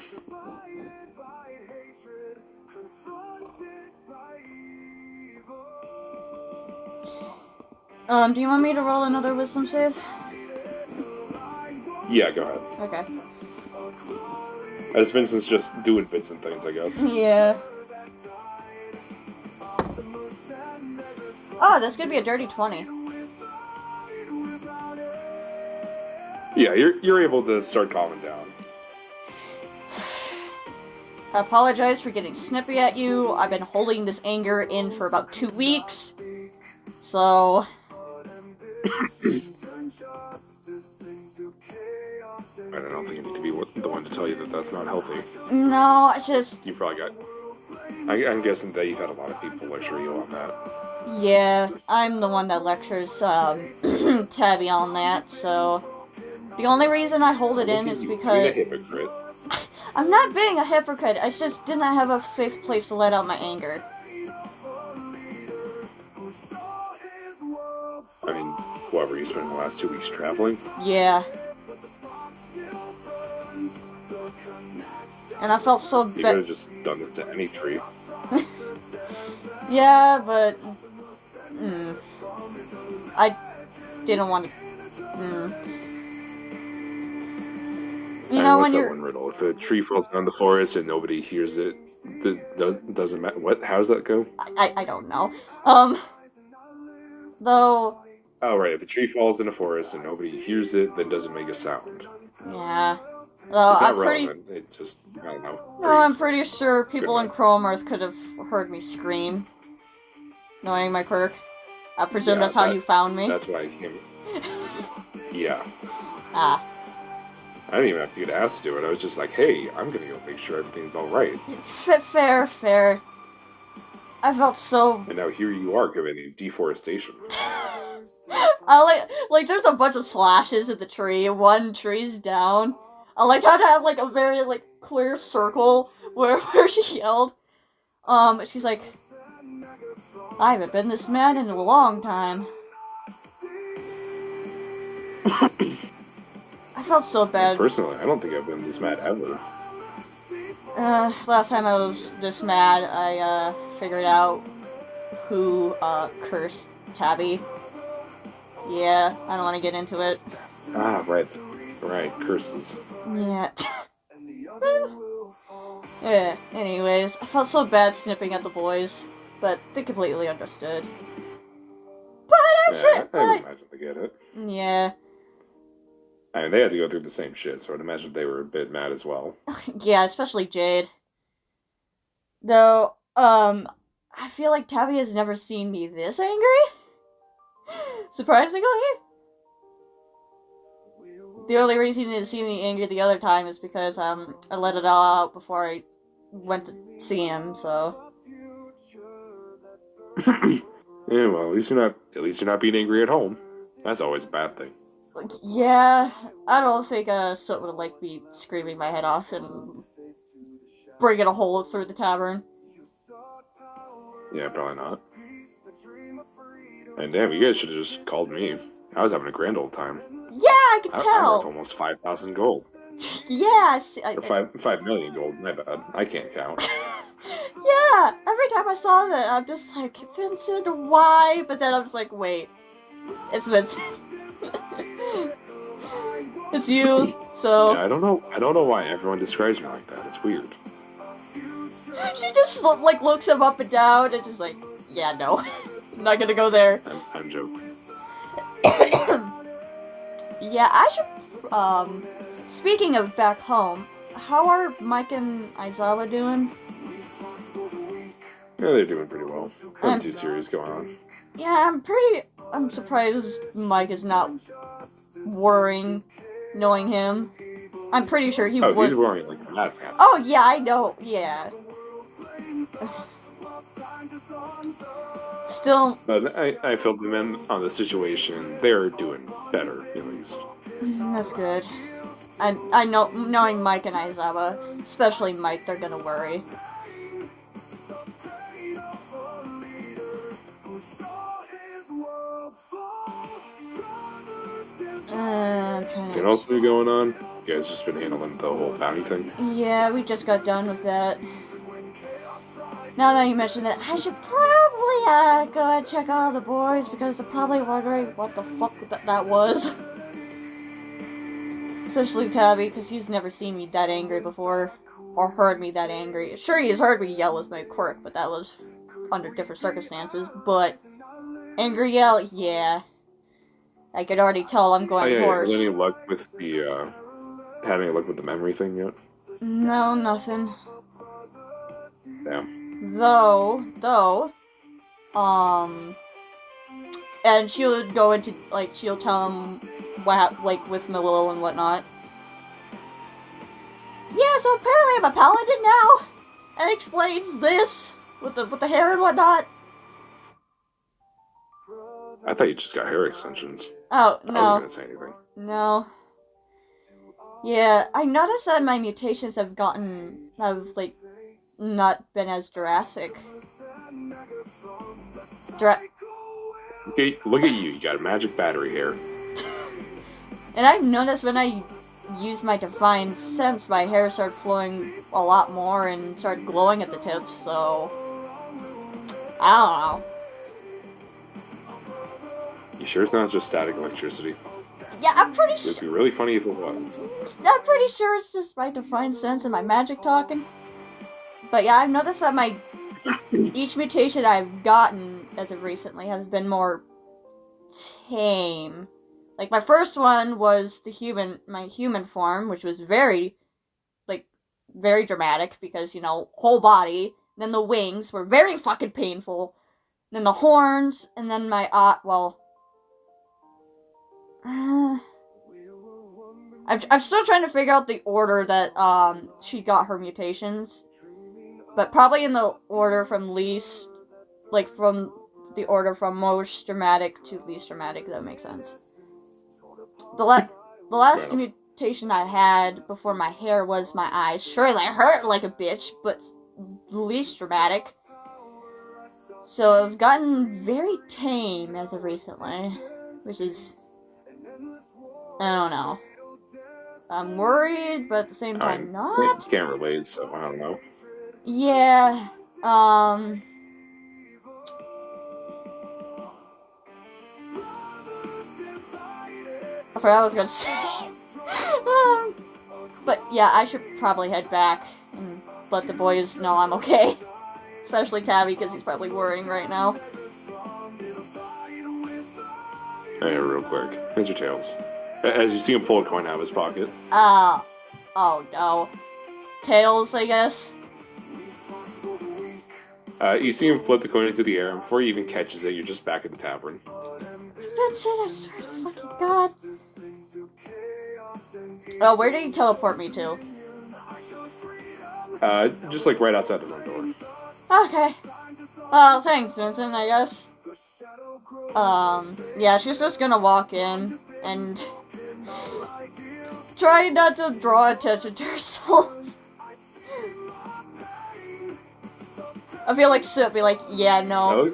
Do you want me to roll another wisdom save? Yeah, go ahead. Okay. As Vincent's just doing Vincent things, I guess. Yeah. Oh, this could be a dirty 20. Yeah, you're able to start calming down. I apologize for getting snippy at you. I've been holding this anger in for about 2 weeks. So... I don't think you need to be the one to tell you that that's not healthy. No, I just... You probably got... I'm guessing that you've had a lot of people lecture you on that. Yeah, I'm the one that lectures Tabby on that, so the only reason I hold it in is Being a because hypocrite. I'm not being a hypocrite. I just didn't have a safe place to let out my anger. I mean, whatever, you spent the last 2 weeks traveling? Yeah. And I felt so You could bad. have just done it to any tree. Yeah, but I didn't want to. You know, What's when that you're. one riddle? If a tree falls down the forest and nobody hears it, doesn't matter. What? How does that go? I don't know. Though. Oh, right. If a tree falls in a forest and nobody hears it, then doesn't make a sound. Yeah. Though It's not I'm pretty. relevant. It just, I don't know. No, I'm Trees. pretty sure people in Good. Chrome Earth could have heard me scream, knowing my quirk. I presume Yeah, that's how you found me. that's why I came. Yeah. Ah. I didn't even have to get asked to do it. I was just like, hey, I'm gonna go make sure everything's alright. Fair, fair. I felt so. And now here you are committing deforestation. I like there's a bunch of slashes at the tree. One tree's down. I like how to have like a very like clear circle where she yelled. She's like, I haven't been this mad in a long time. I felt so bad. Personally, I don't think I've been this mad ever. Last time I was this mad, I figured out who cursed Tabby. Yeah, I don't want to get into it. Ah, right. Right, curses. Yeah. Yeah, anyways, I felt so bad snipping at the boys, but they completely understood. But Yeah, I would imagine they get it. Yeah. I mean, they had to go through the same shit, so I'd imagine they were a bit mad as well. Yeah, especially Jade. Though, I feel like Tabby has never seen me this angry. Surprisingly. The only reason he didn't see me angry the other time is because, I let it all out before I went to see him, so. Yeah, well, at least you're not being angry at home. That's always a bad thing. Yeah, I don't think Soot would like me screaming my head off and bringing a hole through the tavern. Yeah, probably not. And damn, you guys should have just called me. I was having a grand old time. Yeah, I could I'm tell. worth almost 5,000 gold. Yeah, Or 5 million gold. My bad. I can't count. Yeah, every time I saw that, I'm just like, Vincent, why? But then I'm just like, wait, it's Vincent. It's you. So Yeah, I don't know why everyone describes me like that. It's weird. she just like looks him up and down and just like, yeah, no, I'm not gonna go there. I'm joking. Yeah, I should. Speaking of back home, how are Mike and Aizawa doing? Yeah, they're doing pretty well. Nothing too serious going on. Yeah, I'm surprised Mike is not worrying, knowing him. I'm pretty sure he would. He's worrying like a madman. Oh yeah, I know. Yeah. Still. But I filled them in on the situation. They're doing better, at least. That's good. I know, knowing Mike and Aizawa, especially Mike, they're gonna worry. Anything else new going on? You guys just been handling the whole bounty thing? Yeah, we just got done with that. Now that you mention it, I should probably go and check all the boys because they're probably wondering what the fuck that was. Especially Tabby, because he's never seen me that angry before, or heard me that angry. Sure, he's heard me yell with my quirk, but that was under different circumstances. But angry yell, yeah. I could already tell I'm going hoarse. Any luck with the had any luck with the memory thing yet? No, nothing. Damn. Though, and she would go into, like, she'll tell him what, like, with Melil and whatnot. Yeah, so apparently I'm a paladin now, and explains this with the hair and whatnot. I thought you just got hair extensions. Oh, I wasn't no. gonna say anything. No. Yeah, I noticed that my mutations have like, not been as drastic. Okay, look at you. You got a magic battery hair. And I've noticed when I use my divine sense, my hair started flowing a lot more and started glowing at the tips, so... I don't know. You sure it's not just static electricity? Yeah, I'm pretty It would be really funny if it was. I'm pretty sure it's just my divine sense and my magic talking. But yeah, I've noticed that each mutation I've gotten as of recently has been more tame. Like, my first one was my human form, which was very dramatic because, whole body. Then the wings were very fucking painful. Then the horns, and then my, I'm still trying to figure out the order that, she got her mutations. But probably in the order from least, from the order from most dramatic to least dramatic, if that makes sense. The last mutation I had before my hair was my eyes. Sure, they hurt like a bitch, but least dramatic. So I've gotten very tame as of recently, which is, I don't know. I'm worried, but at the same time not. Can't relate, so I don't know. Yeah, I forgot what I was gonna say. But yeah, I should probably head back and let the boys know I'm okay. Especially Tabby, because he's probably worrying right now. Hey, real quick. Here's your tails. As you see him pull a coin out of his pocket. Oh no. Tails, I guess. You see him flip the coin into the air, and before he even catches it, you're just back at the tavern. Vincent, I swear to fucking God. Oh, where did he teleport me to? Just like right outside the front door. Okay. Well, thanks, Vincent, I guess. Yeah, she's just gonna walk in and try not to draw attention to herself. I feel like Sid would be like, yeah, no.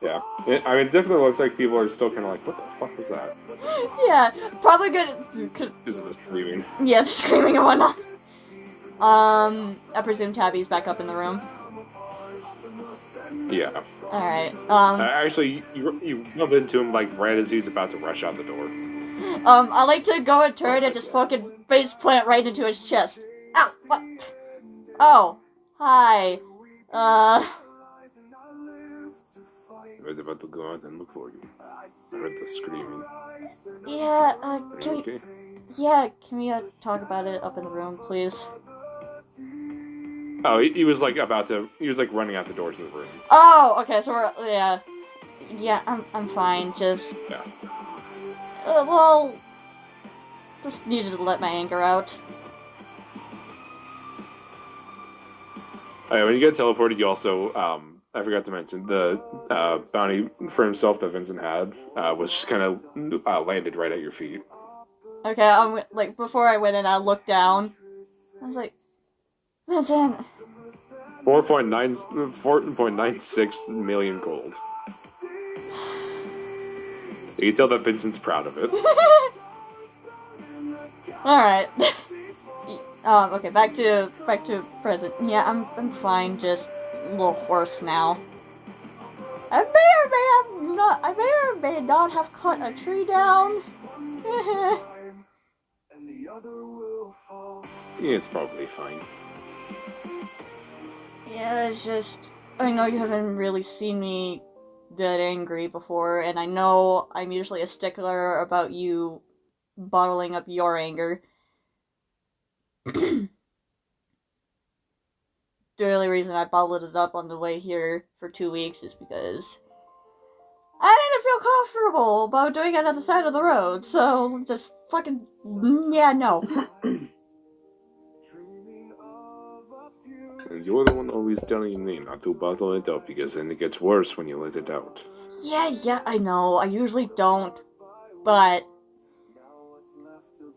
Yeah. I mean, it definitely looks like people are still kind of like, what the fuck was that? Yeah, probably good. Because of the screaming. Yeah, the screaming and whatnot. I presume Tabby's back up in the room. Yeah. Alright, actually, you bump into him, like, right as he's about to rush out the door. I like to go and turn and just fucking face plant right into his chest. Ow! What? Oh. Hi. I was about to go out and look for you. I heard the screaming. Yeah, Are you okay? Yeah, can we, talk about it up in the room, please? Oh, he was, like, running out the door to the room. So. Oh, okay, so yeah. Yeah, I'm fine, just... Yeah. Well... Just needed to let my anger out. When you get teleported, you also, I forgot to mention, the bounty for himself that Vincent had was just kind of landed right at your feet. Okay, before I went in, I looked down. I was like, Vincent... 4.96 million gold. You can tell that Vincent's proud of it. Alright. Okay, back to present. Yeah, I'm fine, just a little hoarse now. I may or may not have cut a tree down. Yeah, it's probably fine. Yeah, it's just... I know you haven't really seen me that angry before, and I know I'm usually a stickler about you bottling up your anger. The only reason I bottled it up on the way here for 2 weeks is because I didn't feel comfortable about doing it at the side of the road, so just fucking... yeah, no. And you're the one always telling me not to bottle it up because then it gets worse when you let it out. Yeah, I know. I usually don't. But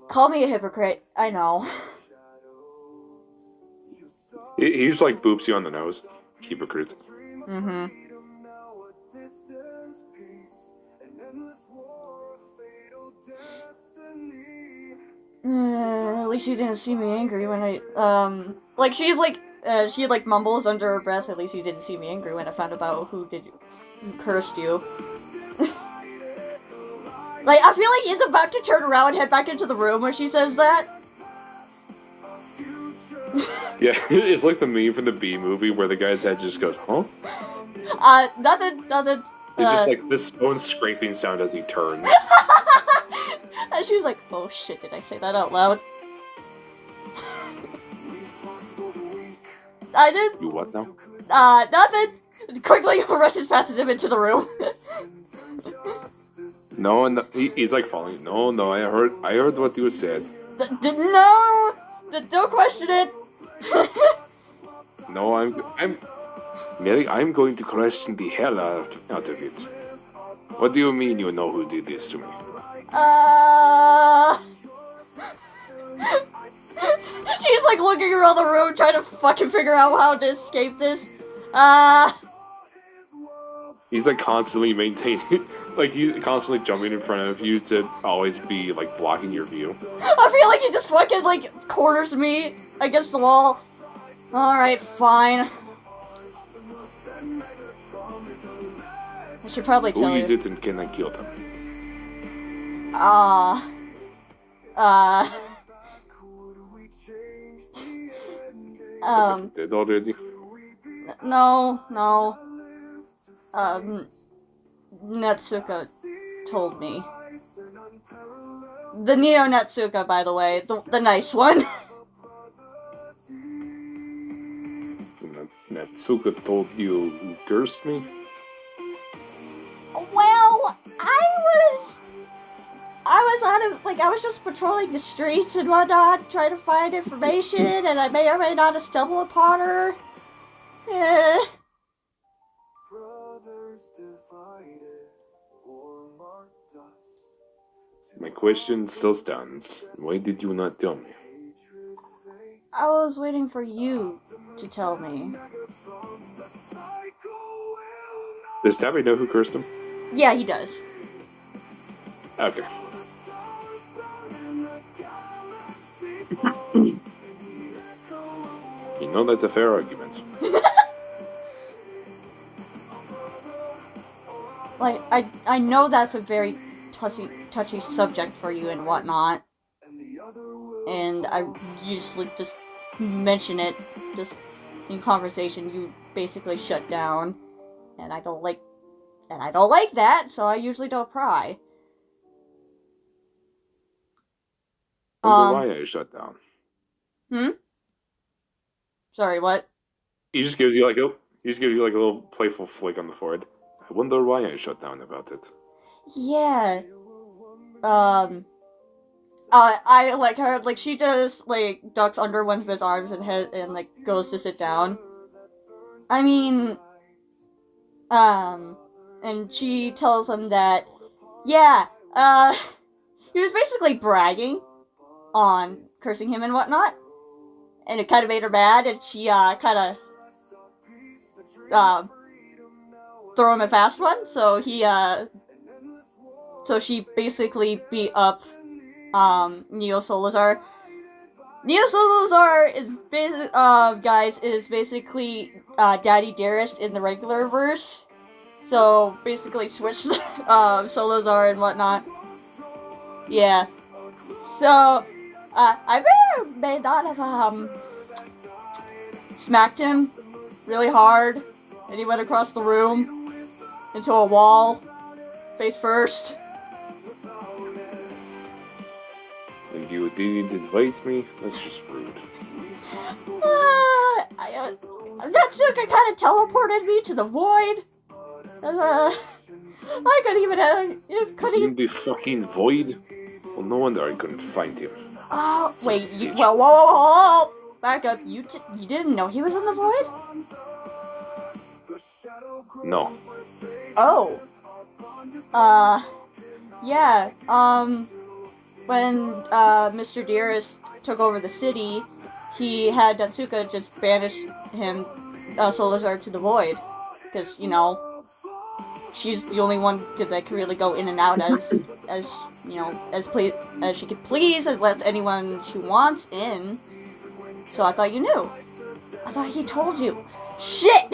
call me a hypocrite. I know. He just like boops you on the nose. Hypocrite. Mm-hmm. At least you didn't see me angry when I, like, she like mumbles under her breath, at least you didn't see me angry when I found out who cursed you. Like, I feel like he's about to turn around and head back into the room where she says that. Yeah, it's like the meme from the B movie where the guy's head just goes, huh? Nothing. It's just like this stone scraping sound as he turns. And she's like, oh shit, did I say that out loud? I did. You what now? Nothing. Quickly rushes past him into the room. No, he's like falling. No, I heard what you said. No! Don't question it! No, Mary, I'm going to question the hell out of it. What do you mean you know who did this to me? She's like looking around the room trying to fucking figure out how to escape this. He's like constantly maintaining, like he's constantly jumping in front of you to always be like blocking your view. I feel like he just fucking like corners me against the wall. Alright, fine. I should probably tell you. Who is it and can I kill them? Dead already? No. Netsuka told me. The Neo Netsuka, by the way. The nice one. Natsuka told you who cursed me? Well, I was just patrolling the streets and whatnot, trying to find information, and I may or may not have stumbled upon her. My question still stands. Why did you not tell me? I was waiting for you to tell me. Does Tabby know who cursed him? Yeah, he does. Okay. You know that's a fair argument. Like, I know that's a very touchy subject for you and whatnot. And I usually just mention it, just in conversation, you basically shut down. And I don't like that, so I usually don't pry. I wonder why I shut down. Sorry, what? He just gives you like a little playful flick on the forehead. I wonder why I shut down about it. Yeah. I like her, like she does like ducks under one of his arms and like goes to sit down. I mean, and she tells him that, yeah, he was basically bragging on cursing him and whatnot. And it kind of made her mad, and she, kind of, throw him a fast one, so so she basically beat up, Neo Solazar. Neo Solazar is basically, Daddy Dearest in the regular verse. So, basically switched, Solazar and whatnot. Yeah. So, I may not have, smacked him really hard, and he went across the room into a wall, face first. And you didn't invite me? That's just rude. Natsuka kind of teleported me to the void. I couldn't even, In the fucking void? Well, no wonder I couldn't find him. Oh, wait, whoa. back up. You didn't know he was in the void? No. Oh. Yeah. When Mr. Dearest took over the city, he had Natsuka just banish him, Solazar, to the void, because you know she's the only one that can really go in and out as you know as she could please, and lets anyone she wants in. So I thought you knew. I thought he told you. Shit!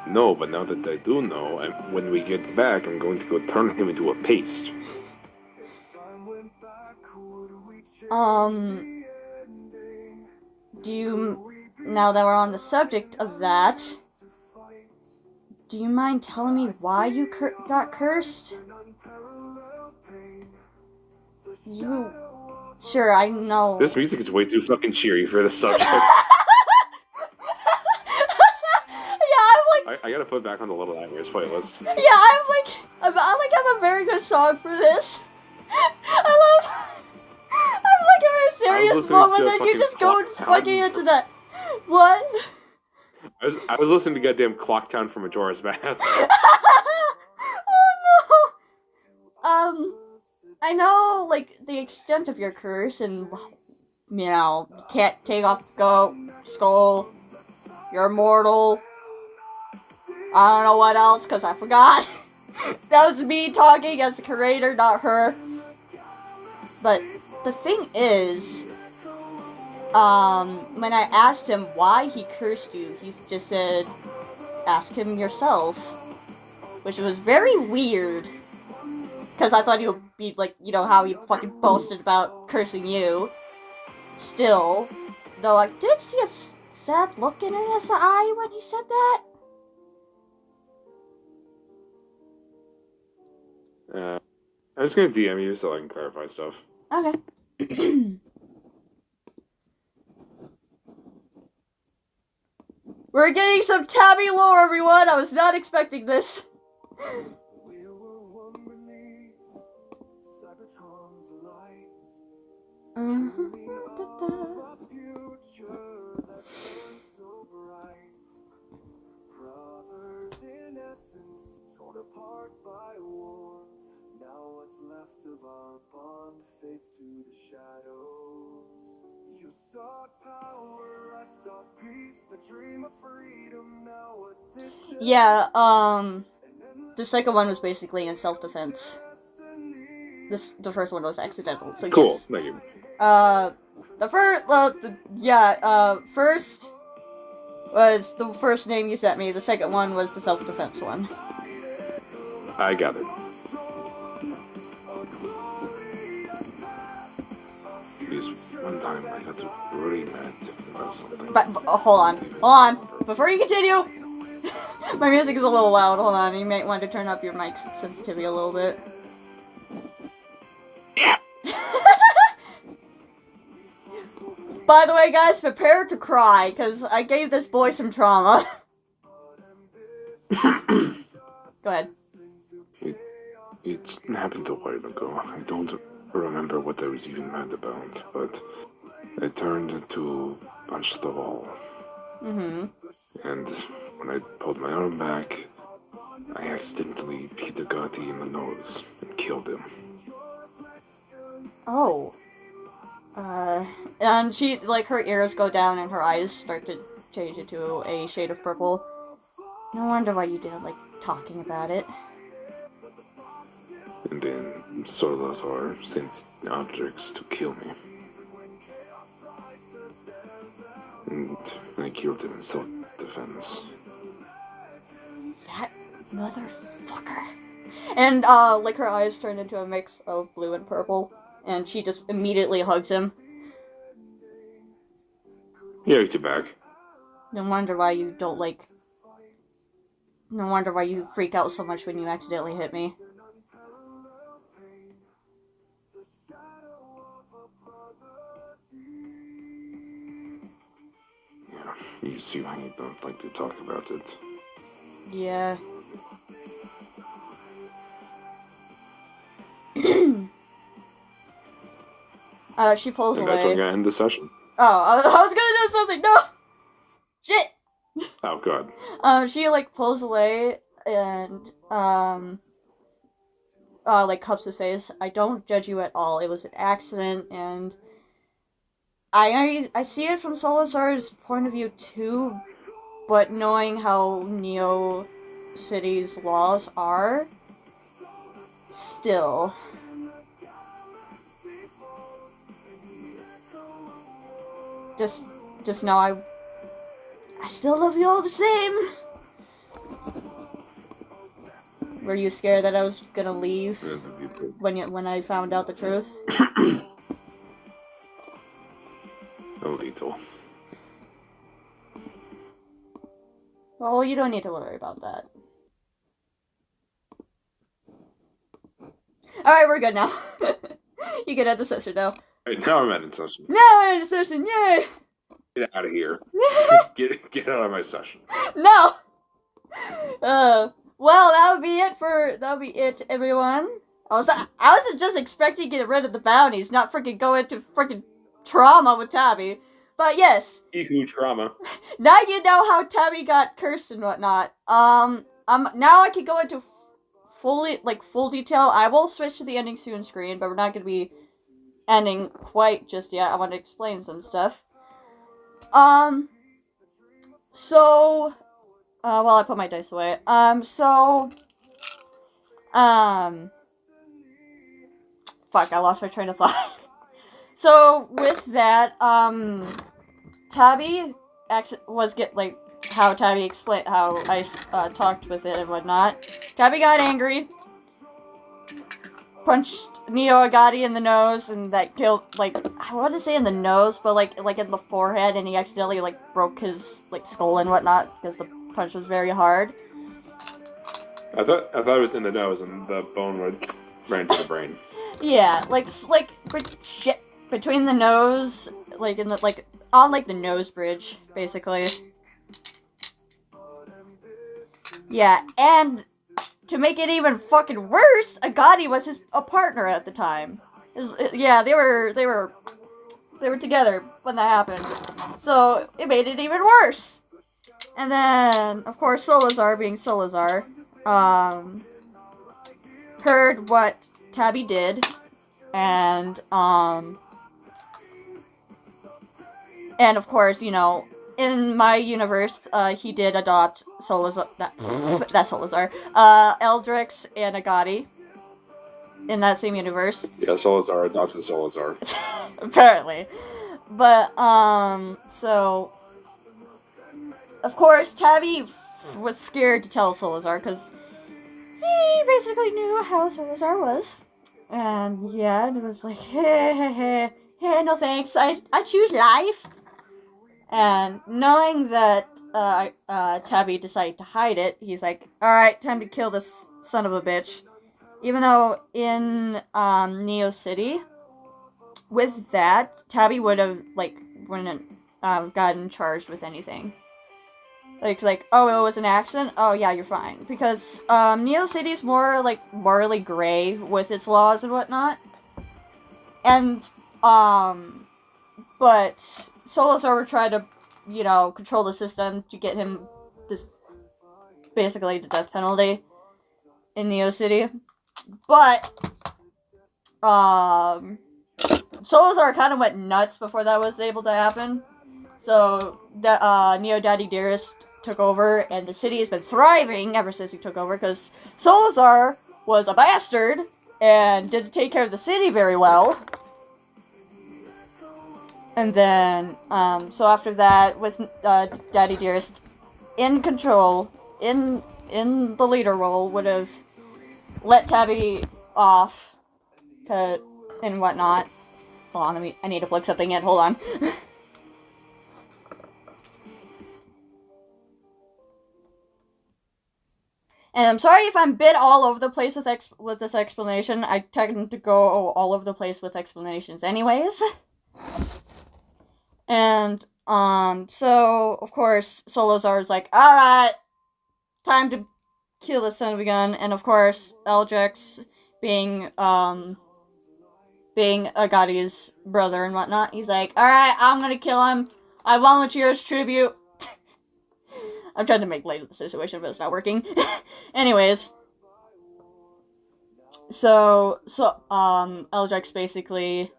No, but now that I do know, when we get back, I'm going to go turn him into a paste. Do you, now that we're on the subject of that, do you mind telling me why you got cursed? Sure, I know. This music is way too fucking cheery for the subject. I gotta put it back on the Little Nightmares playlist. Yeah, I have a very good song for this. I'm like a very serious moment that you just go fucking into that. What? I was listening to goddamn Clocktown from Majora's Mask. Oh no. I know like the extent of your curse, and you know you can't take off the skull. You're immortal. I don't know what else, because I forgot. That was me talking as the curator, not her. But the thing is, when I asked him why he cursed you, he just said, ask him yourself. Which was very weird. Because I thought he would be like, you know, how he fucking boasted about cursing you. Still, though I did see a sad look in his eye when he said that. I'm just gonna DM you so I can clarify stuff. Okay. We're getting some Tabby lore, everyone! I was not expecting this. Now what's left of our bond fades to the shadows. You sought power, I sought peace, the dream of freedom, now a distance. Yeah, the second one was basically in self-defense. The first one was accidental, so cool, yes. thank you. First was the first name you sent me, the second one was the self-defense one. I got it. Because one time I got really mad about something. But hold on. Before you continue, my music is a little loud. Hold on, you might want to turn up your mic sensitivity a little bit. Yeah. By the way, guys, prepare to cry, because I gave this boy some trauma. Go ahead. It happened a while ago. I don't remember what I was even mad about, but I turned to punch the wall. Mm-hmm. And when I pulled my arm back, I accidentally hit the Gotti in the nose and killed him. Oh. And she, like, her ears go down and her eyes start to change into a shade of purple. No wonder why you didn't like talking about it. And then Solazar sent objects to kill me. And I killed him in self-defense. That motherfucker. And, like, her eyes turn into a mix of blue and purple. And she just immediately hugs him. He hugs you back. No wonder why you don't, like... No wonder why you freak out so much when you accidentally hit me. Yeah, you see why you don't like to talk about it. Yeah. She pulls And away. that's when we're gonna end the session. Oh, I was gonna do something. No, shit. Oh god. She like pulls away and like cups his face. I don't judge you at all. It was an accident, and I see it from Solazar's point of view too. But knowing how Neo City's laws are, still. Just know I still love you all the same. Were you scared that I was gonna leave when I found out the truth? No lethal. Well, you don't need to worry about that. Alright, we're good now. You can end the session now. Alright, now I'm ending session. Now we're in the session, yay! Get out of here. Get out of my session. No! Well, that would be it, everyone. I was just expecting to get rid of the bounties, not freaking go into freaking trauma with Tabby. But yes. Ihu trauma. Now you know how Tabby got cursed and whatnot. Now I can go into full detail. I will switch to the ending soon screen, but we're not gonna be ending quite just yet. I want to explain some stuff. So, well, I put my dice away. Fuck, I lost my train of thought. So, with that, Tabby how Tabby explained how I talked with it and whatnot. Tabby got angry, punched Neo Agati in the nose, and that killed, like, I want to say in the nose, but like in the forehead, and he accidentally like broke his like skull and whatnot because the punch was very hard. I thought it was in the nose, and the bone would ran to the brain. Yeah, shit between the nose, like in the on the nose bridge, basically. Yeah, and to make it even fucking worse, Agati was a partner at the time. Yeah, they were together when that happened. So it made it even worse. And then, of course, Solazar, being Solazar, heard what Tabby did, and of course, you know, in my universe, he did adopt Solazar, that's Solazar, Eldrix and Agati, in that same universe. Yeah, Solazar adopted Solazar. Apparently. But, so, of course, Tabby was scared to tell Solazar, because he basically knew how Solazar was. And, yeah, and it was like, hey, no thanks, I choose life. And knowing that Tabby decided to hide it, he's like, alright, time to kill this son of a bitch. Even though in Neo City, with that, Tabby would have, wouldn't gotten charged with anything. Like, oh, it was an accident? Oh, yeah, you're fine. Because Neo City's more, morally gray with its laws and whatnot. And, but Solazar would try to, control the system to get him basically the death penalty in Neo City. But, Solazar kind of went nuts before that was able to happen. So, Neo Daddy Dearest took over, and the city has been thriving ever since he took over, because Solazar was a bastard, and didn't take care of the city very well. And then, so after that, with Daddy Dearest in control, in the leader role, would have let Tabby off, and whatnot. Hold on, I need to plug something in, hold on. And I'm sorry if I'm a bit all over the place with this explanation. I tend to go all over the place with explanations anyways. And, so, of course, Solazar's like, alright, time to kill this son of a gun. And, of course, Eldrix, being, being Agati's brother and whatnot, he's like, alright, I'm gonna kill him. I volunteer as tribute. I'm trying to make light of the situation, but it's not working. Anyways. So, Eldrex basically,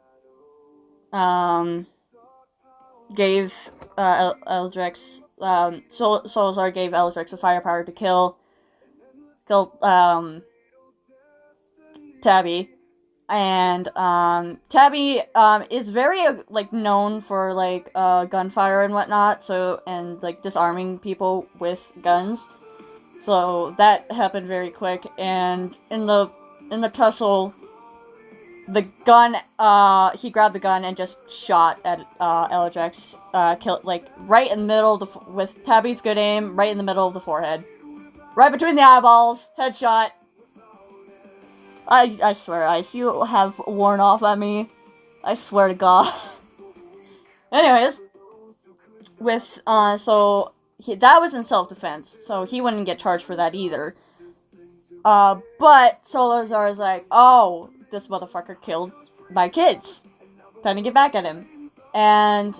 gave, Eldrex, Solazar gave Eldrex the firepower to kill, Tabby. And, Tabby, is very, like, known for, like, gunfire and whatnot, so, and, like, disarming people with guns. So, that happened very quick, and in the tussle, the gun, he grabbed the gun and just shot at, Eldrex, killed, like, right in the middle of with Tabby's good aim, right in the middle of the forehead. Right between the eyeballs, headshot. I swear, Ice, you have worn off at me. I swear to God. Anyways, with, that was in self-defense, so he wouldn't get charged for that either. But Solazar is like, oh, this motherfucker killed my kids. Time to get back at him. And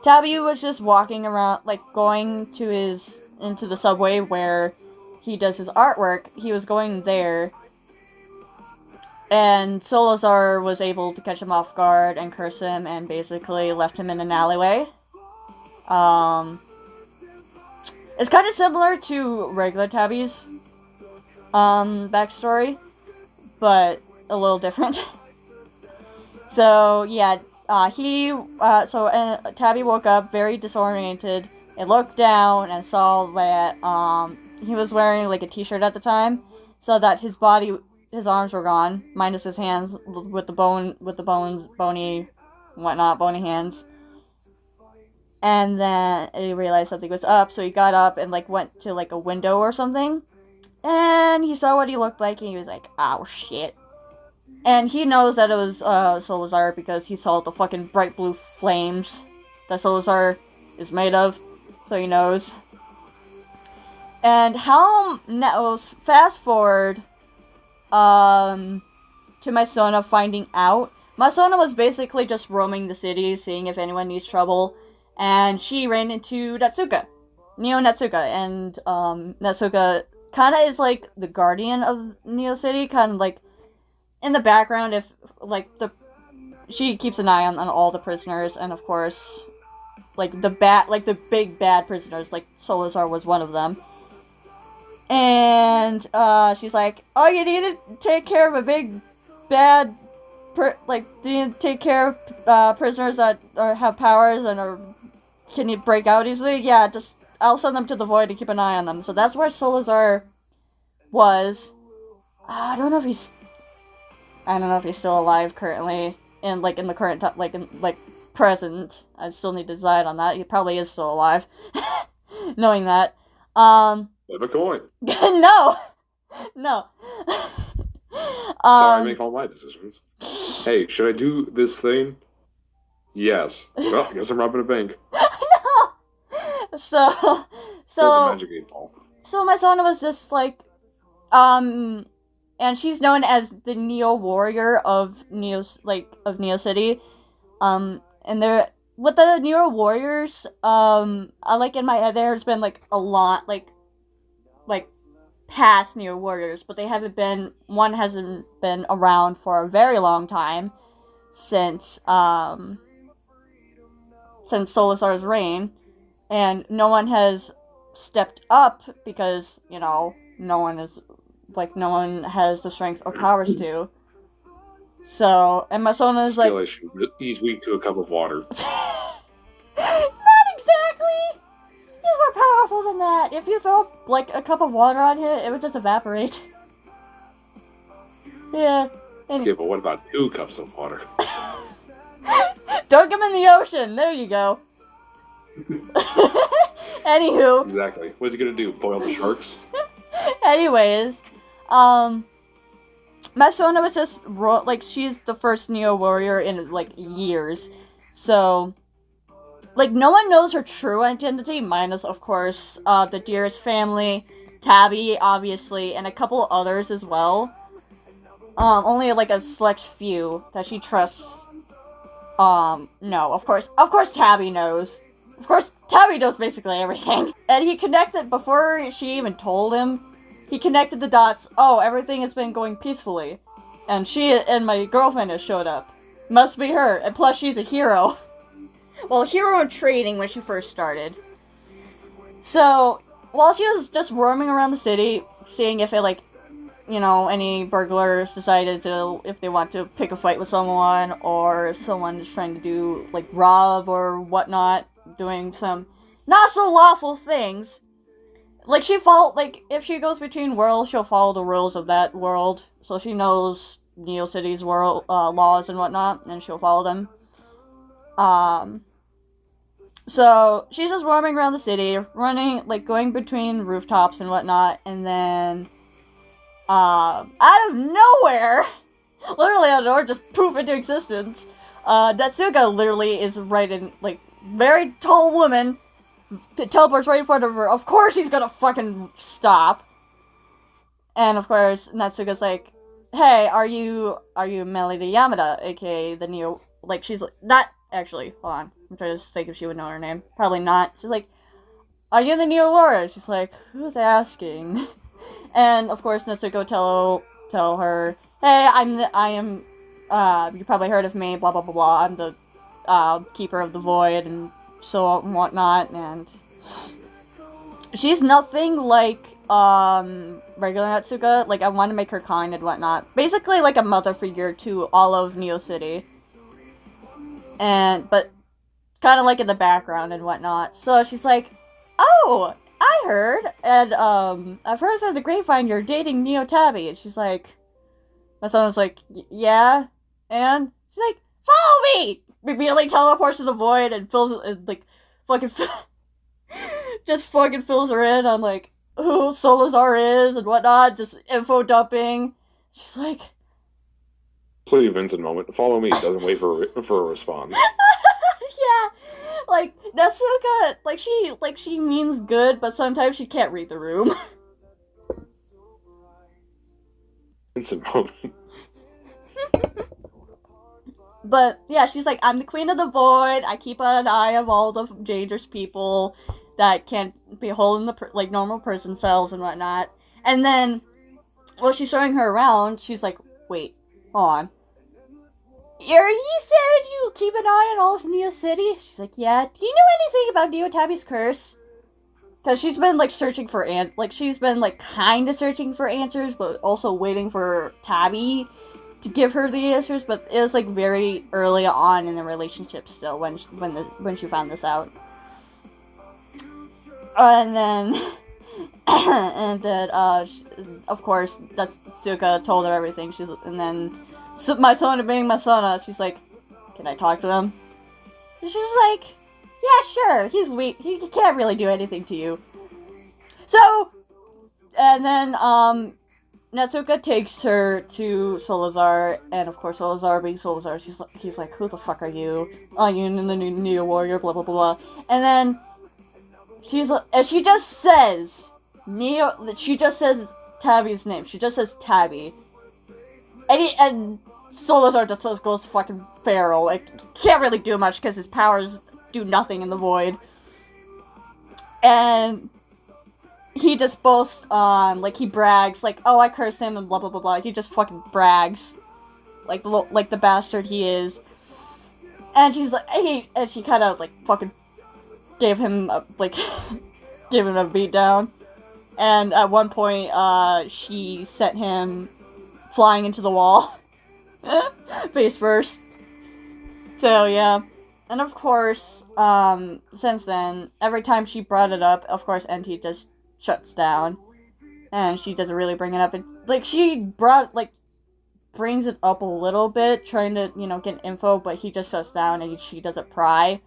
Tabby was just walking around, like, going to into the subway where he does his artwork. He was going there, and Solazar was able to catch him off guard and curse him and basically left him in an alleyway. It's kind of similar to regular Tabby's backstory, but a little different. So, yeah, Tabby woke up very disoriented and looked down and saw that, he was wearing, like, a t-shirt at the time, so that his arms were gone, minus his hands with the bony hands. And then he realized something was up, so he got up and, like, went to, like, a window or something. And he saw what he looked like, and he was like, oh, shit. And he knows that it was, Solazar because he saw the fucking bright blue flames that Solazar is made of. So he knows. And fast forward, to Mysona finding out. Mysona was basically just roaming the city, seeing if anyone needs trouble. And she ran into Natsuka. Neo Natsuka. And, Natsuka kind of is, like, the guardian of Neo City. Kind of, like, in the background, if, like, she keeps an eye on all the prisoners. And, of course, like, the big bad prisoners. Like, Solazar was one of them. And, she's like, oh, you need to take care of a big bad, do you take care of, prisoners that have powers and can you break out easily? Yeah, I'll send them to the Void to keep an eye on them. So that's where Solazar was. I don't know if he's still alive currently, in the current, present. I still need to decide on that. He probably is still alive. Knowing that. Flip a coin. No! I make all my decisions. Hey, should I do this thing? Yes. Well, I guess I'm robbing a bank. No! So Magic 8 Ball. So Mysona was just like, and she's known as the Neo Warrior of Neo City. And there, with the Neo Warriors, in my head, there's been, like, a lot, like, past Neo Warriors, but one hasn't been around for a very long time, since Solazar's reign, and no one has stepped up, because, no one has the strength or powers to. So, and Mysona is like... He's weak to a cup of water. Not exactly! He's more powerful than that. If you throw, like, a cup of water on him, it would just evaporate. Yeah. Okay, but what about 2 cups of water? Dunk him in the ocean! There you go. Anywho. Exactly. What's he gonna do? Boil the sharks? Anyways, Mysona was just, she's the first Neo Warrior in, years. So, no one knows her true identity, minus, of course, the Dearest family, Tabby, obviously, and a couple others as well. only like a select few that she trusts. No, of course Tabby knows. Of course, Tabby knows basically everything. And he connected, before she even told him, he connected the dots. Oh, everything has been going peacefully. And she and my girlfriend has showed up. Must be her. And plus, she's a hero. Well, hero in training when she first started. So, while she was just roaming around the city, seeing if it, like, you know, any burglars decided to, if they want to pick a fight with someone, or if someone is trying to do, like, rob or whatnot, doing some not so lawful things. Like, if she goes between worlds, she'll follow the rules of that world, so she knows Neo City's world, laws and whatnot, and she'll follow them. So, she's just roaming around the city, running, like, going between rooftops and whatnot, and then, out of nowhere, literally out of nowhere, just poof into existence, Natsuka literally is right in, like, very tall woman, teleports right in front of her. Of course he's gonna fucking stop. And of course, Natsuka's like, hey, are you Melody Yamada, aka the Neo, like, she's like, not, actually, hold on, I'm trying to think if she would know her name. Probably not. She's like, are you the Neo Warrior? She's like, who's asking? And of course, Natsuko tell her, hey, I am, you probably heard of me, blah blah blah blah, I'm the, keeper of the void, and so on and whatnot, and she's nothing like, regular Natsuka. Like, I want to make her kind and whatnot. Basically, like a mother figure to all of Neo City. But kind of like in the background and whatnot. So she's like, oh, I heard, and, I've heard through the grapevine you're dating Neo Tabby. And she's like, my son was like, yeah, and she's like, follow me! Immediately teleports to the void and fills it, like, fucking, just fucking fills her in on, like, who Salazar is and whatnot, just info dumping. She's like, Silly Vincent moment. Follow me. Doesn't wait for a response. yeah, like, Natsuka, like she means good, but sometimes she can't read the room. Vincent moment. But, yeah, she's like, I'm the queen of the void, I keep an eye of all the dangerous people that can't be holding the, like, normal prison cells and whatnot. And then, while she's showing her around, she's like, wait, hold on. You said you keep an eye on all of Neo City? She's like, yeah. Do you know anything about Neo Tabby's curse? Because she's been, like, searching for, she's been, like, kind of searching for answers, but also waiting for Tabby to give her the answers, but it was, like, very early on in the relationship still when she found this out. And then, of course, Natsuka told her everything. And then, my son being Masona, she's like, can I talk to him? And she's like, yeah, sure, he's weak, he can't really do anything to you. So, and then, Natsuka takes her to Salazar, and of course Salazar being Salazar, he's like, who the fuck are you? Oh, you the new Neo Warrior, blah blah blah. And then she just says Tabby's name. She just says Tabby. And Salazar just goes fucking feral. Like, can't really do much because his powers do nothing in the void. And he just boasts on, like, he brags, like, oh, I cursed him and blah blah blah blah. He just fucking brags, like the bastard he is. And she's like, and she kind of, like, fucking gave him a beat down. And at one point, she sent him flying into the wall, face first. So yeah. And of course, since then, every time she brought it up, of course, NT just shuts down, and she doesn't really bring it up. And, like, she brings it up a little bit, trying to, you know, get info, but he just shuts down, and she doesn't pry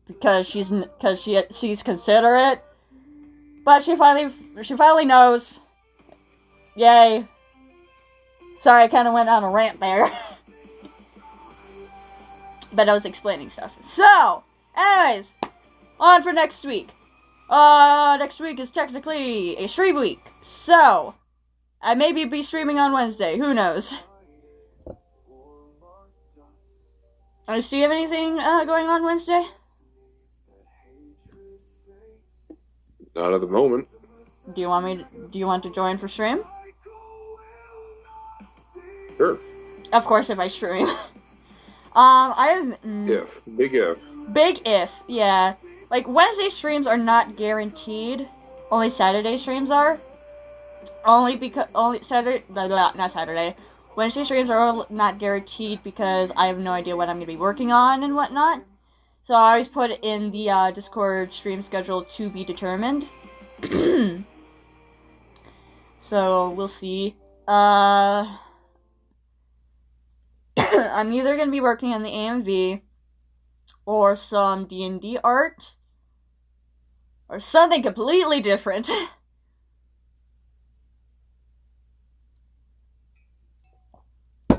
because she's considerate. But she finally knows. Yay! Sorry, I kind of went on a rant there. But I was explaining stuff. So, anyways, on for next week. Next week is technically a stream week, so I maybe be streaming on Wednesday, who knows. Do you have anything going on Wednesday? Not at the moment. Do you want to join for stream? Sure. Of course, if I stream. Big if. Big if, yeah. Like, Wednesday streams are not guaranteed. Only Saturday streams are. Not Saturday. Wednesday streams are not guaranteed because I have no idea what I'm going to be working on and whatnot. So I always put in the Discord stream schedule to be determined. So we'll see. I'm either going to be working on the AMV or some D&D art or something completely different.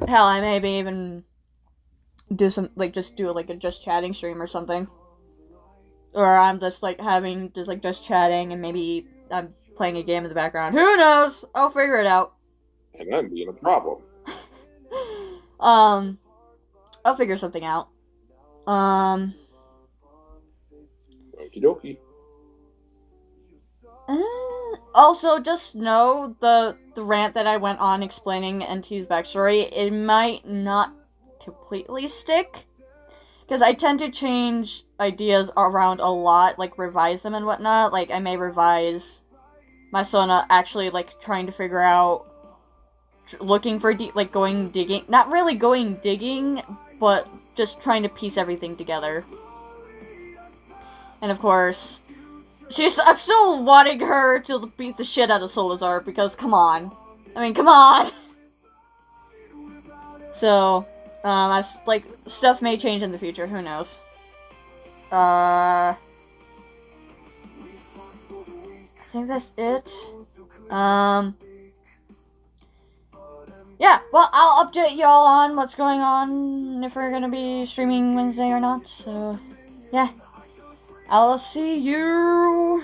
Hell, I maybe even do some, like, just do, like, a just chatting stream or something. Or I'm just, like, just chatting and maybe I'm playing a game in the background. Who knows? I'll figure it out. And that'd be a problem. I'll figure something out. Okie dokie. Also, just know the rant that I went on explaining NT's backstory, it might not completely stick. Because I tend to change ideas around a lot, like revise them and whatnot. Like, I may revise my Sona actually, like, trying to figure out, looking for, going digging. Not really going digging, but just trying to piece everything together. And of course, I'm still wanting her to beat the shit out of Solazar, because come on! So, stuff may change in the future, who knows. I think that's it. Yeah, well, I'll update y'all on what's going on, if we're gonna be streaming Wednesday or not, so, yeah. I'll see you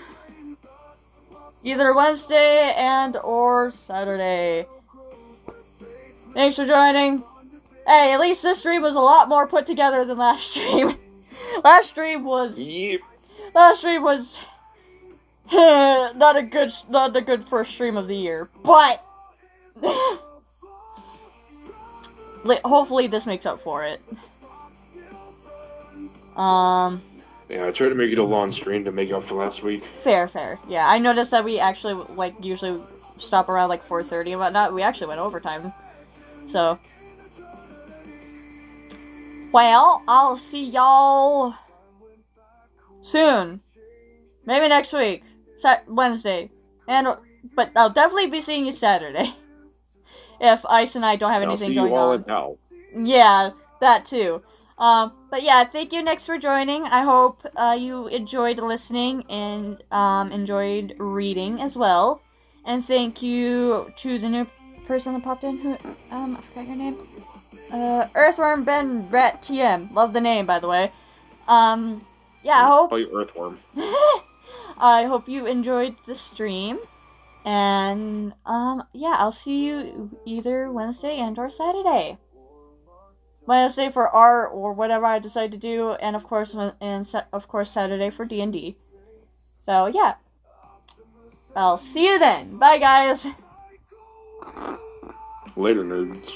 either Wednesday and or Saturday. Thanks for joining. Hey, at least this stream was a lot more put together than last stream. Last stream was not a good first stream of the year, but hopefully this makes up for it. Yeah, I tried to make it a long stream to make up for last week. Fair. Yeah, I noticed that we actually, usually stop around, 4:30 and whatnot. We actually went overtime. So. Well, I'll see y'all soon. Maybe next week. Wednesday. But I'll definitely be seeing you Saturday. If Ice and I don't have anything going on. I'll see you all in hell. Yeah, that too. But yeah, thank you next for joining. I hope you enjoyed listening and enjoyed reading as well. And thank you to the new person that popped in. Who I forgot your name. Earthworm Ben Rat TM. Love the name, by the way. Yeah, I hope. Play Earthworm. I hope you enjoyed the stream. And yeah, I'll see you either Wednesday and or Saturday. Wednesday for art or whatever I decide to do, and of course Saturday for D&D. So yeah, I'll see you then. Bye, guys. Later, nerds.